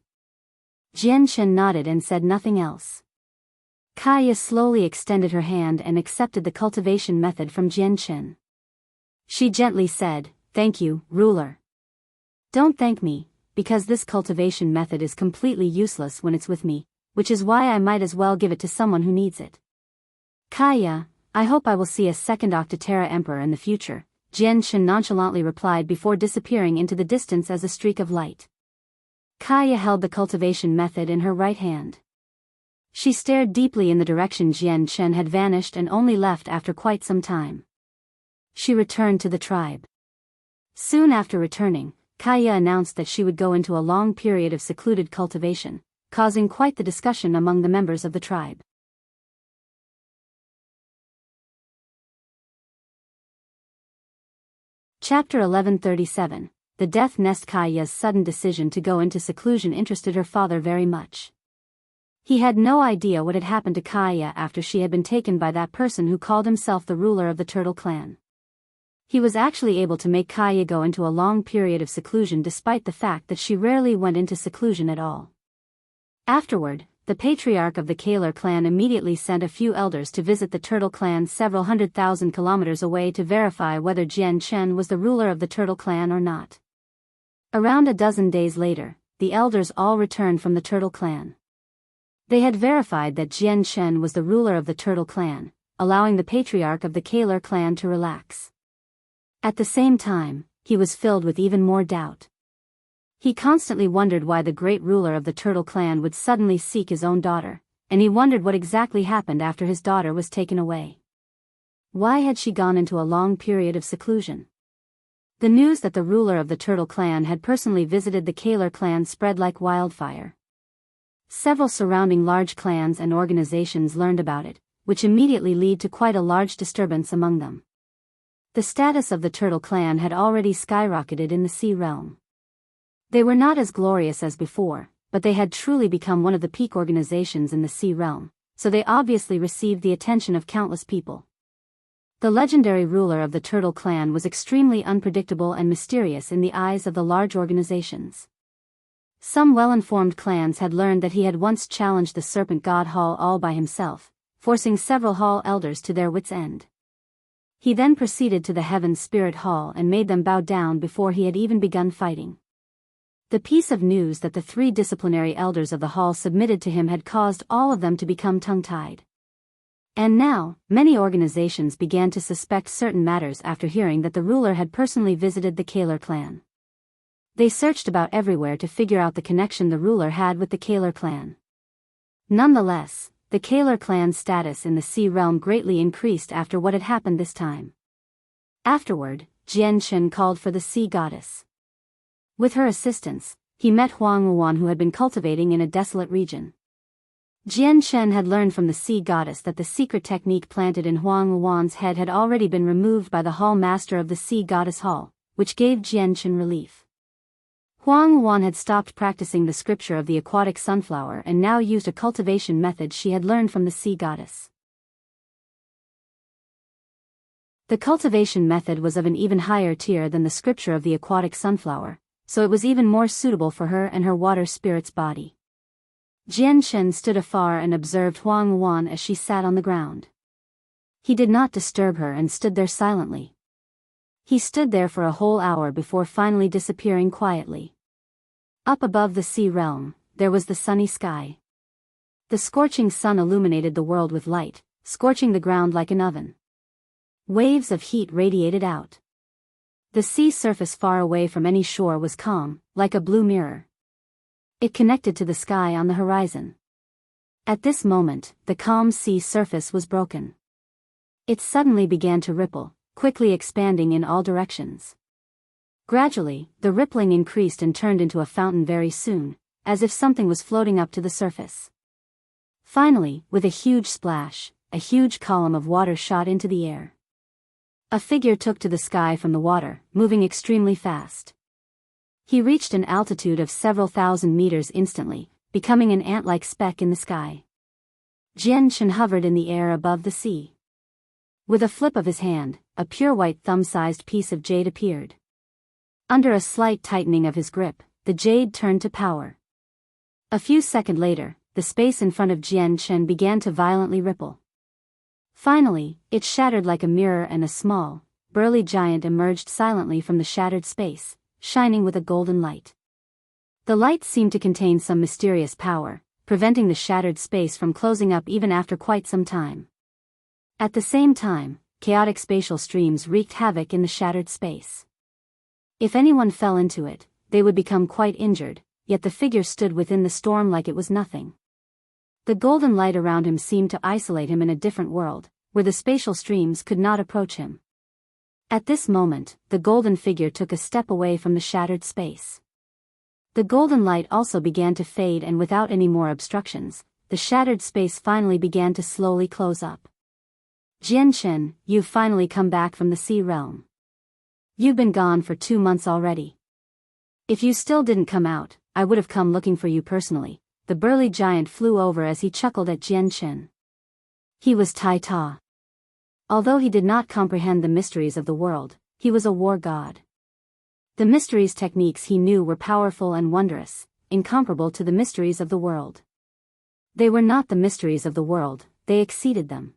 Jian Chen nodded and said nothing else. Kaya slowly extended her hand and accepted the cultivation method from Jian Chen. She gently said, "Thank you, ruler. Don't thank me, because this cultivation method is completely useless when it's with me, which is why I might as well give it to someone who needs it. Kaya, I hope I will see a second Octoterra Emperor in the future," Jian Chen nonchalantly replied before disappearing into the distance as a streak of light. Kaya held the cultivation method in her right hand. She stared deeply in the direction Jian Chen had vanished and only left after quite some time. She returned to the tribe. Soon after returning, Kaya announced that she would go into a long period of secluded cultivation, causing quite the discussion among the members of the tribe. Chapter 1137. The Death Nest. Kaya's sudden decision to go into seclusion interested her father very much. He had no idea what had happened to Kaya after she had been taken by that person who called himself the ruler of the Turtle Clan. He was actually able to make Kaya go into a long period of seclusion despite the fact that she rarely went into seclusion at all. Afterward, the patriarch of the Kaler clan immediately sent a few elders to visit the Turtle Clan several 100,000 kilometers away to verify whether Jian Chen was the ruler of the Turtle Clan or not. Around a dozen days later, the elders all returned from the Turtle Clan. They had verified that Jian Chen was the ruler of the Turtle Clan, allowing the patriarch of the Kaler clan to relax. At the same time, he was filled with even more doubt. He constantly wondered why the great ruler of the Turtle Clan would suddenly seek his own daughter, and he wondered what exactly happened after his daughter was taken away. Why had she gone into a long period of seclusion? The news that the ruler of the Turtle Clan had personally visited the Kaler clan spread like wildfire. Several surrounding large clans and organizations learned about it, which immediately led to quite a large disturbance among them. The status of the Turtle Clan had already skyrocketed in the Sea Realm. They were not as glorious as before, but they had truly become one of the peak organizations in the Sea Realm, so they obviously received the attention of countless people. The legendary ruler of the Turtle Clan was extremely unpredictable and mysterious in the eyes of the large organizations. Some well-informed clans had learned that he had once challenged the Serpent God Hall all by himself, forcing several Hall elders to their wits' end. He then proceeded to the Heaven Spirit Hall and made them bow down before he had even begun fighting. The piece of news that the 3 disciplinary elders of the hall submitted to him had caused all of them to become tongue-tied. And now, many organizations began to suspect certain matters after hearing that the ruler had personally visited the Kaler clan. They searched about everywhere to figure out the connection the ruler had with the Kaler clan. Nonetheless, the Kaler clan's status in the Sea Realm greatly increased after what had happened this time. Afterward, Jian Chen called for the Sea Goddess. With her assistance, he met Wang, who had been cultivating in a desolate region. Jian Chen had learned from the Sea Goddess that the secret technique planted in Wang's head had already been removed by the Hall Master of the Sea Goddess Hall, which gave Jian Chen relief. Wang had stopped practicing the scripture of the aquatic sunflower and now used a cultivation method she had learned from the Sea Goddess. The cultivation method was of an even higher tier than the scripture of the aquatic sunflower, so it was even more suitable for her and her water spirit's body. Jian Chen stood afar and observed Wang as she sat on the ground. He did not disturb her and stood there silently. He stood there for a whole hour before finally disappearing quietly. Up above the Sea Realm, there was the sunny sky. The scorching sun illuminated the world with light, scorching the ground like an oven. Waves of heat radiated out. The sea surface far away from any shore was calm, like a blue mirror. It connected to the sky on the horizon. At this moment, the calm sea surface was broken. It suddenly began to ripple, quickly expanding in all directions. Gradually, the rippling increased and turned into a fountain very soon, as if something was floating up to the surface. Finally, with a huge splash, a huge column of water shot into the air. A figure took to the sky from the water, moving extremely fast. He reached an altitude of several thousand meters instantly, becoming an ant-like speck in the sky. Jian Chen hovered in the air above the sea. With a flip of his hand, a pure white thumb-sized piece of jade appeared. Under a slight tightening of his grip, the jade turned to power. A few seconds later, the space in front of Jian Chen began to violently ripple. Finally, it shattered like a mirror and a small, burly giant emerged silently from the shattered space, shining with a golden light. The light seemed to contain some mysterious power, preventing the shattered space from closing up even after quite some time. At the same time, chaotic spatial streams wreaked havoc in the shattered space. If anyone fell into it, they would become quite injured, yet the figure stood within the storm like it was nothing. The golden light around him seemed to isolate him in a different world, where the spatial streams could not approach him. At this moment, the golden figure took a step away from the shattered space. The golden light also began to fade, and without any more obstructions, the shattered space finally began to slowly close up. Jianchen, you've finally come back from the sea realm. You've been gone for 2 months already. If you still didn't come out, I would have come looking for you personally. The burly giant flew over as he chuckled at Jianchen. He was Tai Ta. Although he did not comprehend the mysteries of the world, he was a war god. The mysteries techniques he knew were powerful and wondrous, incomparable to the mysteries of the world. They were not the mysteries of the world, they exceeded them.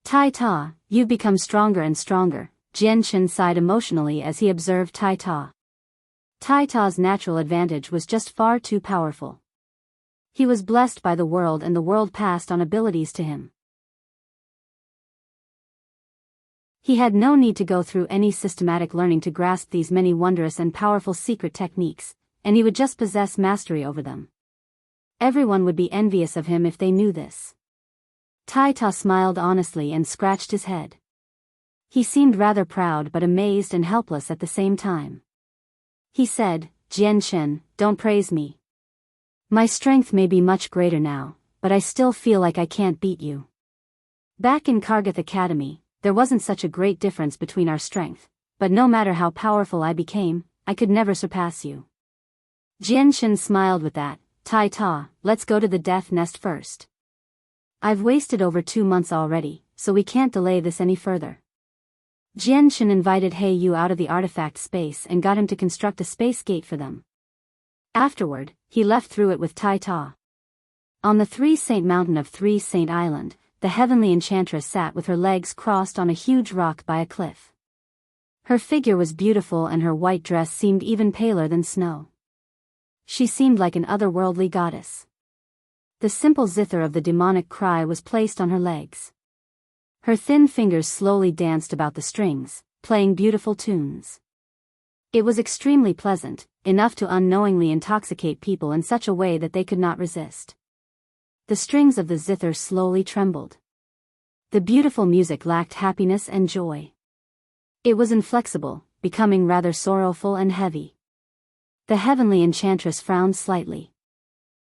Tai Ta, you've become stronger and stronger, Jianchen sighed emotionally as he observed Tai Ta. Tai Ta's natural advantage was just far too powerful. He was blessed by the world, and the world passed on abilities to him. He had no need to go through any systematic learning to grasp these many wondrous and powerful secret techniques, and he would just possess mastery over them. Everyone would be envious of him if they knew this. Tai Ta smiled honestly and scratched his head. He seemed rather proud but amazed and helpless at the same time. He said, Jianchen, don't praise me. My strength may be much greater now, but I still feel like I can't beat you. Back in Kargath Academy, there wasn't such a great difference between our strength, but no matter how powerful I became, I could never surpass you. Jianchen smiled with that. Tai Ta, let's go to the death nest first. I've wasted over 2 months already, so we can't delay this any further. Jianchen invited He Yu out of the artifact space and got him to construct a space gate for them. Afterward, he left through it with Tai Ta. On the Three Saint Mountain of Three Saint Island, the heavenly enchantress sat with her legs crossed on a huge rock by a cliff. Her figure was beautiful and her white dress seemed even paler than snow. She seemed like an otherworldly goddess. The simple zither of the demonic cry was placed on her legs. Her thin fingers slowly danced about the strings, playing beautiful tunes. It was extremely pleasant, enough to unknowingly intoxicate people in such a way that they could not resist. The strings of the zither slowly trembled. The beautiful music lacked happiness and joy. It was inflexible, becoming rather sorrowful and heavy. The heavenly enchantress frowned slightly.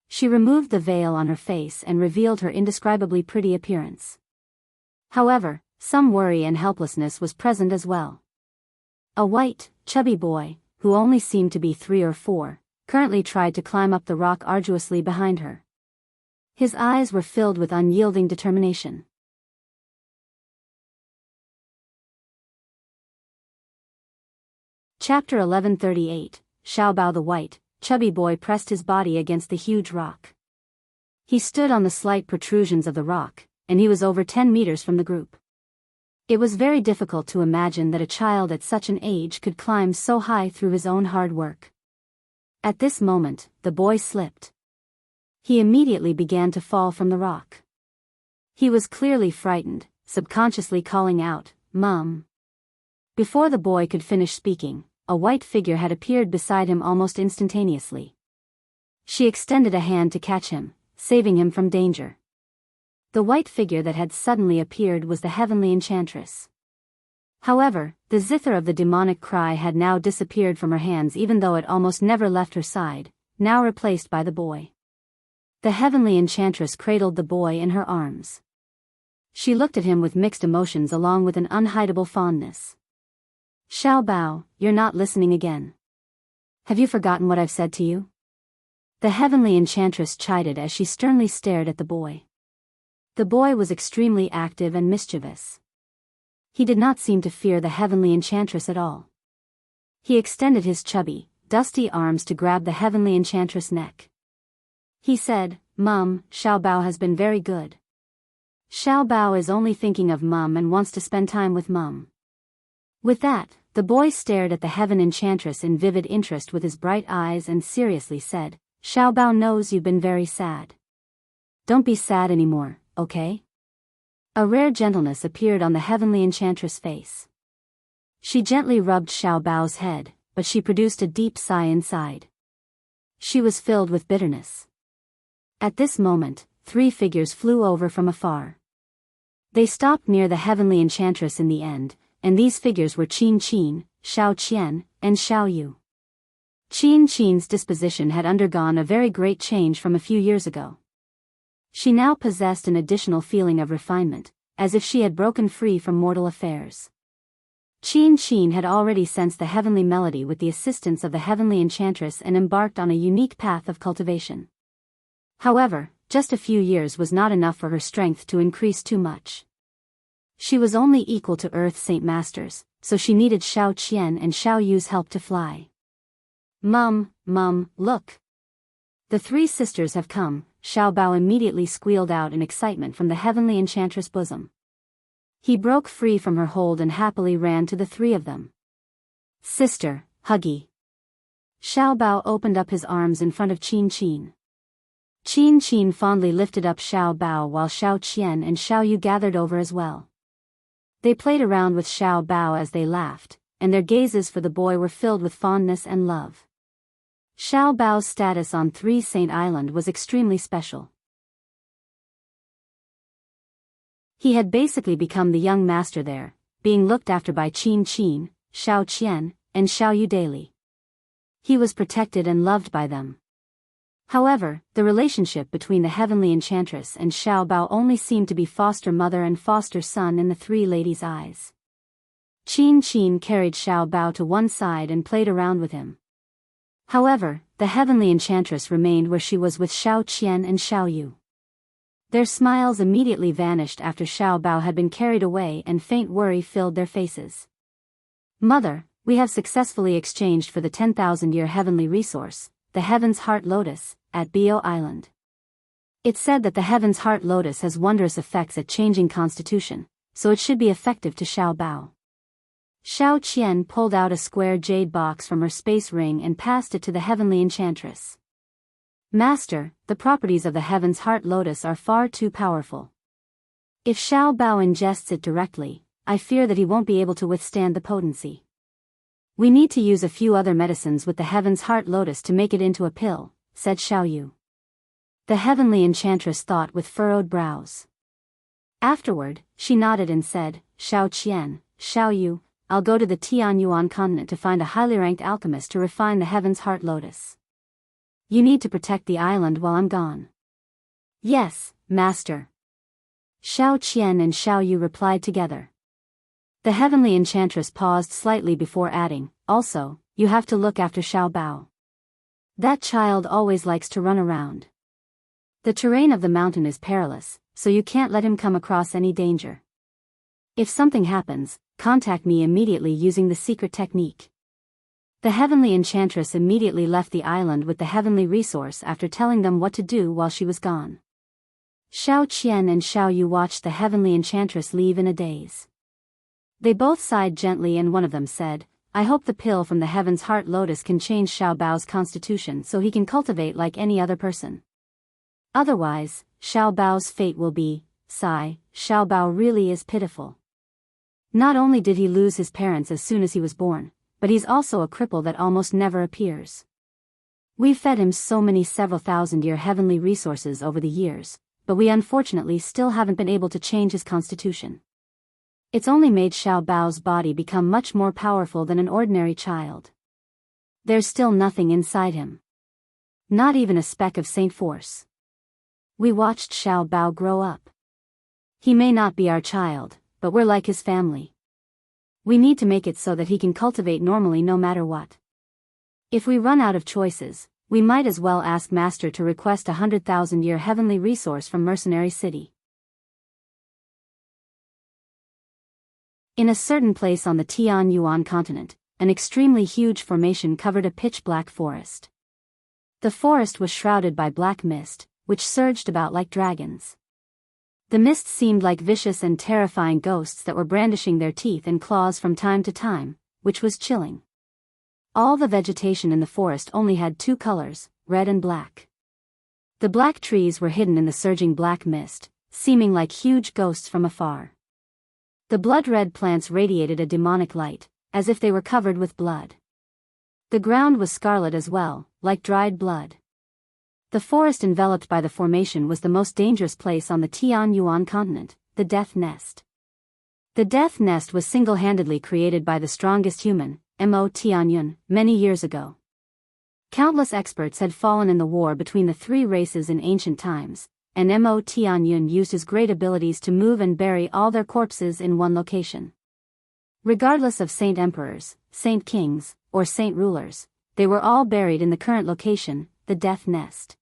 She removed the veil on her face and revealed her indescribably pretty appearance. However, some worry and helplessness was present as well. A white, chubby boy, who only seemed to be 3 or 4, currently tried to climb up the rock arduously behind her. His eyes were filled with unyielding determination. Chapter 1138, Xiao Bao. The white, chubby boy pressed his body against the huge rock. He stood on the slight protrusions of the rock, and he was over 10 meters from the group. It was very difficult to imagine that a child at such an age could climb so high through his own hard work. At this moment, the boy slipped. He immediately began to fall from the rock. He was clearly frightened, subconsciously calling out, "Mom." Before the boy could finish speaking, a white figure had appeared beside him almost instantaneously. She extended a hand to catch him, saving him from danger. The white figure that had suddenly appeared was the heavenly enchantress. However, the zither of the demonic cry had now disappeared from her hands, even though it almost never left her side, now replaced by the boy. The heavenly enchantress cradled the boy in her arms. She looked at him with mixed emotions along with an unhideable fondness. "Xiao Bao, you're not listening again. Have you forgotten what I've said to you?" The heavenly enchantress chided as she sternly stared at the boy. The boy was extremely active and mischievous. He did not seem to fear the heavenly enchantress at all. He extended his chubby, dusty arms to grab the heavenly enchantress' neck. He said, "Mum, Xiao Bao has been very good. Xiao Bao is only thinking of Mum and wants to spend time with Mum." With that, the boy stared at the heaven enchantress in vivid interest with his bright eyes and seriously said, "Xiao Bao knows you've been very sad. Don't be sad anymore, okay?" A rare gentleness appeared on the heavenly enchantress' face. She gently rubbed Xiao Bao's head, but she produced a deep sigh inside. She was filled with bitterness. At this moment, 3 figures flew over from afar. They stopped near the heavenly enchantress in the end, and these figures were Qin Qin, Xiao Qian, and Xiao Yu. Qin Qin's disposition had undergone a very great change from a few years ago. She now possessed an additional feeling of refinement, as if she had broken free from mortal affairs. Qin Qin had already sensed the heavenly melody with the assistance of the heavenly enchantress and embarked on a unique path of cultivation. However, just a few years was not enough for her strength to increase too much. She was only equal to Earth Saint Masters, so she needed Xiao Qian and Xiao Yu's help to fly. Mum, look! The three sisters have come, Xiao Bao immediately squealed out in excitement from the heavenly enchantress' bosom. He broke free from her hold and happily ran to the three of them. Sister, huggy. Xiao Bao opened up his arms in front of Qin Qin. Qin Qin fondly lifted up Xiao Bao while Xiao Qian and Xiao Yu gathered over as well. They played around with Xiao Bao as they laughed, and their gazes for the boy were filled with fondness and love. Xiao Bao's status on Three Saint Island was extremely special. He had basically become the young master there, being looked after by Qin Qin, Xiao Qian, and Xiao Yu daily. He was protected and loved by them. However, the relationship between the heavenly enchantress and Xiao Bao only seemed to be foster mother and foster son in the three ladies' eyes. Qin Qin carried Xiao Bao to one side and played around with him. However, the heavenly enchantress remained where she was with Xiao Qian and Xiao Yu. Their smiles immediately vanished after Xiao Bao had been carried away and faint worry filled their faces. Mother, we have successfully exchanged for the 10,000-year heavenly resource, the Heaven's Heart Lotus, at Biyao Island. It's said that the Heaven's Heart Lotus has wondrous effects at changing constitution, so it should be effective to Xiao Bao. Xiao Qian pulled out a square jade box from her space ring and passed it to the heavenly enchantress. Master, the properties of the Heaven's Heart Lotus are far too powerful. If Xiao Bao ingests it directly, I fear that he won't be able to withstand the potency. We need to use a few other medicines with the Heaven's Heart Lotus to make it into a pill, said Xiao Yu. The heavenly enchantress thought with furrowed brows. Afterward, she nodded and said, Xiao Qian, Xiao Yu, I'll go to the Tianyuan continent to find a highly ranked alchemist to refine the Heaven's Heart Lotus. You need to protect the island while I'm gone. Yes, Master. Xiao Qian and Xiao Yu replied together. The heavenly enchantress paused slightly before adding, also, you have to look after Xiao Bao. That child always likes to run around. The terrain of the mountain is perilous, so you can't let him come across any danger. If something happens, contact me immediately using the secret technique. The heavenly enchantress immediately left the island with the heavenly resource after telling them what to do while she was gone. Xiao Qian and Xiao Yu watched the heavenly enchantress leave in a daze. They both sighed gently and one of them said, I hope the pill from the Heaven's Heart Lotus can change Xiao Bao's constitution so he can cultivate like any other person. Otherwise, Xiao Bao's fate will be, sigh, Xiao Bao really is pitiful. Not only did he lose his parents as soon as he was born, but he's also a cripple that almost never appears. We've fed him so many several thousand-year heavenly resources over the years, but we unfortunately still haven't been able to change his constitution. It's only made Xiao Bao's body become much more powerful than an ordinary child. There's still nothing inside him. Not even a speck of Saint Force. We watched Xiao Bao grow up. He may not be our child, but we're like his family. We need to make it so that he can cultivate normally no matter what. If we run out of choices, we might as well ask Master to request a 100,000-year heavenly resource from Mercenary City. In a certain place on the Tianyuan continent, an extremely huge formation covered a pitch-black forest. The forest was shrouded by black mist, which surged about like dragons. The mist seemed like vicious and terrifying ghosts that were brandishing their teeth and claws from time to time, which was chilling. All the vegetation in the forest only had two colors, red and black. The black trees were hidden in the surging black mist, seeming like huge ghosts from afar. The blood-red plants radiated a demonic light, as if they were covered with blood. The ground was scarlet as well, like dried blood. The forest enveloped by the formation was the most dangerous place on the Tianyuan continent, the Death Nest. The Death Nest was single-handedly created by the strongest human, Mo Tianyun, many years ago. Countless experts had fallen in the war between the three races in ancient times, and Mo Tianyun used his great abilities to move and bury all their corpses in one location. Regardless of saint emperors, saint kings, or saint rulers, they were all buried in the current location, the Death Nest.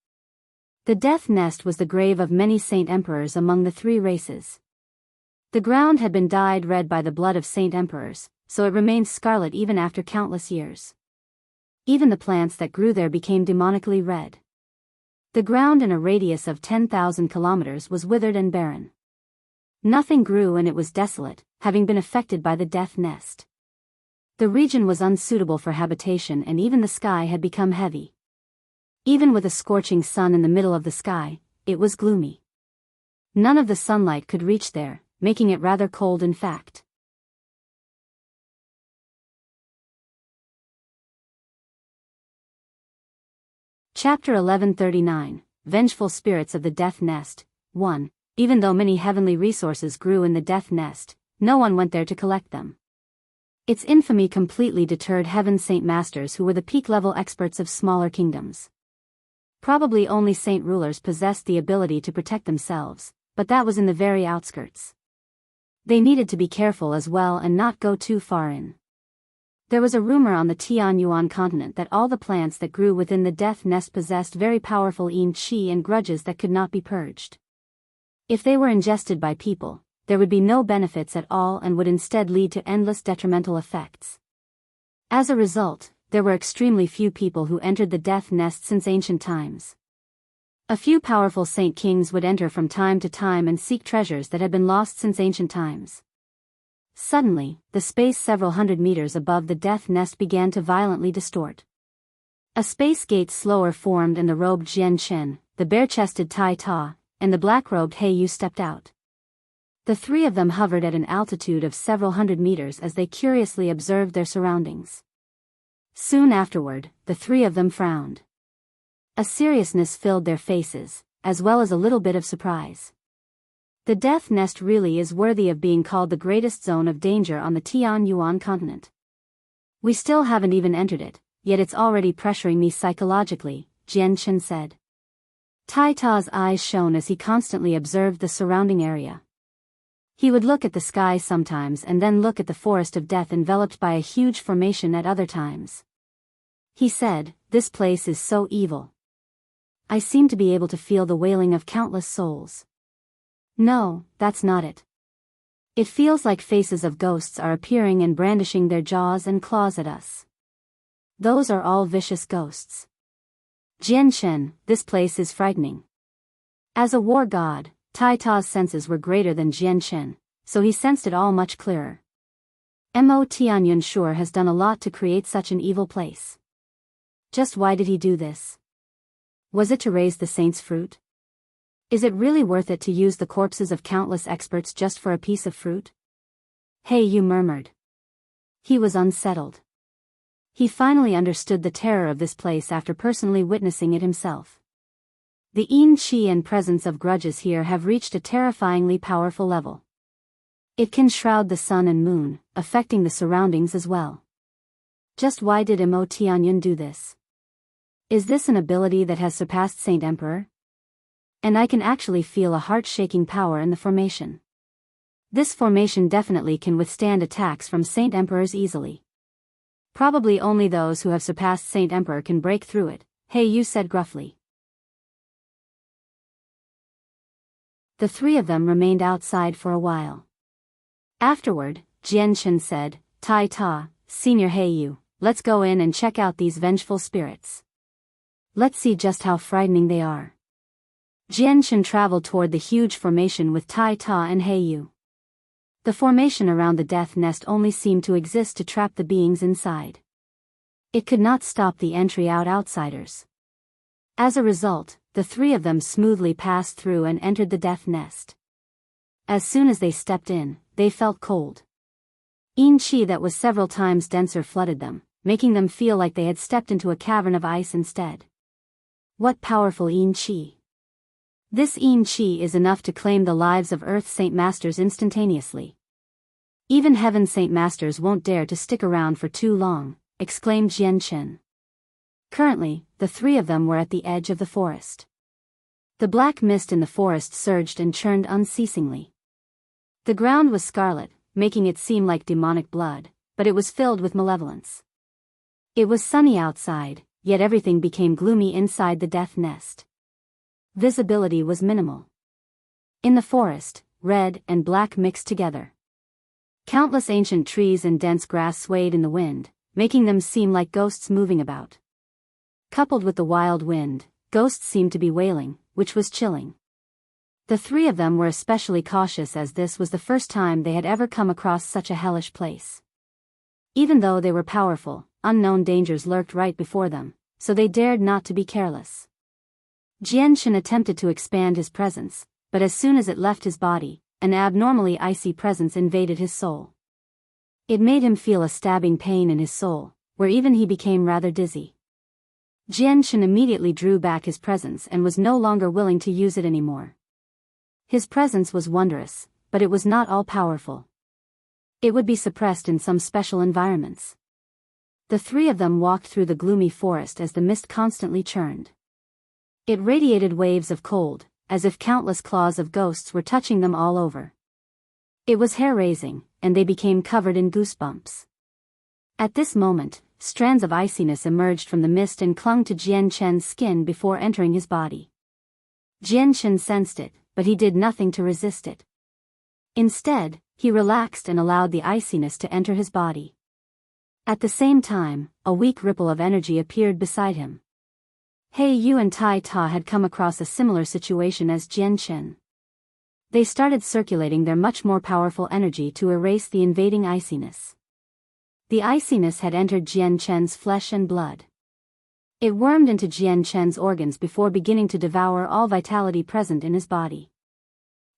The Death Nest was the grave of many saint emperors among the three races. The ground had been dyed red by the blood of saint emperors, so it remained scarlet even after countless years. Even the plants that grew there became demonically red. The ground in a radius of 10,000 kilometers was withered and barren. Nothing grew and it was desolate, having been affected by the Death Nest. The region was unsuitable for habitation and even the sky had become heavy. Even with a scorching sun in the middle of the sky, it was gloomy. None of the sunlight could reach there, making it rather cold in fact. Chapter 1139, Vengeful Spirits of the Death Nest. 1. Even though many heavenly resources grew in the Death Nest, no one went there to collect them. Its infamy completely deterred Heaven's Saint Masters who were the peak-level experts of smaller kingdoms. Probably only saint rulers possessed the ability to protect themselves, but that was in the very outskirts. They needed to be careful as well and not go too far in. There was a rumor on the Tianyuan continent that all the plants that grew within the Death Nest possessed very powerful yin qi and grudges that could not be purged. If they were ingested by people, there would be no benefits at all and would instead lead to endless detrimental effects. As a result, there were extremely few people who entered the Death Nest since ancient times. A few powerful saint kings would enter from time to time and seek treasures that had been lost since ancient times. Suddenly, the space several hundred meters above the Death Nest began to violently distort. A space gate slower formed and the robed Jian Chen, the bare-chested Tai Ta, and the black-robed He Yu stepped out. The three of them hovered at an altitude of several hundred meters as they curiously observed their surroundings. Soon afterward, the three of them frowned. A seriousness filled their faces, as well as a little bit of surprise. The Death Nest really is worthy of being called the greatest zone of danger on the Tianyuan continent. We still haven't even entered it, yet it's already pressuring me psychologically, Jian Chen said. Tai Ta's eyes shone as he constantly observed the surrounding area. He would look at the sky sometimes and then look at the forest of death enveloped by a huge formation at other times. He said, "This place is so evil. I seem to be able to feel the wailing of countless souls." No, that's not it. It feels like faces of ghosts are appearing and brandishing their jaws and claws at us. Those are all vicious ghosts. Jian Chen, this place is frightening. As a war god, Tai Ta's senses were greater than Jian Chen, so he sensed it all much clearer. Mo Tianyun sure has done a lot to create such an evil place. Just why did he do this? Was it to raise the saints' fruit? Is it really worth it to use the corpses of countless experts just for a piece of fruit? He Yu murmured. He was unsettled. He finally understood the terror of this place after personally witnessing it himself. The yin qi and presence of grudges here have reached a terrifyingly powerful level. It can shroud the sun and moon, affecting the surroundings as well. Just why did Mo Tianyun do this? Is this an ability that has surpassed Saint Emperor? And I can actually feel a heart-shaking power in the formation. This formation definitely can withstand attacks from Saint Emperors easily. Probably only those who have surpassed Saint Emperor can break through it, He Yu said gruffly. The three of them remained outside for a while. Afterward, Jian Chen said, Tai Ta, Senior He Yu, let's go in and check out these vengeful spirits. Let's see just how frightening they are. Jian Chen traveled toward the huge formation with Tai Ta and He Yu. The formation around the Death Nest only seemed to exist to trap the beings inside. It could not stop the entry outsiders. As a result, the three of them smoothly passed through and entered the Death Nest. As soon as they stepped in, they felt cold. Yin qi that was several times denser flooded them, making them feel like they had stepped into a cavern of ice instead. What powerful yin qi! This yin qi is enough to claim the lives of Earth Saint Masters instantaneously. Even Heaven Saint Masters won't dare to stick around for too long, exclaimed Jianchen. Currently, the three of them were at the edge of the forest. The black mist in the forest surged and churned unceasingly. The ground was scarlet, making it seem like demonic blood, but it was filled with malevolence. It was sunny outside, yet everything became gloomy inside the death nest. Visibility was minimal. In the forest, red and black mixed together. Countless ancient trees and dense grass swayed in the wind, making them seem like ghosts moving about. Coupled with the wild wind, ghosts seemed to be wailing, which was chilling. The three of them were especially cautious as this was the first time they had ever come across such a hellish place. Even though they were powerful, unknown dangers lurked right before them, so they dared not to be careless. Jianchen attempted to expand his presence, but as soon as it left his body, an abnormally icy presence invaded his soul. It made him feel a stabbing pain in his soul, where even he became rather dizzy. Jianchen immediately drew back his presence and was no longer willing to use it anymore. His presence was wondrous, but it was not all-powerful. It would be suppressed in some special environments. The three of them walked through the gloomy forest as the mist constantly churned. It radiated waves of cold, as if countless claws of ghosts were touching them all over. It was hair-raising, and they became covered in goosebumps. At this moment, strands of iciness emerged from the mist and clung to Jianchen's skin before entering his body. Jianchen sensed it, but he did nothing to resist it. Instead, he relaxed and allowed the iciness to enter his body. At the same time, a weak ripple of energy appeared beside him. He Yu and Tai Ta had come across a similar situation as Jianchen. They started circulating their much more powerful energy to erase the invading iciness. The iciness had entered Jianchen's flesh and blood. It wormed into Jianchen's organs before beginning to devour all vitality present in his body.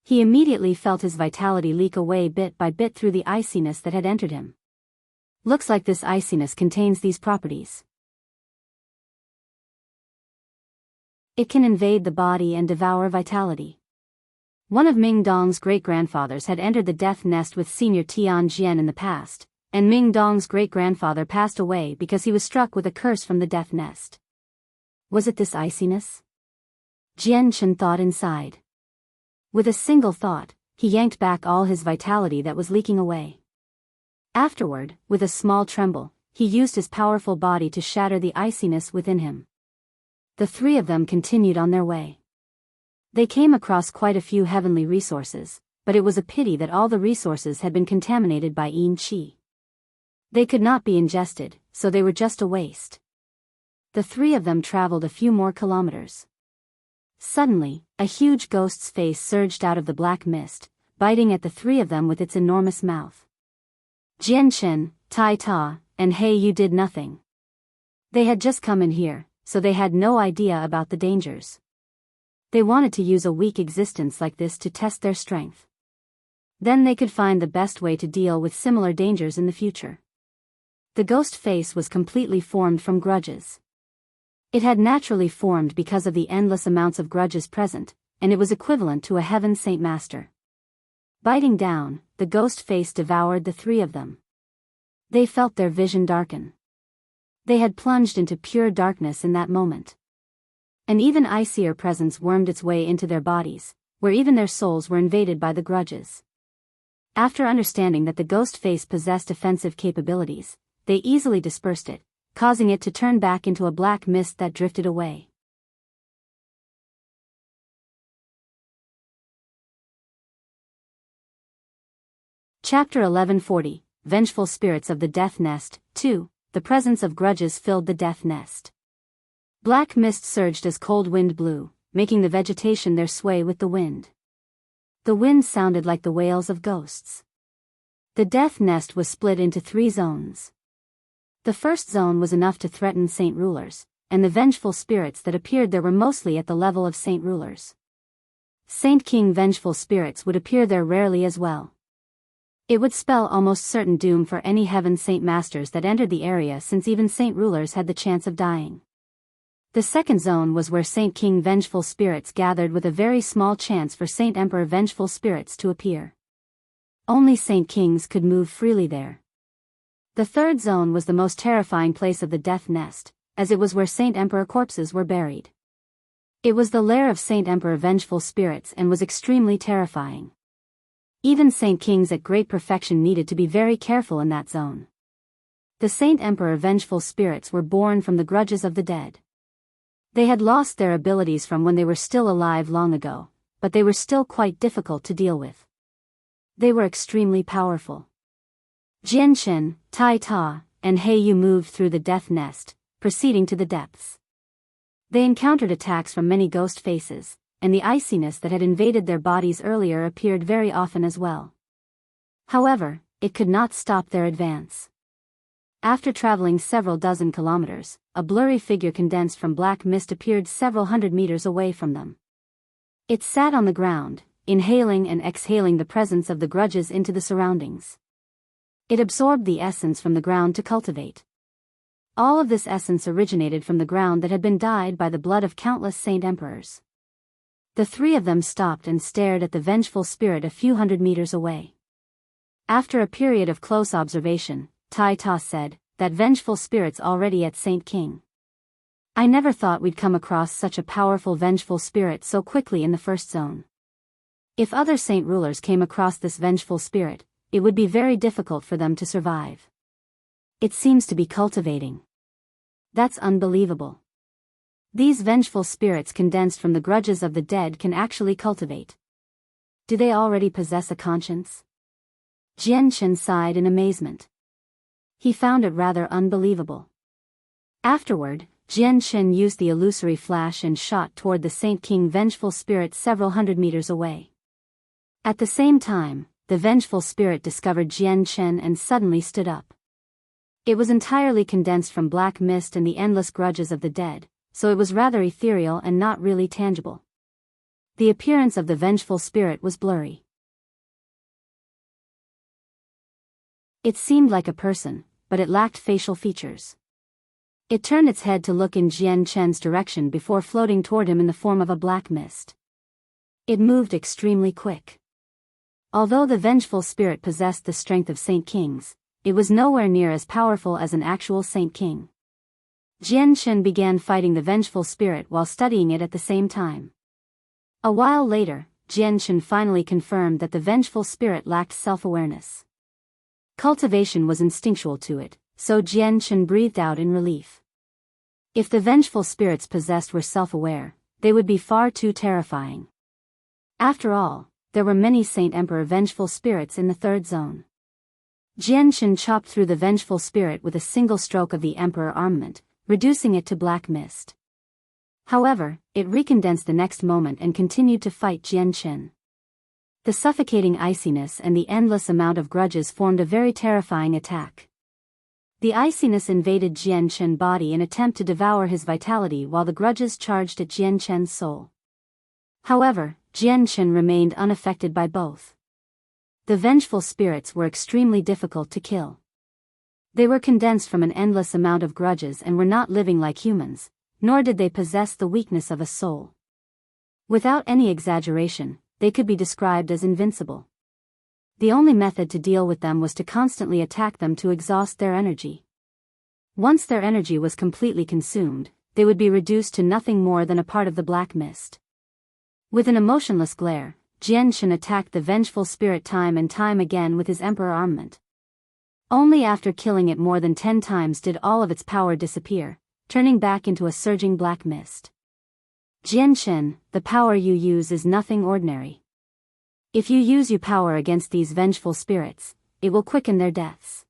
He immediately felt his vitality leak away bit by bit through the iciness that had entered him. Looks like this iciness contains these properties. It can invade the body and devour vitality. One of Ming Dong's great-grandfathers had entered the death nest with Senior Tian Jian in the past, and Ming Dong's great-grandfather passed away because he was struck with a curse from the death nest. Was it this iciness? Jianchen thought inside. With a single thought, he yanked back all his vitality that was leaking away. Afterward, with a small tremble, he used his powerful body to shatter the iciness within him. The three of them continued on their way. They came across quite a few heavenly resources, but it was a pity that all the resources had been contaminated by yin qi. They could not be ingested, so they were just a waste. The three of them traveled a few more kilometers. Suddenly, a huge ghost's face surged out of the black mist, biting at the three of them with its enormous mouth. Jianchen, Tai Ta, and He Yu did nothing. They had just come in here, so they had no idea about the dangers. They wanted to use a weak existence like this to test their strength. Then they could find the best way to deal with similar dangers in the future. The ghost face was completely formed from grudges. It had naturally formed because of the endless amounts of grudges present, and it was equivalent to a heaven saint master. Biting down, the ghost face devoured the three of them. They felt their vision darken. They had plunged into pure darkness in that moment. An even icier presence wormed its way into their bodies, where even their souls were invaded by the grudges. After understanding that the ghost face possessed offensive capabilities, they easily dispersed it, causing it to turn back into a black mist that drifted away. Chapter 1140, Vengeful Spirits of the Death Nest, 2, The presence of grudges filled the death nest. Black mist surged as cold wind blew, making the vegetation there sway with the wind. The wind sounded like the wails of ghosts. The death nest was split into 3 zones. The first zone was enough to threaten saint rulers, and the vengeful spirits that appeared there were mostly at the level of saint rulers. Saint King vengeful spirits would appear there rarely as well. It would spell almost certain doom for any heaven saint masters that entered the area, since even saint rulers had the chance of dying. The second zone was where Saint King vengeful spirits gathered, with a very small chance for Saint Emperor vengeful spirits to appear. Only Saint Kings could move freely there. The third zone was the most terrifying place of the Death Nest, as it was where Saint Emperor corpses were buried. It was the lair of Saint Emperor vengeful spirits and was extremely terrifying. Even Saint Kings at great perfection needed to be very careful in that zone. The Saint Emperor vengeful spirits were born from the grudges of the dead. They had lost their abilities from when they were still alive long ago, but they were still quite difficult to deal with. They were extremely powerful. Jianchen, Tai Ta, and He Yu moved through the Death Nest, proceeding to the depths. They encountered attacks from many ghost faces, and the iciness that had invaded their bodies earlier appeared very often as well. However, it could not stop their advance. After traveling several dozen kilometers, a blurry figure condensed from black mist appeared several hundred meters away from them. It sat on the ground, inhaling and exhaling the presence of the grudges into the surroundings. It absorbed the essence from the ground to cultivate. All of this essence originated from the ground that had been dyed by the blood of countless saint emperors. The three of them stopped and stared at the vengeful spirit a few hundred meters away. After a period of close observation, Tai Ta said, "That vengeful spirit's already at Saint King. I never thought we'd come across such a powerful vengeful spirit so quickly in the first zone. If other saint rulers came across this vengeful spirit, it would be very difficult for them to survive. It seems to be cultivating. That's unbelievable. These vengeful spirits condensed from the grudges of the dead can actually cultivate. Do they already possess a conscience?" Jianchen sighed in amazement. He found it rather unbelievable. Afterward, Jianchen used the illusory flash and shot toward the Saint King vengeful spirit several hundred meters away. At the same time, the vengeful spirit discovered Jianchen and suddenly stood up. It was entirely condensed from black mist and the endless grudges of the dead, so it was rather ethereal and not really tangible. The appearance of the vengeful spirit was blurry. It seemed like a person, but it lacked facial features. It turned its head to look in Jianchen's direction before floating toward him in the form of a black mist. It moved extremely quick. Although the vengeful spirit possessed the strength of Saint Kings, it was nowhere near as powerful as an actual Saint King. Jianchen began fighting the vengeful spirit while studying it at the same time. A while later, Jianchen finally confirmed that the vengeful spirit lacked self-awareness. Cultivation was instinctual to it, so Jianchen breathed out in relief. If the vengeful spirits possessed were self-aware, they would be far too terrifying. After all, there were many Saint Emperor vengeful spirits in the third zone. Jianchen chopped through the vengeful spirit with a single stroke of the Emperor armament, reducing it to black mist. However, it recondensed the next moment and continued to fight Jianchen. The suffocating iciness and the endless amount of grudges formed a very terrifying attack. The iciness invaded Jianchen's body in an attempt to devour his vitality while the grudges charged at Jianchen's soul. However, Jianchen remained unaffected by both. The vengeful spirits were extremely difficult to kill. They were condensed from an endless amount of grudges and were not living like humans, nor did they possess the weakness of a soul. Without any exaggeration, they could be described as invincible. The only method to deal with them was to constantly attack them to exhaust their energy. Once their energy was completely consumed, they would be reduced to nothing more than a part of the black mist. With an emotionless glare, Jianchen attacked the vengeful spirit time and time again with his Emperor armament. Only after killing it more than 10 times did all of its power disappear, turning back into a surging black mist. Jianchen, the power you use is nothing ordinary. If you use your power against these vengeful spirits, it will quicken their deaths.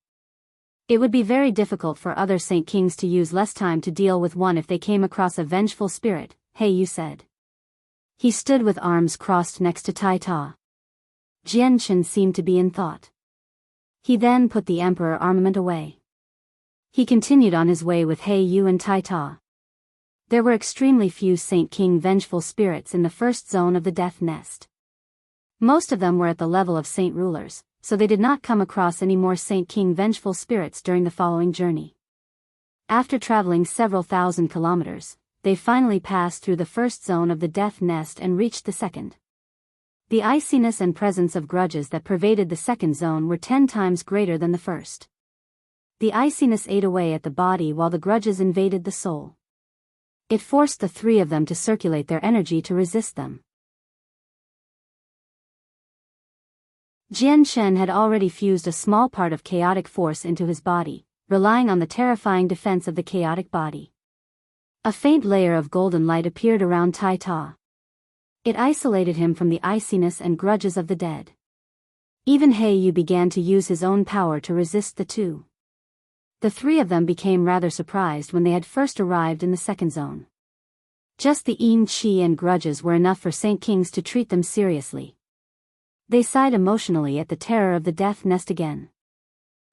It would be very difficult for other Saint Kings to use less time to deal with one if they came across a vengeful spirit, He Yu said. He stood with arms crossed next to Tai Ta. Jianchen seemed to be in thought. He then put the Emperor armament away. He continued on his way with He Yu and Tai Ta. There were extremely few Saint King vengeful spirits in the first zone of the Death Nest. Most of them were at the level of Saint Rulers, so they did not come across any more Saint King vengeful spirits during the following journey. After traveling several thousand kilometers, they finally passed through the first zone of the Death Nest and reached the second. The iciness and presence of grudges that pervaded the second zone were 10 times greater than the first. The iciness ate away at the body while the grudges invaded the soul. It forced the three of them to circulate their energy to resist them. Jian Shen had already fused a small part of chaotic force into his body, relying on the terrifying defense of the chaotic body. A faint layer of golden light appeared around Tai Ta. It isolated him from the iciness and grudges of the dead. Even He Yu began to use his own power to resist the two. The three of them became rather surprised when they had first arrived in the second zone. Just the yin qi and grudges were enough for Saint Kings to treat them seriously. They sighed emotionally at the terror of the death nest again.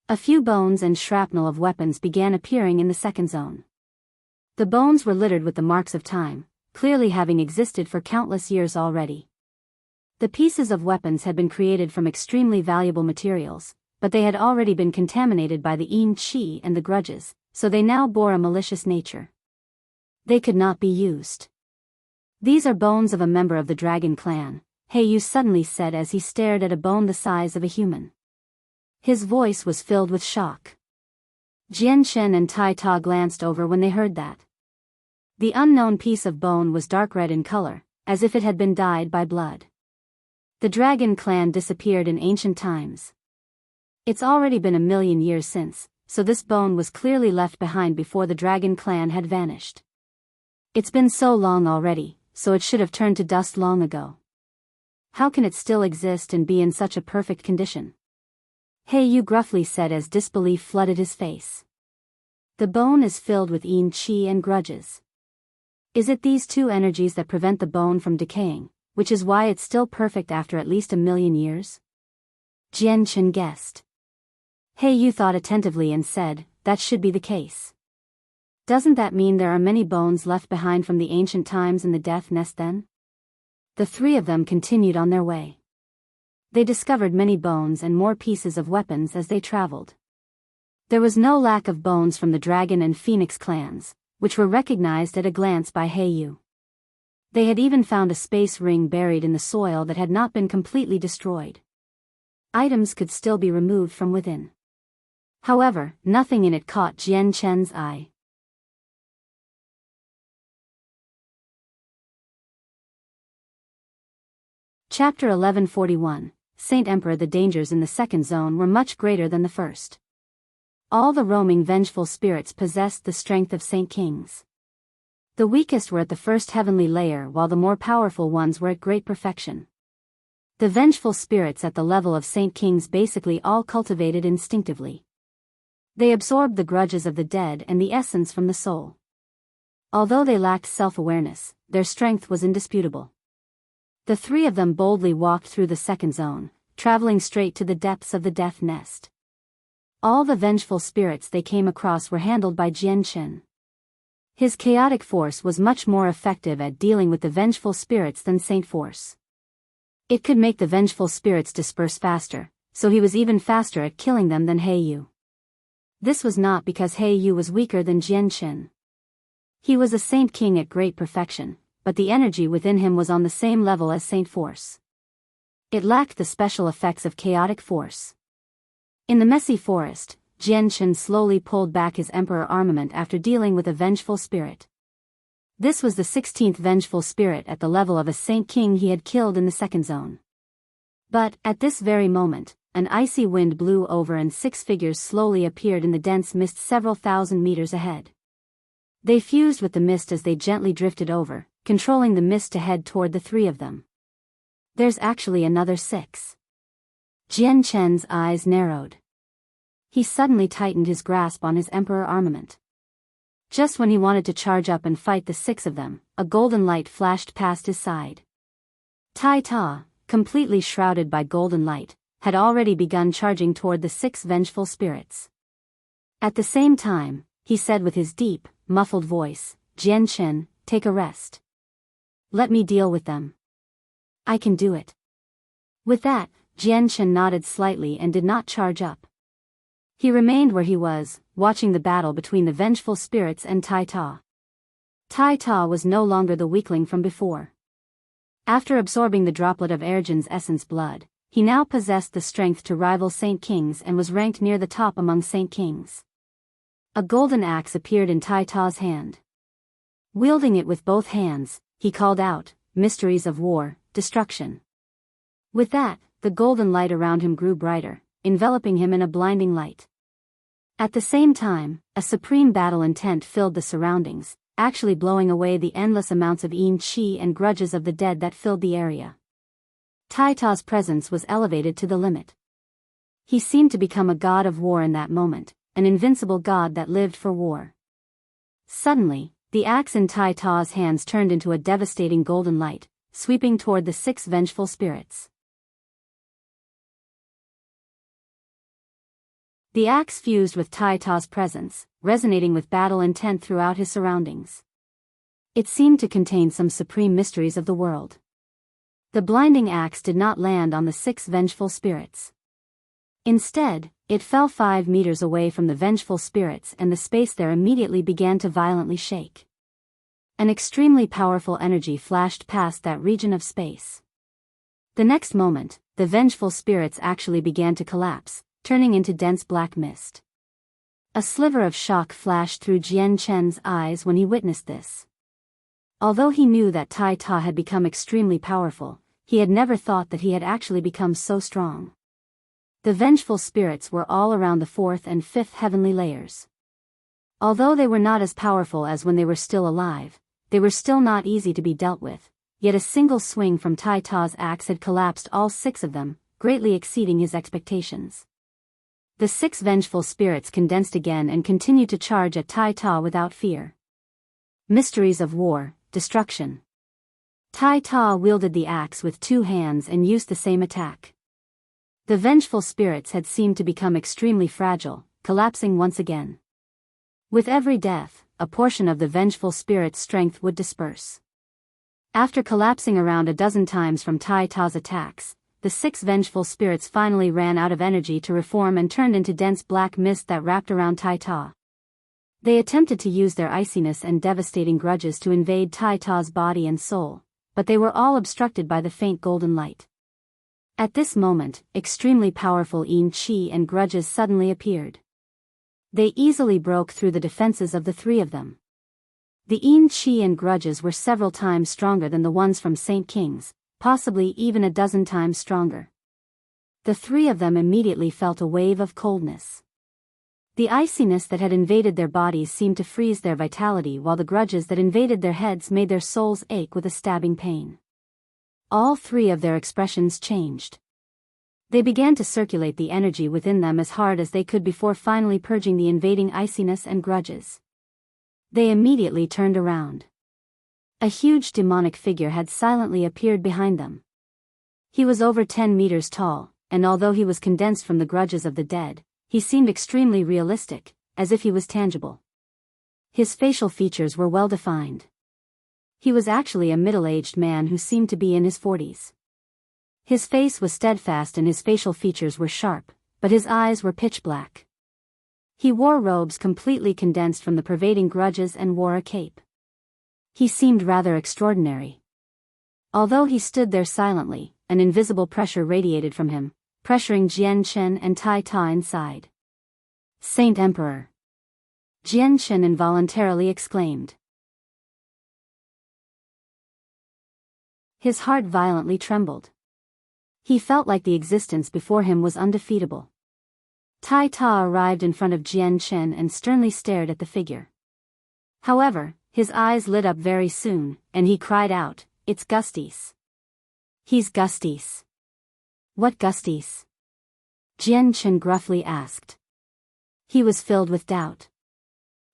A few bones and shrapnel of weapons began appearing in the second zone. The bones were littered with the marks of time, clearly having existed for countless years already. The pieces of weapons had been created from extremely valuable materials, but they had already been contaminated by the yin qi and the grudges, so they now bore a malicious nature. They could not be used. These are bones of a member of the dragon clan, He Yu suddenly said as he stared at a bone the size of a human. His voice was filled with shock. Jian Shen and Tai Ta glanced over when they heard that. The unknown piece of bone was dark red in color, as if it had been dyed by blood. The dragon clan disappeared in ancient times. It's already been 1,000,000 years since, so this bone was clearly left behind before the dragon clan had vanished. It's been so long already, so it should have turned to dust long ago. How can it still exist and be in such a perfect condition? He Yu gruffly said as disbelief flooded his face. The bone is filled with yin qi and grudges. Is it these two energies that prevent the bone from decaying, which is why it's still perfect after at least 1,000,000 years? Jian Chen guessed. He Yu thought attentively and said, that should be the case. Doesn't that mean there are many bones left behind from the ancient times in the death nest then? The three of them continued on their way. They discovered many bones and more pieces of weapons as they traveled. There was no lack of bones from the Dragon and Phoenix clans, which were recognized at a glance by He Yu. They had even found a space ring buried in the soil that had not been completely destroyed. Items could still be removed from within. However, nothing in it caught Jian Chen's eye. Chapter 1141, Saint Emperor. The dangers in the second zone were much greater than the first. All the roaming vengeful spirits possessed the strength of Saint Kings. The weakest were at the first heavenly layer while the more powerful ones were at great perfection. The vengeful spirits at the level of Saint Kings basically all cultivated instinctively. They absorbed the grudges of the dead and the essence from the soul. Although they lacked self-awareness, their strength was indisputable. The three of them boldly walked through the second zone, traveling straight to the depths of the death nest. All the vengeful spirits they came across were handled by Jian Shen. His chaotic force was much more effective at dealing with the vengeful spirits than Saint Force. It could make the vengeful spirits disperse faster, so he was even faster at killing them than He Yu. This was not because He Yu was weaker than Jian Shen. He was a Saint King at great perfection, but the energy within him was on the same level as Saint Force. It lacked the special effects of chaotic force. In the messy forest, Jian Shen slowly pulled back his emperor armament after dealing with a vengeful spirit. This was the 16th vengeful spirit at the level of a Saint King he had killed in the second zone. But, at this very moment, an icy wind blew over and 6 figures slowly appeared in the dense mist several thousand meters ahead. They fused with the mist as they gently drifted over, controlling the mist to head toward the three of them. There's actually another 6. Jian Chen's eyes narrowed. He suddenly tightened his grasp on his emperor armament. Just when he wanted to charge up and fight the 6 of them, a golden light flashed past his side. Tai Ta, completely shrouded by golden light, had already begun charging toward the 6 vengeful spirits. At the same time, he said with his deep, muffled voice, Jian Chen, take a rest. Let me deal with them. I can do it. With that, Jian Chen nodded slightly and did not charge up. He remained where he was, watching the battle between the vengeful spirits and Tai Ta. Tai Ta was no longer the weakling from before. After absorbing the droplet of Ergin's essence blood, he now possessed the strength to rival Saint Kings and was ranked near the top among Saint Kings. A golden axe appeared in Tai Ta's hand. Wielding it with both hands, he called out, "Mysteries of war, destruction." With that, the golden light around him grew brighter, enveloping him in a blinding light. At the same time, a supreme battle intent filled the surroundings, actually blowing away the endless amounts of yin qi and grudges of the dead that filled the area. Tai Ta's presence was elevated to the limit. He seemed to become a god of war in that moment, an invincible god that lived for war. Suddenly, the axe in Tai Ta's hands turned into a devastating golden light, sweeping toward the 6 vengeful spirits. The axe fused with Tai Ta's presence, resonating with battle intent throughout his surroundings. It seemed to contain some supreme mysteries of the world. The blinding axe did not land on the 6 vengeful spirits. Instead, it fell 5 meters away from the vengeful spirits, and the space there immediately began to violently shake. An extremely powerful energy flashed past that region of space. The next moment, the vengeful spirits actually began to collapse, turning into dense black mist. A sliver of shock flashed through Jian Chen's eyes when he witnessed this. Although he knew that Tai Ta had become extremely powerful, he had never thought that he had actually become so strong. The vengeful spirits were all around the 4th and 5th heavenly layers. Although they were not as powerful as when they were still alive, they were still not easy to be dealt with, yet a single swing from Tai Ta's axe had collapsed all 6 of them, greatly exceeding his expectations. The 6 vengeful spirits condensed again and continued to charge at Tai Ta without fear. Mysteries of war, destruction. Tai Ta wielded the axe with 2 hands and used the same attack. The vengeful spirits had seemed to become extremely fragile, collapsing once again. With every death, a portion of the vengeful spirit's strength would disperse. After collapsing around a dozen times from Tai Ta's attacks, the 6 vengeful spirits finally ran out of energy to reform and turned into dense black mist that wrapped around Tai Ta. They attempted to use their iciness and devastating grudges to invade Tai Ta's body and soul, but they were all obstructed by the faint golden light. At this moment, extremely powerful yin qi and grudges suddenly appeared. They easily broke through the defenses of the 3 of them. The yin qi and grudges were several times stronger than the ones from Saint Kings, possibly even a dozen times stronger. The 3 of them immediately felt a wave of coldness. The iciness that had invaded their bodies seemed to freeze their vitality, while the grudges that invaded their heads made their souls ache with a stabbing pain. All 3 of their expressions changed. They began to circulate the energy within them as hard as they could before finally purging the invading iciness and grudges. They immediately turned around. A huge demonic figure had silently appeared behind them. He was over 10 meters tall, and although he was condensed from the grudges of the dead, he seemed extremely realistic, as if he was tangible. His facial features were well defined. He was actually a middle-aged man who seemed to be in his 40s. His face was steadfast and his facial features were sharp, but his eyes were pitch black. He wore robes completely condensed from the pervading grudges and wore a cape. He seemed rather extraordinary. Although he stood there silently, an invisible pressure radiated from him, pressuring Jian Chen and Tai Ta inside. "Saint Emperor!" Jian Chen involuntarily exclaimed. His heart violently trembled. He felt like the existence before him was undefeatable. Tai Ta arrived in front of Jian Chen and sternly stared at the figure. However, his eyes lit up very soon, and he cried out, "It's Gustys. He's Gustys." "What Gustys?" Jian Chen gruffly asked. He was filled with doubt.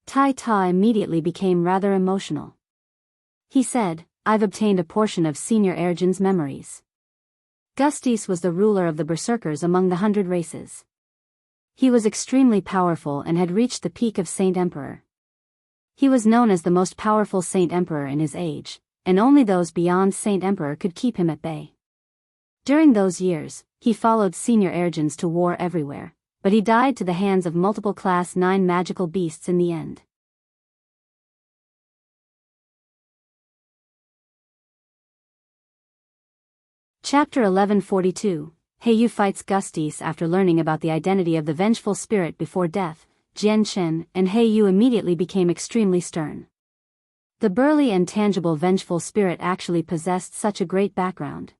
Tai Ta immediately became rather emotional. He said, "I've obtained a portion of Senior Ergin's memories." Gustys was the ruler of the berserkers among the 100 races. He was extremely powerful and had reached the peak of Saint Emperor. He was known as the most powerful Saint Emperor in his age, and only those beyond Saint Emperor could keep him at bay. During those years, he followed Senior Ergens to war everywhere, but he died to the hands of multiple Class 9 magical beasts in the end. Chapter 1142, Heiyu fights Gustys. After learning about the identity of the vengeful spirit before death, Jian Chen and Heiyu immediately became extremely stern. The burly and tangible vengeful spirit actually possessed such a great background.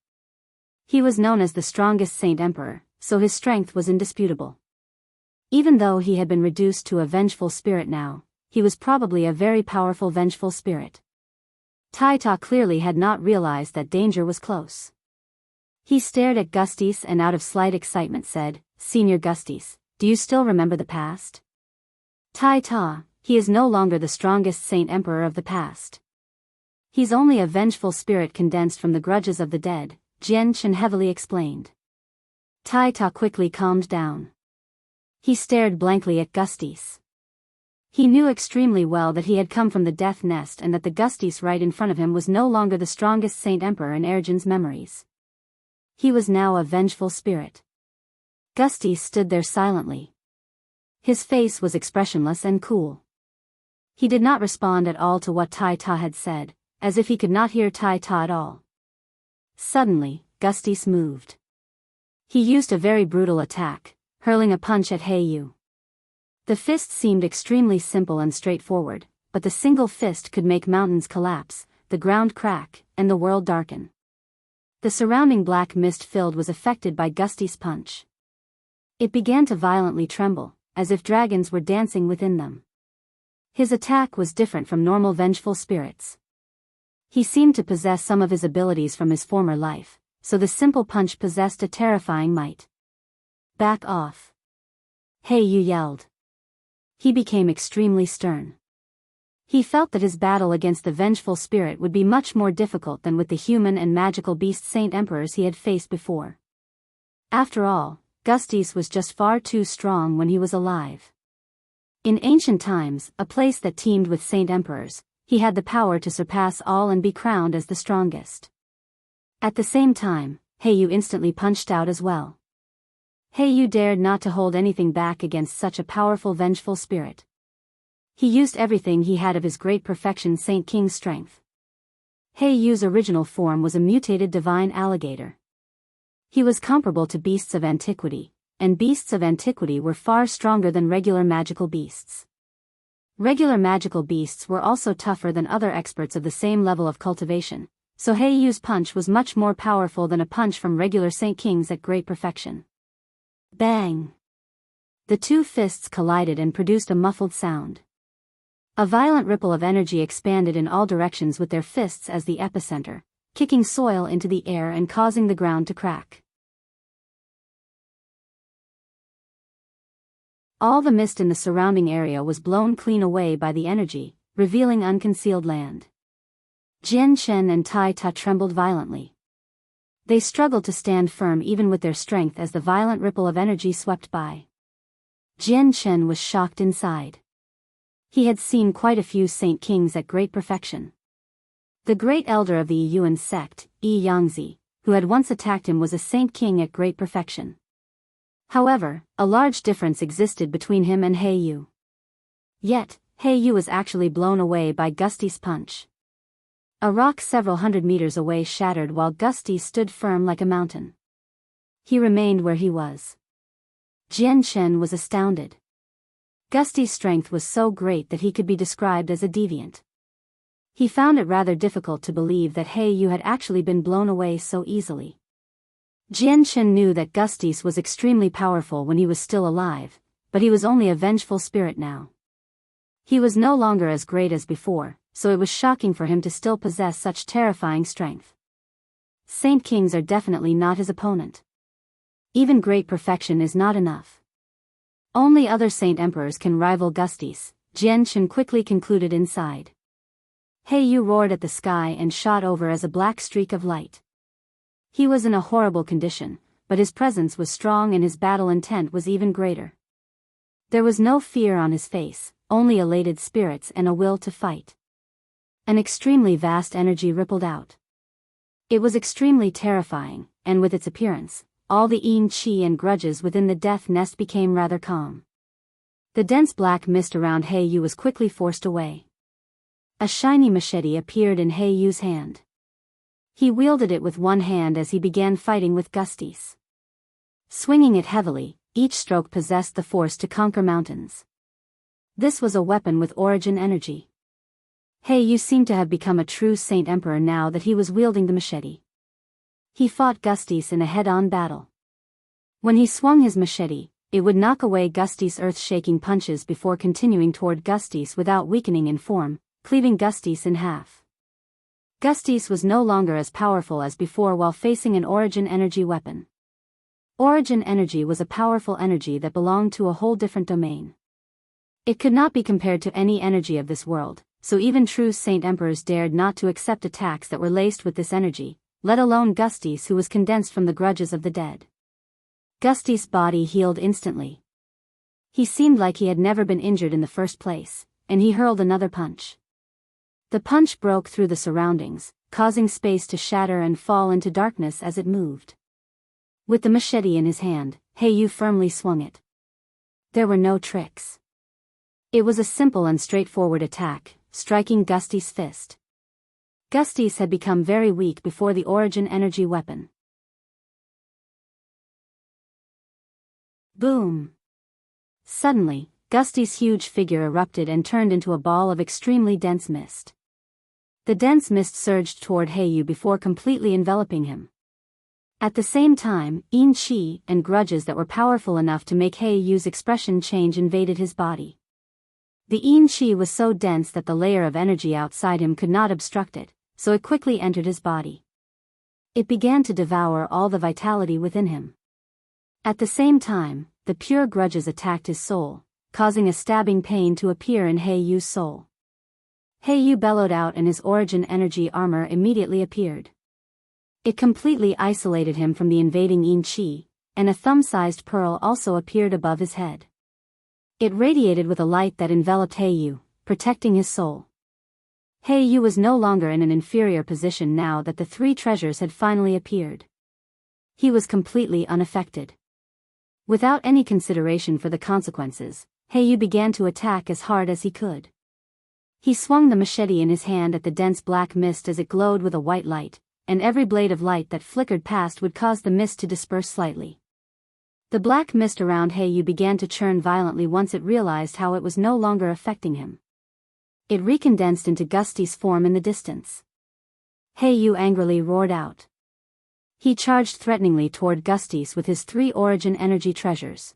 He was known as the strongest Saint Emperor, so his strength was indisputable. Even though he had been reduced to a vengeful spirit now, he was probably a very powerful vengeful spirit. Tai Ta clearly had not realized that danger was close. He stared at Gustys and out of slight excitement said, "Senior Gustys, do you still remember the past?" Tai Ta, he is no longer the strongest Saint Emperor of the past. He's only a vengeful spirit condensed from the grudges of the dead, Jian Chen heavily explained. Tai Ta quickly calmed down. He stared blankly at Gustys. He knew extremely well that he had come from the death nest and that the Gustys right in front of him was no longer the strongest Saint Emperor in Erjin's memories. He was now a vengeful spirit. Gustys stood there silently. His face was expressionless and cool. He did not respond at all to what Tai Ta had said, as if he could not hear Tai Ta at all. Suddenly, Gustys moved. He used a very brutal attack, hurling a punch at Heiyu. The fist seemed extremely simple and straightforward, but the single fist could make mountains collapse, the ground crack, and the world darken. The surrounding black mist filled was affected by Gustys' punch. It began to violently tremble, as if dragons were dancing within them. His attack was different from normal vengeful spirits. He seemed to possess some of his abilities from his former life, so the simple punch possessed a terrifying might. "Back off!" Heiyu yelled. He became extremely stern. He felt that his battle against the vengeful spirit would be much more difficult than with the human and magical beast Saint Emperors he had faced before. After all, Gustys was just far too strong when he was alive. In ancient times, a place that teemed with Saint Emperors, he had the power to surpass all and be crowned as the strongest. At the same time, Heiyu instantly punched out as well. Heiyu dared not to hold anything back against such a powerful vengeful spirit. He used everything he had of his great perfection Saint King's strength. Heiyu's original form was a mutated divine alligator. He was comparable to beasts of antiquity, and beasts of antiquity were far stronger than regular magical beasts. Regular magical beasts were also tougher than other experts of the same level of cultivation, so Heiyu's punch was much more powerful than a punch from regular Saint Kings at great perfection. Bang! The two fists collided and produced a muffled sound. A violent ripple of energy expanded in all directions with their fists as the epicenter, kicking soil into the air and causing the ground to crack. All the mist in the surrounding area was blown clean away by the energy, revealing unconcealed land. Jian Chen and Tai Ta trembled violently. They struggled to stand firm even with their strength as the violent ripple of energy swept by. Jian Chen was shocked inside. He had seen quite a few Saint Kings at great perfection. The great elder of the Yuan sect, Yi Yangzi, who had once attacked him was a Saint King at great perfection. However, a large difference existed between him and Heiyu. Yet, Heiyu was actually blown away by Gustys' punch. A rock several hundred meters away shattered while Gustys stood firm like a mountain. He remained where he was. Jian Chen was astounded. Gustys' strength was so great that he could be described as a deviant. He found it rather difficult to believe that Heiyu had actually been blown away so easily. Jian Chen knew that Gustys was extremely powerful when he was still alive, but he was only a vengeful spirit now. He was no longer as great as before, so it was shocking for him to still possess such terrifying strength. Saint Kings are definitely not his opponent. Even great perfection is not enough. Only other Saint Emperors can rival Gustys, Jian Chen quickly concluded inside. Heiyu roared at the sky and shot over as a black streak of light. He was in a horrible condition, but his presence was strong and his battle intent was even greater. There was no fear on his face, only elated spirits and a will to fight. An extremely vast energy rippled out. It was extremely terrifying, and with its appearance, all the yin qi and grudges within the death nest became rather calm. The dense black mist around Heiyu was quickly forced away. A shiny machete appeared in Heiyu's hand. He wielded it with one hand as he began fighting with Gustys. Swinging it heavily, each stroke possessed the force to conquer mountains. This was a weapon with origin energy. Yu seemed to have become a true Saint Emperor now that he was wielding the machete. He fought Gustys in a head-on battle. When he swung his machete, it would knock away Gustys' earth-shaking punches before continuing toward Gustys without weakening in form, cleaving Gustys in half. Gustys was no longer as powerful as before while facing an origin energy weapon. Origin energy was a powerful energy that belonged to a whole different domain. It could not be compared to any energy of this world, so even true Saint Emperors dared not to accept attacks that were laced with this energy, let alone Gustys, who was condensed from the grudges of the dead. Gustys' body healed instantly. He seemed like he had never been injured in the first place, and he hurled another punch. The punch broke through the surroundings, causing space to shatter and fall into darkness as it moved. With the machete in his hand, Yu firmly swung it. There were no tricks. It was a simple and straightforward attack, striking Gustys' fist. Gustys had become very weak before the origin energy weapon. Boom! Suddenly, Gustys' huge figure erupted and turned into a ball of extremely dense mist. The dense mist surged toward Yu before completely enveloping him. At the same time, qi and grudges that were powerful enough to make Yu's expression change invaded his body. The qi was so dense that the layer of energy outside him could not obstruct it, so it quickly entered his body. It began to devour all the vitality within him. At the same time, the pure grudges attacked his soul, causing a stabbing pain to appear in Yu's soul. Yu bellowed out and his origin energy armor immediately appeared. It completely isolated him from the invading qi, and a thumb-sized pearl also appeared above his head. It radiated with a light that enveloped Yu, protecting his soul. Yu was no longer in an inferior position now that the three treasures had finally appeared. He was completely unaffected. Without any consideration for the consequences, Yu began to attack as hard as he could. He swung the machete in his hand at the dense black mist as it glowed with a white light, and every blade of light that flickered past would cause the mist to disperse slightly. The black mist around Yu began to churn violently once it realized how it was no longer affecting him. It recondensed into Gustys' form in the distance. Yu angrily roared out. He charged threateningly toward Gustys with his three origin energy treasures.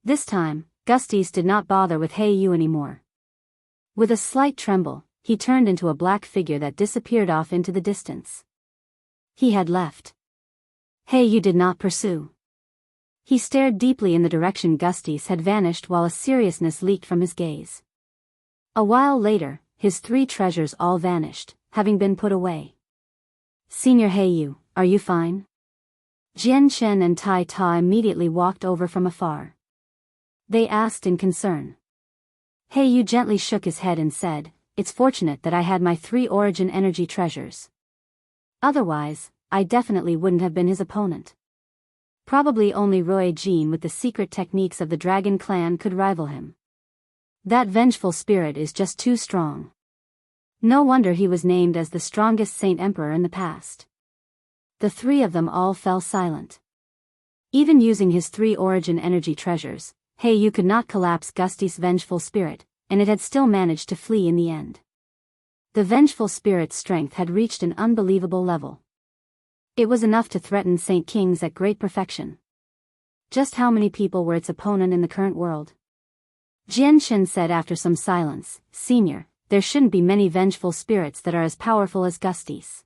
This time, Gustys did not bother with Yu anymore. With a slight tremble, he turned into a black figure that disappeared off into the distance. He had left. Yu did not pursue. He stared deeply in the direction Gustys had vanished while a seriousness leaked from his gaze. A while later, his three treasures all vanished, having been put away. Senior Yu, are you fine? Jian Shen and Tai Ta immediately walked over from afar. They asked in concern. Yu gently shook his head and said, "It's fortunate that I had my three origin energy treasures. Otherwise, I definitely wouldn't have been his opponent. Probably only Roy Jean with the secret techniques of the Dragon Clan could rival him. That vengeful spirit is just too strong. No wonder he was named as the strongest Saint Emperor in the past." The three of them all fell silent. Even using his three origin energy treasures, Yu could not collapse Gustys' vengeful spirit, and it had still managed to flee in the end. The vengeful spirit's strength had reached an unbelievable level. It was enough to threaten Saint Kings at great perfection. Just how many people were its opponent in the current world? Jian Shen said after some silence, "Senior, there shouldn't be many vengeful spirits that are as powerful as Gustys.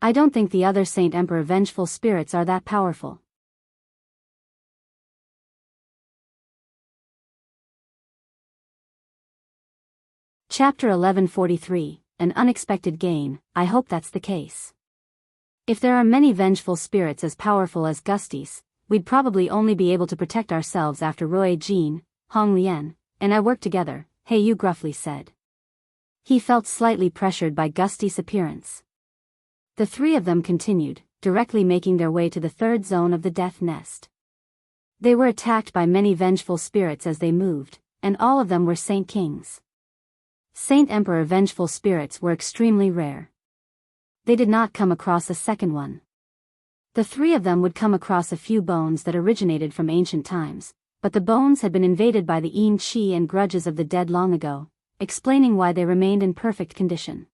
I don't think the other Saint Emperor vengeful spirits are that powerful." Chapter 1143, An Unexpected Gain. I hope that's the case. If there are many vengeful spirits as powerful as Gustys, we'd probably only be able to protect ourselves after Roy Jean, Hong Lian, and I work together, Yu gruffly said. He felt slightly pressured by Gustys' appearance. The three of them continued, directly making their way to the third zone of the death nest. They were attacked by many vengeful spirits as they moved, and all of them were Saint Kings. Saint Emperor vengeful spirits were extremely rare. They did not come across a second one. The three of them would come across a few bones that originated from ancient times, but the bones had been invaded by the yin qi and grudges of the dead long ago, explaining why they remained in perfect condition.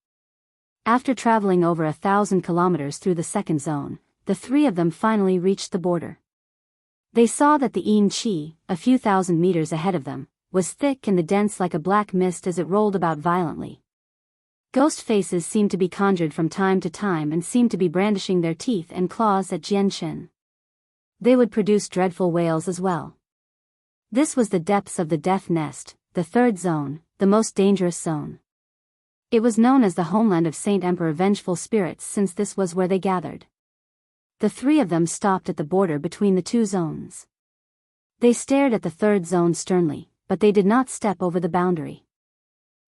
After traveling over 1,000 kilometers through the second zone, the three of them finally reached the border. They saw that the yin qi, a few thousand meters ahead of them, was thick and dense like a black mist as it rolled about violently. Ghost faces seemed to be conjured from time to time and seemed to be brandishing their teeth and claws at Jianshen. They would produce dreadful wails as well. This was the depths of the Death Nest, the third zone, the most dangerous zone. It was known as the homeland of Saint Emperor Vengeful spirits since this was where they gathered. The three of them stopped at the border between the two zones. They stared at the third zone sternly, but they did not step over the boundary.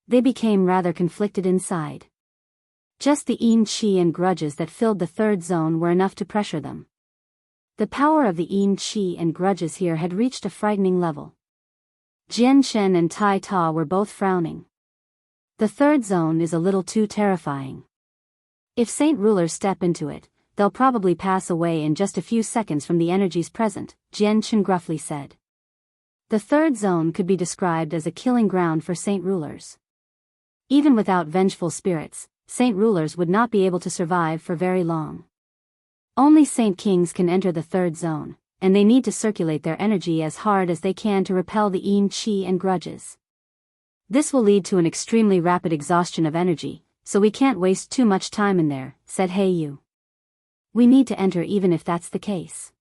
They became rather conflicted inside. Just the yin qi and grudges that filled the third zone were enough to pressure them. The power of the yin qi and grudges here had reached a frightening level. Jianshen and Tai Ta were both frowning. The third zone is a little too terrifying. If saint rulers step into it, they'll probably pass away in just a few seconds from the energies present, Jianshen gruffly said. The third zone could be described as a killing ground for saint rulers. Even without vengeful spirits, saint rulers would not be able to survive for very long. Only saint kings can enter the third zone, and they need to circulate their energy as hard as they can to repel the yin qi and grudges. This will lead to an extremely rapid exhaustion of energy, so we can't waste too much time in there, said He Yu. We need to enter even if that's the case.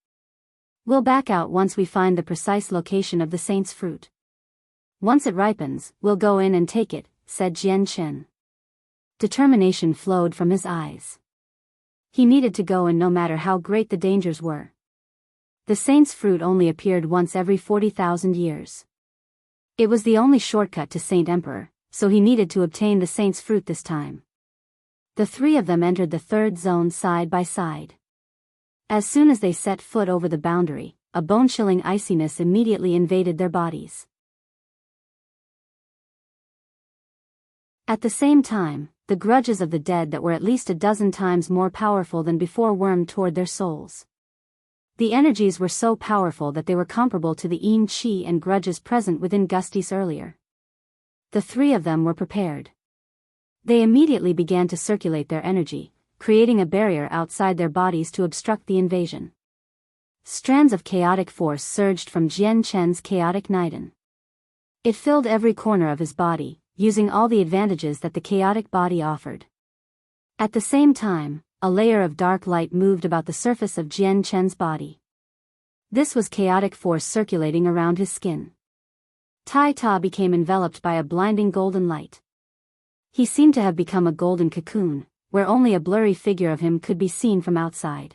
We'll back out once we find the precise location of the saint's fruit. Once it ripens, we'll go in and take it, said Jianshen. Determination flowed from his eyes. He needed to go in no matter how great the dangers were. The saint's fruit only appeared once every 40,000 years. It was the only shortcut to Saint Emperor, so he needed to obtain the saint's fruit this time. The three of them entered the third zone side by side. As soon as they set foot over the boundary, a bone-chilling iciness immediately invaded their bodies. At the same time, the grudges of the dead that were at least a dozen times more powerful than before wormed toward their souls. The energies were so powerful that they were comparable to the yin qi and grudges present within Gustys earlier. The three of them were prepared. They immediately began to circulate their energy, creating a barrier outside their bodies to obstruct the invasion. Strands of chaotic force surged from Jianshen's chaotic Niden. It filled every corner of his body, using all the advantages that the chaotic body offered. At the same time, a layer of dark light moved about the surface of Jianshen's body. This was chaotic force circulating around his skin. Tai Ta became enveloped by a blinding golden light. He seemed to have become a golden cocoon, where only a blurry figure of him could be seen from outside.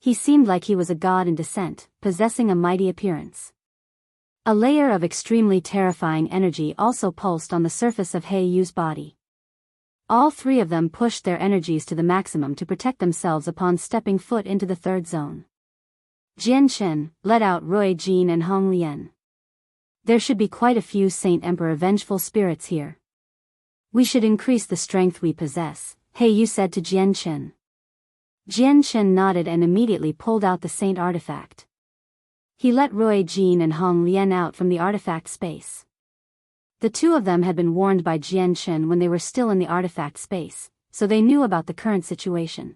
He seemed like he was a god in descent, possessing a mighty appearance. A layer of extremely terrifying energy also pulsed on the surface of He Yu's body. All three of them pushed their energies to the maximum to protect themselves upon stepping foot into the third zone. Jianshen let out Rui Jin and Hong Lian. There should be quite a few Saint Emperor vengeful spirits here. We should increase the strength we possess, He Yu said to Jianshen. Jianshen nodded and immediately pulled out the saint artifact. He let Rui Jin and Hong Lian out from the artifact space. The two of them had been warned by Jianshen when they were still in the artifact space, so they knew about the current situation.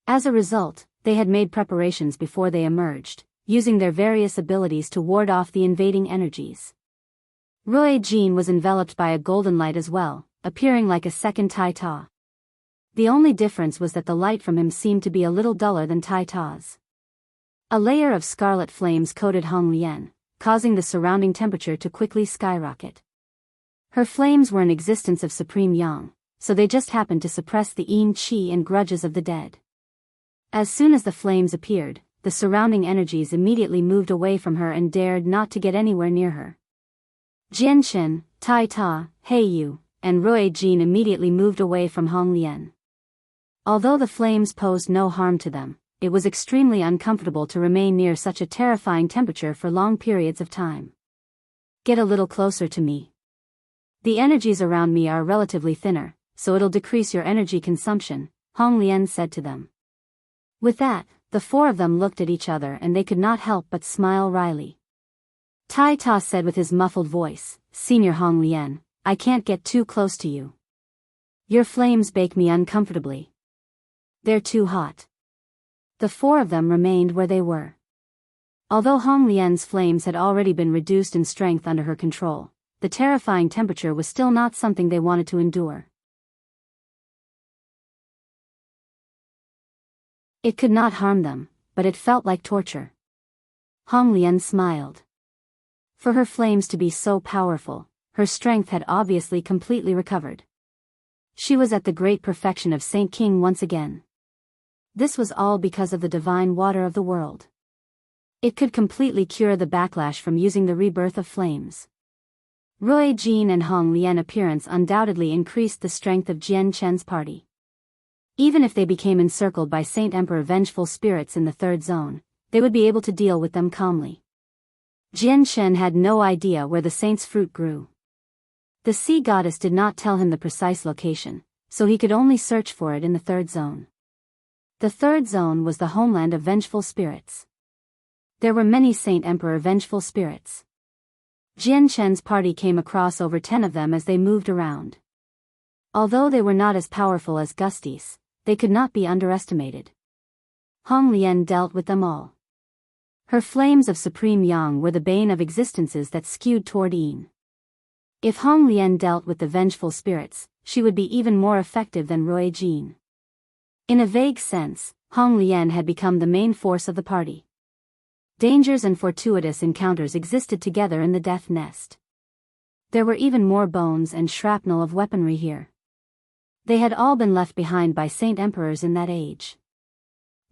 As a result, they had made preparations before they emerged, using their various abilities to ward off the invading energies. Rui Jin was enveloped by a golden light as well, appearing like a second Tai Ta. The only difference was that the light from him seemed to be a little duller than Tai Ta's. A layer of scarlet flames coated Hong Lian, causing the surrounding temperature to quickly skyrocket. Her flames were an existence of supreme yang, so they just happened to suppress the yin qi and grudges of the dead. As soon as the flames appeared, the surrounding energies immediately moved away from her and dared not to get anywhere near her. Jianshen, Tai Ta, He Yu, and Rui Jin immediately moved away from Hong Lian. Although the flames posed no harm to them, it was extremely uncomfortable to remain near such a terrifying temperature for long periods of time. Get a little closer to me. The energies around me are relatively thinner, so it'll decrease your energy consumption, Hong Lian said to them. With that, the four of them looked at each other and they could not help but smile wryly. Tai Ta said with his muffled voice, Senior Hong Lian, I can't get too close to you. Your flames bake me uncomfortably. They're too hot. The four of them remained where they were. Although Hong Lian's flames had already been reduced in strength under her control, the terrifying temperature was still not something they wanted to endure. It could not harm them, but it felt like torture. Hong Lian smiled. For her flames to be so powerful, her strength had obviously completely recovered. She was at the great perfection of Saint King once again. This was all because of the divine water of the world. It could completely cure the backlash from using the rebirth of flames. Rui Jin and Hong Lian appearance undoubtedly increased the strength of Jian Chen's party. Even if they became encircled by Saint Emperor Vengeful spirits in the third zone, they would be able to deal with them calmly. Jian Chen had no idea where the saint's fruit grew. The sea goddess did not tell him the precise location, so he could only search for it in the third zone. The third zone was the homeland of vengeful spirits. There were many Saint Emperor vengeful spirits. Jian Chen's party came across over 10 of them as they moved around. Although they were not as powerful as Gustys, they could not be underestimated. Hong Lian dealt with them all. Her flames of supreme yang were the bane of existences that skewed toward Yin. If Hong Lian dealt with the vengeful spirits, she would be even more effective than Rui Jin. In a vague sense, Hong Lian had become the main force of the party. Dangers and fortuitous encounters existed together in the death nest. There were even more bones and shrapnel of weaponry here. They had all been left behind by Saint Emperors in that age.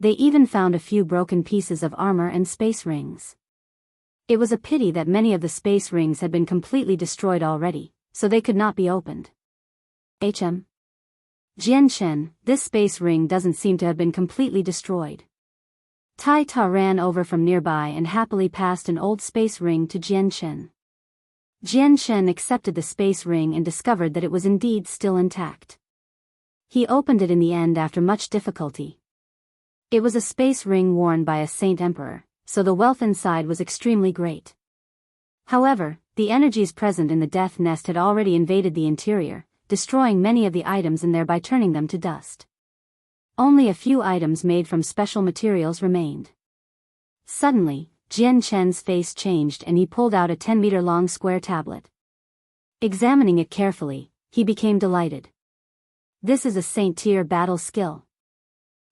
They even found a few broken pieces of armor and space rings. It was a pity that many of the space rings had been completely destroyed already, so they could not be opened. Jian Chen, this space ring doesn't seem to have been completely destroyed. Tai Ta ran over from nearby and happily passed an old space ring to Jian Chen. Jian Chen accepted the space ring and discovered that it was indeed still intact. He opened it in the end after much difficulty. It was a space ring worn by a Saint Emperor, so the wealth inside was extremely great. However, the energies present in the death nest had already invaded the interior, destroying many of the items in there by turning them to dust. Only a few items made from special materials remained. Suddenly, Jian Chen's face changed and he pulled out a 10-meter-long square tablet. Examining it carefully, he became delighted. This is a Saint-tier battle skill.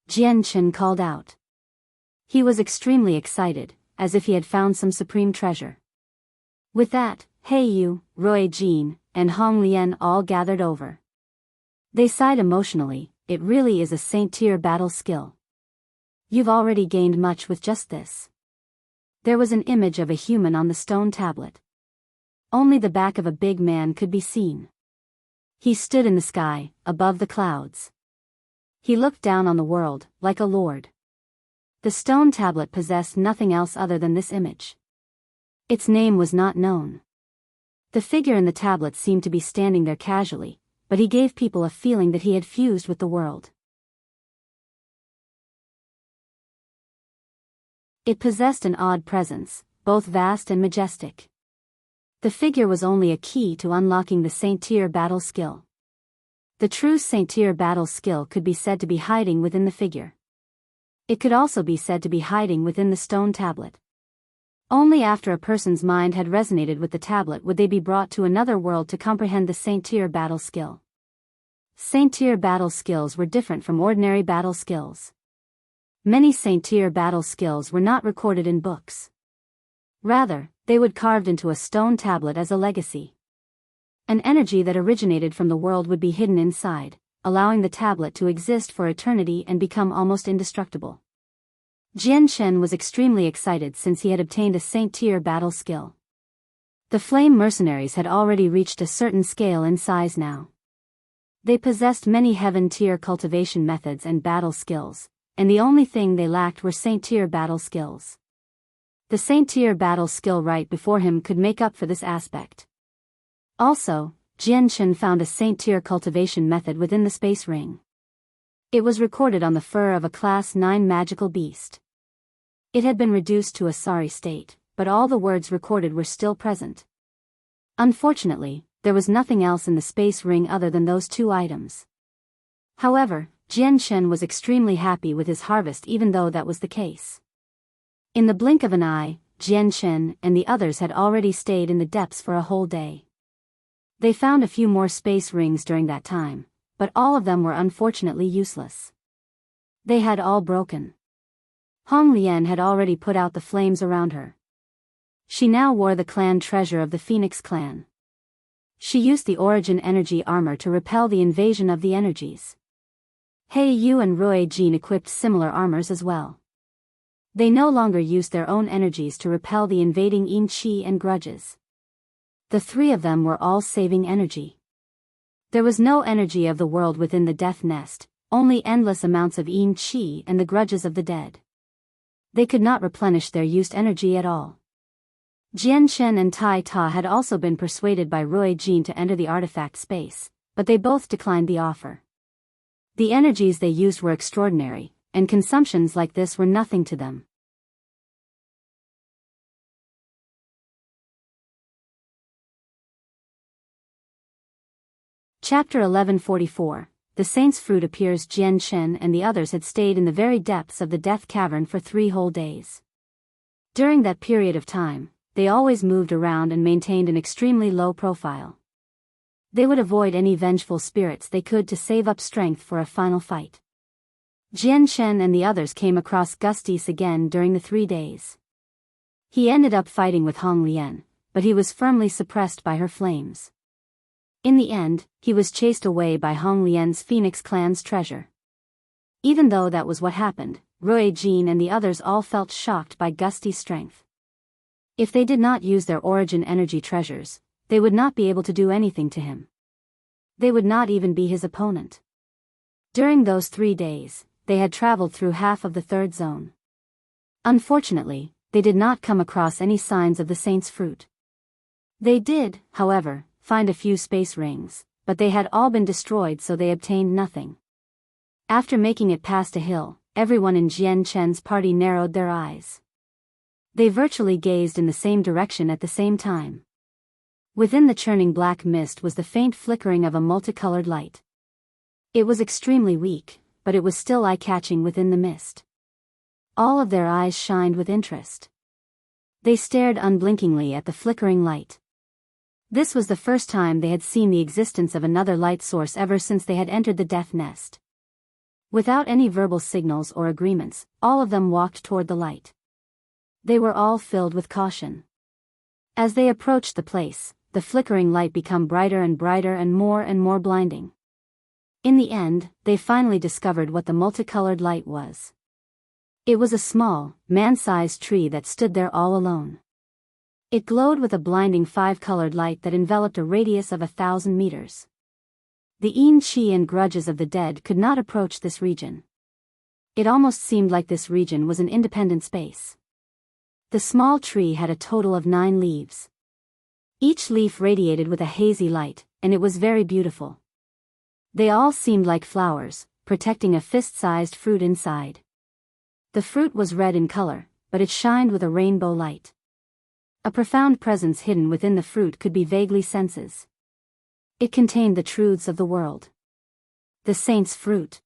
Jian Chen called out. He was extremely excited, as if he had found some supreme treasure. With that, He Yu, Rui Jin, and Hong Lian all gathered over. They sighed emotionally. It really is a Saint-tier battle skill. You've already gained much with just this. There was an image of a human on the stone tablet. Only the back of a big man could be seen. He stood in the sky, above the clouds. He looked down on the world, like a lord. The stone tablet possessed nothing else other than this image. Its name was not known. The figure in the tablet seemed to be standing there casually, but he gave people a feeling that he had fused with the world. It possessed an odd presence, both vast and majestic. The figure was only a key to unlocking the Saint-tier battle skill. The true Saint-tier battle skill could be said to be hiding within the figure. It could also be said to be hiding within the stone tablet. Only after a person's mind had resonated with the tablet would they be brought to another world to comprehend the Saint-tier battle skill. Saint-tier battle skills were different from ordinary battle skills. Many Saint-tier battle skills were not recorded in books. Rather, they would carved into a stone tablet as a legacy. An energy that originated from the world would be hidden inside, allowing the tablet to exist for eternity and become almost indestructible. Jian Chen was extremely excited since he had obtained a Saint-tier battle skill. The Flame Mercenaries had already reached a certain scale in size now. They possessed many Heaven-tier cultivation methods and battle skills, and the only thing they lacked were Saint-tier battle skills. The Saint-tier battle skill right before him could make up for this aspect. Also, Jian Chen found a Saint-tier cultivation method within the space ring. It was recorded on the fur of a Class 9 magical beast. It had been reduced to a sorry state, but all the words recorded were still present. Unfortunately, there was nothing else in the space ring other than those two items. However, Jian Shen was extremely happy with his harvest even though that was the case. In the blink of an eye, Jian Shen and the others had already stayed in the depths for a whole day. They found a few more space rings during that time, but all of them were unfortunately useless. They had all broken. Hong Lian had already put out the flames around her. She now wore the clan treasure of the Phoenix clan. She used the origin energy armor to repel the invasion of the energies. He Yu and Rui Jin equipped similar armors as well. They no longer used their own energies to repel the invading yin qi and grudges. The three of them were all saving energy. There was no energy of the world within the death nest, only endless amounts of yin qi and the grudges of the dead. They could not replenish their used energy at all. Jian Shen and Tai Ta had also been persuaded by Rui Jin to enter the artifact space, but they both declined the offer. The energies they used were extraordinary, and consumptions like this were nothing to them. Chapter 1144. The Saint's Fruit appears. Jian Shen and the others had stayed in the very depths of the Death Cavern for 3 whole days. During that period of time, they always moved around and maintained an extremely low profile. They would avoid any vengeful spirits they could to save up strength for a final fight. Jian Shen and the others came across Gustys again during the 3 days. He ended up fighting with Hong Lian, but he was firmly suppressed by her flames. In the end, he was chased away by Hong Lian's Phoenix clan's treasure. Even though that was what happened, Rui Jin and the others all felt shocked by Gustys' strength. If they did not use their origin energy treasures, they would not be able to do anything to him. They would not even be his opponent. During those 3 days, they had traveled through half of the 3rd zone. Unfortunately, they did not come across any signs of the Saint's Fruit. They did, however, find a few space rings, but they had all been destroyed, so they obtained nothing. After making it past a hill, everyone in Jian Chen's party narrowed their eyes. They virtually gazed in the same direction at the same time. Within the churning black mist was the faint flickering of a multicolored light. It was extremely weak, but it was still eye-catching within the mist. All of their eyes shined with interest. They stared unblinkingly at the flickering light. This was the first time they had seen the existence of another light source ever since they had entered the death nest. Without any verbal signals or agreements, all of them walked toward the light. They were all filled with caution. As they approached the place, the flickering light became brighter and brighter and more blinding. In the end, they finally discovered what the multicolored light was. It was a small, man-sized tree that stood there all alone. It glowed with a blinding 5-colored light that enveloped a radius of 1,000 meters. The yin qi and grudges of the dead could not approach this region. It almost seemed like this region was an independent space. The small tree had a total of 9 leaves. Each leaf radiated with a hazy light, and it was very beautiful. They all seemed like flowers, protecting a fist-sized fruit inside. The fruit was red in color, but it shined with a rainbow light. A profound presence hidden within the fruit could be vaguely sensed. It contained the truths of the world. The Saint's Fruit.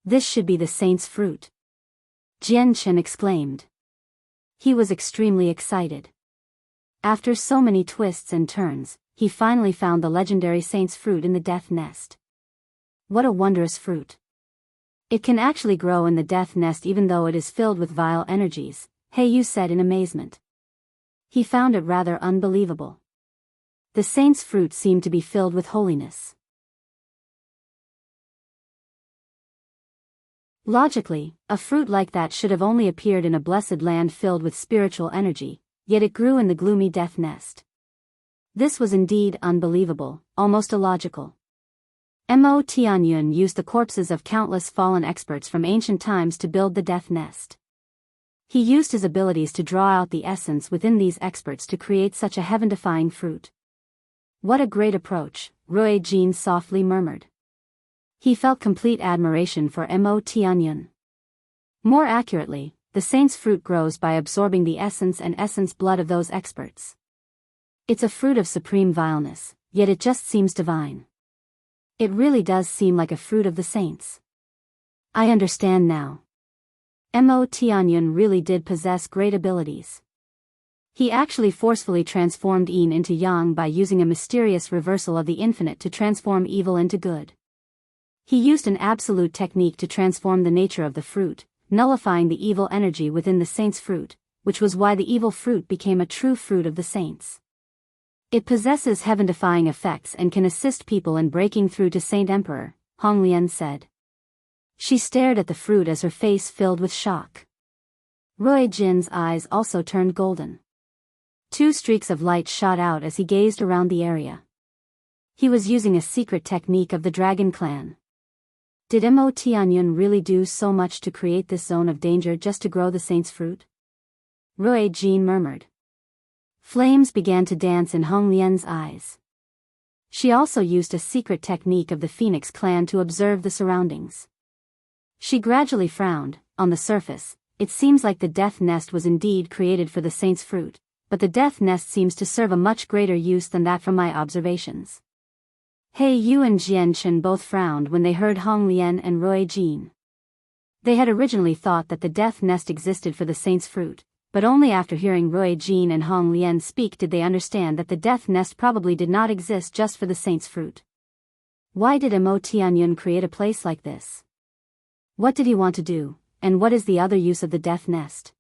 This should be the Saint's Fruit. Jian Shen exclaimed. He was extremely excited. After so many twists and turns, he finally found the legendary Saint's Fruit in the death nest. What a wondrous fruit. It can actually grow in the death nest even though it is filled with vile energies, He Yu said in amazement. He found it rather unbelievable. The Saint's Fruit seemed to be filled with holiness. Logically, a fruit like that should have only appeared in a blessed land filled with spiritual energy, yet it grew in the gloomy death nest. This was indeed unbelievable, almost illogical. Mo Tianyun used the corpses of countless fallen experts from ancient times to build the death nest. He used his abilities to draw out the essence within these experts to create such a heaven-defying fruit. What a great approach, Rui Jin softly murmured. He felt complete admiration for Mo Tianyun. More accurately, the saint's fruit grows by absorbing the essence and essence blood of those experts. It's a fruit of supreme vileness, yet it just seems divine. It really does seem like a fruit of the saints. I understand now. Mo Tianyun really did possess great abilities. He actually forcefully transformed yin into yang by using a mysterious reversal of the infinite to transform evil into good. He used an absolute technique to transform the nature of the fruit, nullifying the evil energy within the saint's fruit, which was why the evil fruit became a true fruit of the saints. It possesses heaven-defying effects and can assist people in breaking through to Saint Emperor, Hong Lian said. She stared at the fruit as her face filled with shock. Rui Jin's eyes also turned golden. 2 streaks of light shot out as he gazed around the area. He was using a secret technique of the Dragon Clan. Did Mo Tianyun really do so much to create this zone of danger just to grow the saint's fruit? Rui Jin murmured. Flames began to dance in Hong Lian's eyes. She also used a secret technique of the Phoenix clan to observe the surroundings. She gradually frowned. On the surface, it seems like the death nest was indeed created for the saint's fruit, but the death nest seems to serve a much greater use than that from my observations. He Yu and Jian Chen both frowned when they heard Hong Lian and Rui Jin. They had originally thought that the death nest existed for the saint's fruit, but only after hearing Rui Jin and Hong Lian speak did they understand that the death nest probably did not exist just for the saint's fruit. Why did Mo Tianyun create a place like this? What did he want to do, and what is the other use of the death nest?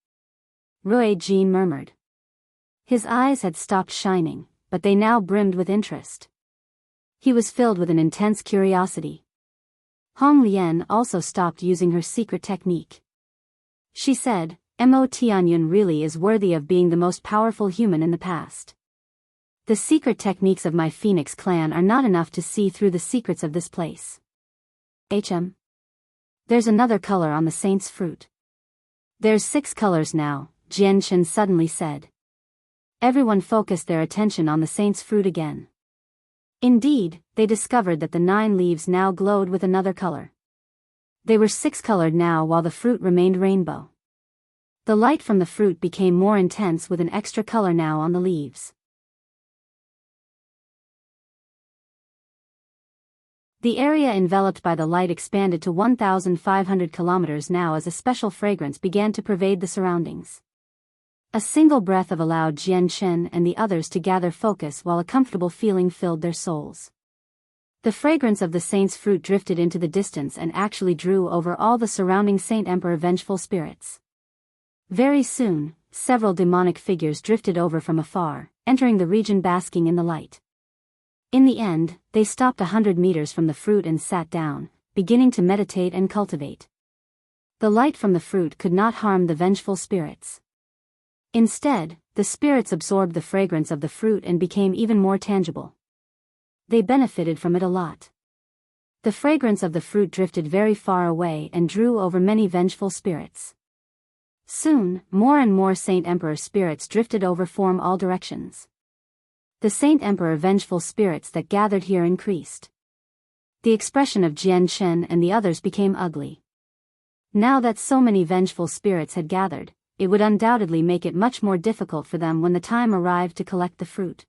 Rui Jin murmured. His eyes had stopped shining, but they now brimmed with interest. He was filled with an intense curiosity. Hong Lian also stopped using her secret technique. She said, Mo Tianyun really is worthy of being the most powerful human in the past. The secret techniques of my Phoenix clan are not enough to see through the secrets of this place. There's another color on the saint's fruit. There's 6 colors now, Jian Chen suddenly said. Everyone focused their attention on the saint's fruit again. Indeed, they discovered that the 9 leaves now glowed with another color. They were 6-colored now while the fruit remained rainbow. The light from the fruit became more intense with an extra color now on the leaves. The area enveloped by the light expanded to 1,500 kilometers now as a special fragrance began to pervade the surroundings. A single breath of allowed Jian Chen and the others to gather focus while a comfortable feeling filled their souls. The fragrance of the saint's fruit drifted into the distance and actually drew over all the surrounding Saint Emperor vengeful spirits. Very soon, several demonic figures drifted over from afar, entering the region basking in the light. In the end, they stopped 100 meters from the fruit and sat down, beginning to meditate and cultivate. The light from the fruit could not harm the vengeful spirits. Instead, the spirits absorbed the fragrance of the fruit and became even more tangible. They benefited from it a lot. The fragrance of the fruit drifted very far away and drew over many vengeful spirits. Soon, more and more Saint Emperor spirits drifted over from all directions. The Saint Emperor vengeful spirits that gathered here increased. The expression of Jian Chen and the others became ugly. Now that so many vengeful spirits had gathered, it would undoubtedly make it much more difficult for them when the time arrived to collect the fruit.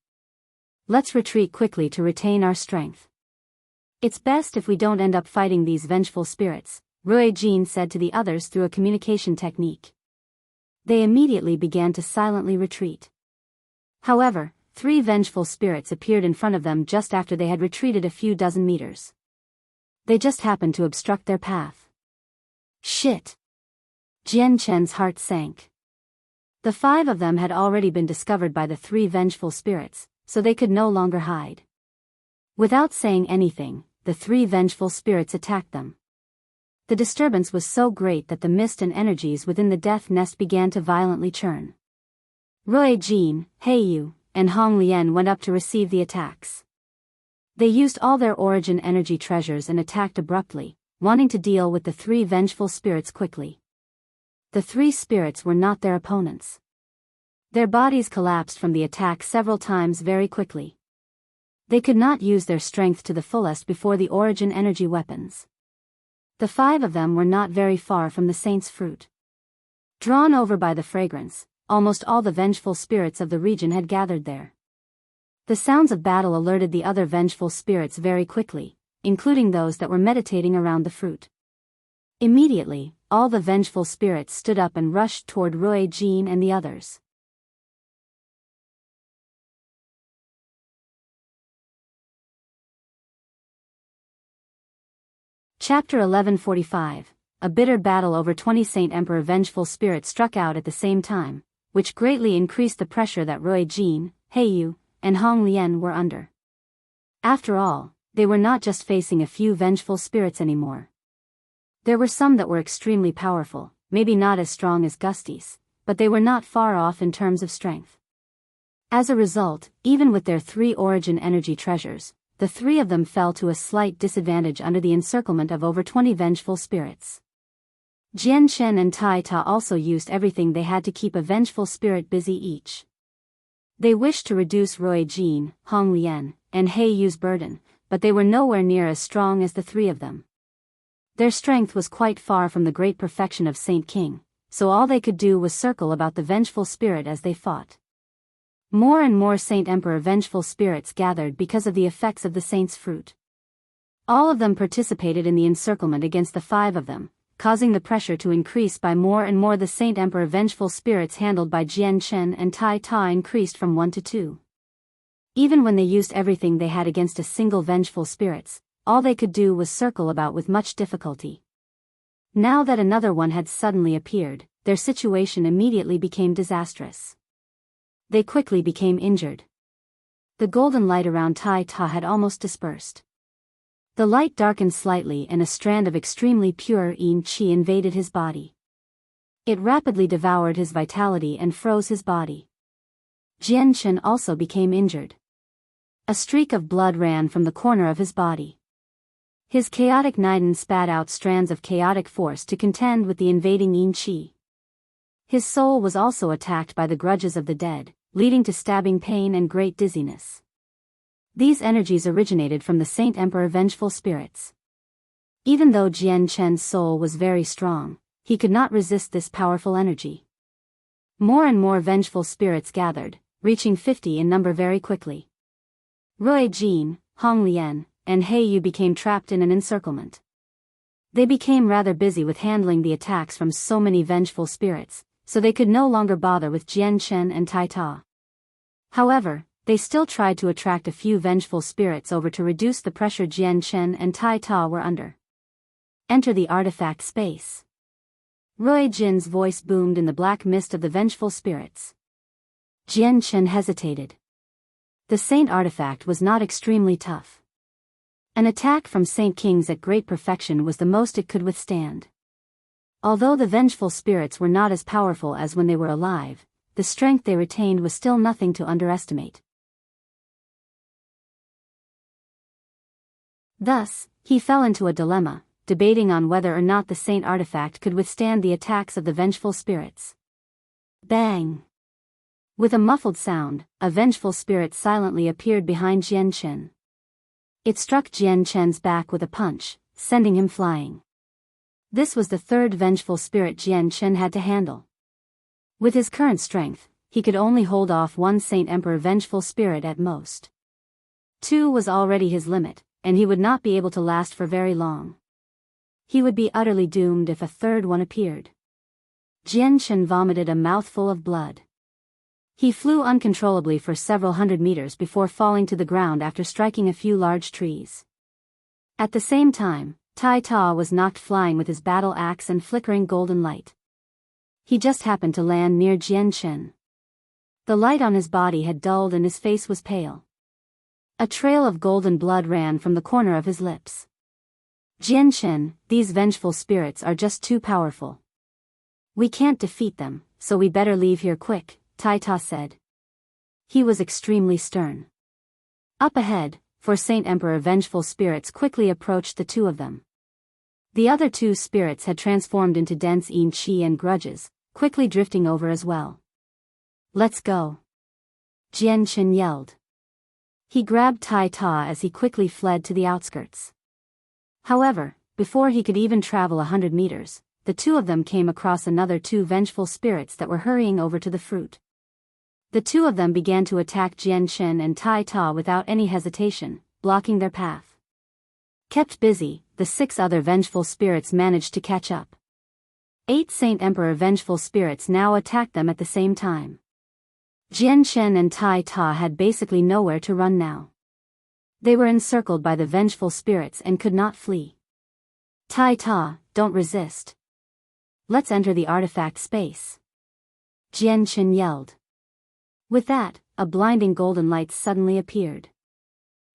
Let's retreat quickly to retain our strength. It's best if we don't end up fighting these vengeful spirits, Rui Jin said to the others through a communication technique. They immediately began to silently retreat. However, 3 vengeful spirits appeared in front of them just after they had retreated a few dozen meters. They just happened to obstruct their path. Shit! Jian Chen's heart sank. The 5 of them had already been discovered by the 3 vengeful spirits, so they could no longer hide. Without saying anything, the 3 vengeful spirits attacked them. The disturbance was so great that the mist and energies within the death nest began to violently churn. Rui Jin, Heiyu, and Hong Lian went up to receive the attacks. They used all their origin energy treasures and attacked abruptly, wanting to deal with the 3 vengeful spirits quickly. The 3 spirits were not their opponents. Their bodies collapsed from the attack several times very quickly. They could not use their strength to the fullest before the origin energy weapons. The 5 of them were not very far from the saint's fruit. Drawn over by the fragrance, almost all the vengeful spirits of the region had gathered there. The sounds of battle alerted the other vengeful spirits very quickly, including those that were meditating around the fruit. Immediately, all the vengeful spirits stood up and rushed toward Rui Jin and the others. Chapter 1145. A bitter battle over 20 Saint Emperor vengeful spirits struck out at the same time, which greatly increased the pressure that Rui Jin, Heiyu, and Hong Lian were under. After all, they were not just facing a few vengeful spirits anymore. There were some that were extremely powerful, maybe not as strong as Gustys, but they were not far off in terms of strength. As a result, even with their 3 origin energy treasures, the 3 of them fell to a slight disadvantage under the encirclement of over 20 vengeful spirits. Jian Chen and Tai Ta also used everything they had to keep a vengeful spirit busy each. They wished to reduce Rui Jin, Hong Lian, and Heiyu's burden, but they were nowhere near as strong as the 3 of them. Their strength was quite far from the great perfection of Saint King, so all they could do was circle about the vengeful spirit as they fought. More and more Saint Emperor vengeful spirits gathered because of the effects of the saint's fruit. All of them participated in the encirclement against the 5 of them, causing the pressure to increase by more and more. The Saint Emperor vengeful spirits handled by Jian Chen and Tai Ta increased from 1 to 2. Even when they used everything they had against a single vengeful spirits, all they could do was circle about with much difficulty. Now that another one had suddenly appeared, their situation immediately became disastrous. They quickly became injured. The golden light around Tai Ta had almost dispersed. The light darkened slightly and a strand of extremely pure yin qi invaded his body. It rapidly devoured his vitality and froze his body. Jian Chen also became injured. A streak of blood ran from the corner of his body. His chaotic Niden spat out strands of chaotic force to contend with the invading yin qi. His soul was also attacked by the grudges of the dead, leading to stabbing pain and great dizziness. These energies originated from the Saint Emperor vengeful spirits. Even though Jian Chen's soul was very strong, he could not resist this powerful energy. More and more vengeful spirits gathered, reaching 50 in number very quickly. Rui Jin, Hong Lian, and Heiyu became trapped in an encirclement. They became rather busy with handling the attacks from so many vengeful spirits, so they could no longer bother with Jian Chen and Tai Ta. However, they still tried to attract a few vengeful spirits over to reduce the pressure Jian Chen and Tai Ta were under. Enter the artifact space. Rui Jin's voice boomed in the black mist of the vengeful spirits. Jian Chen hesitated. The saint artifact was not extremely tough. An attack from Saint Kings at great perfection was the most it could withstand. Although the vengeful spirits were not as powerful as when they were alive, the strength they retained was still nothing to underestimate. Thus, he fell into a dilemma, debating on whether or not the saint artifact could withstand the attacks of the vengeful spirits. Bang! With a muffled sound, a vengeful spirit silently appeared behind Jian Chen. It struck Jian Chen's back with a punch, sending him flying. This was the 3rd vengeful spirit Jian Chen had to handle. With his current strength, he could only hold off 1 Saint Emperor vengeful spirit at most. 2 was already his limit, and he would not be able to last for very long. He would be utterly doomed if a 3rd one appeared. Jian Chen vomited a mouthful of blood. He flew uncontrollably for several hundred meters before falling to the ground after striking a few large trees. At the same time, Tai Ta was knocked flying with his battle axe and flickering golden light. He just happened to land near Jian Chen. The light on his body had dulled and his face was pale. A trail of golden blood ran from the corner of his lips. Jian Chen, these vengeful spirits are just too powerful. We can't defeat them, so we better leave here quick, Tai Ta said. He was extremely stern. Up ahead, 4 Saint Emperor vengeful spirits quickly approached the 2 of them. The other 2 spirits had transformed into dense yin qi and grudges, quickly drifting over as well. Let's go! Jian Chen yelled. He grabbed Tai Ta as he quickly fled to the outskirts. However, before he could even travel 100 meters, the two of them came across another two vengeful spirits that were hurrying over to the fruit. The two of them began to attack Jian Shen and Tai Ta without any hesitation, blocking their path. Kept busy, the 6 other vengeful spirits managed to catch up. 8 Saint Emperor vengeful spirits now attacked them at the same time. Jian Shen and Tai Ta had basically nowhere to run now. They were encircled by the vengeful spirits and could not flee. Tai Ta, don't resist. Let's enter the artifact space. Jian Shen yelled. With that, a blinding golden light suddenly appeared.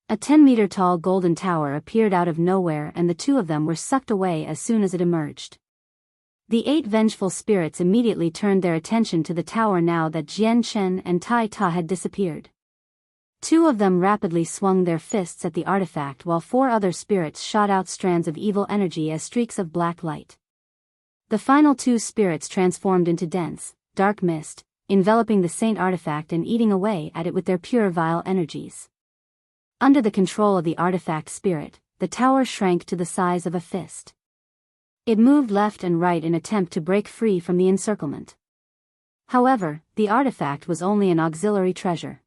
A 10-meter-tall golden tower appeared out of nowhere and the two of them were sucked away as soon as it emerged. The 8 vengeful spirits immediately turned their attention to the tower now that Jian Shen and Tai Ta had disappeared. 2 of them rapidly swung their fists at the artifact while 4 other spirits shot out strands of evil energy as streaks of black light. The final 2 spirits transformed into dense, dark mist, enveloping the saint artifact and eating away at it with their pure vile energies. Under the control of the artifact spirit, the tower shrank to the size of a fist. It moved left and right in attempt to break free from the encirclement. However, the artifact was only an auxiliary treasure.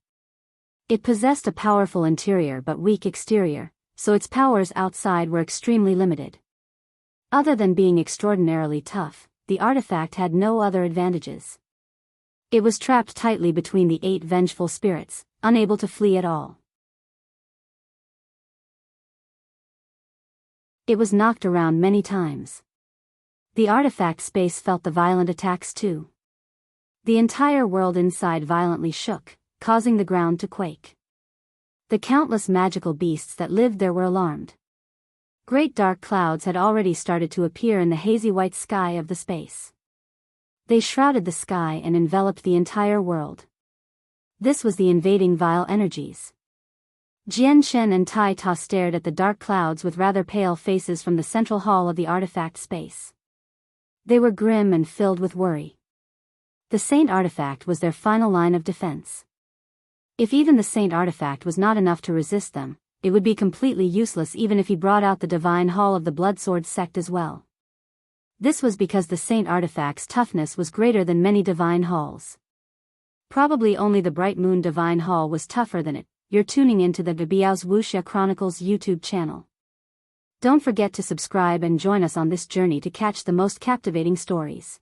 It possessed a powerful interior but weak exterior, so its powers outside were extremely limited. Other than being extraordinarily tough, the artifact had no other advantages. It was trapped tightly between the 8 vengeful spirits, unable to flee at all. It was knocked around many times. The artifact space felt the violent attacks too. The entire world inside violently shook, causing the ground to quake. The countless magical beasts that lived there were alarmed. Great dark clouds had already started to appear in the hazy white sky of the space. They shrouded the sky and enveloped the entire world. This was the invading vile energies. Jian Shen and Tai Ta stared at the dark clouds with rather pale faces from the central hall of the artifact space. They were grim and filled with worry. The Saint Artifact was their final line of defense. If even the Saint Artifact was not enough to resist them, it would be completely useless even if he brought out the Divine Hall of the Bloodsword sect as well. This was because the Saint Artifact's toughness was greater than many Divine Halls. Probably only the Bright Moon Divine Hall was tougher than it. You're tuning into the Biyao's Wuxia Chronicles YouTube channel. Don't forget to subscribe and join us on this journey to catch the most captivating stories.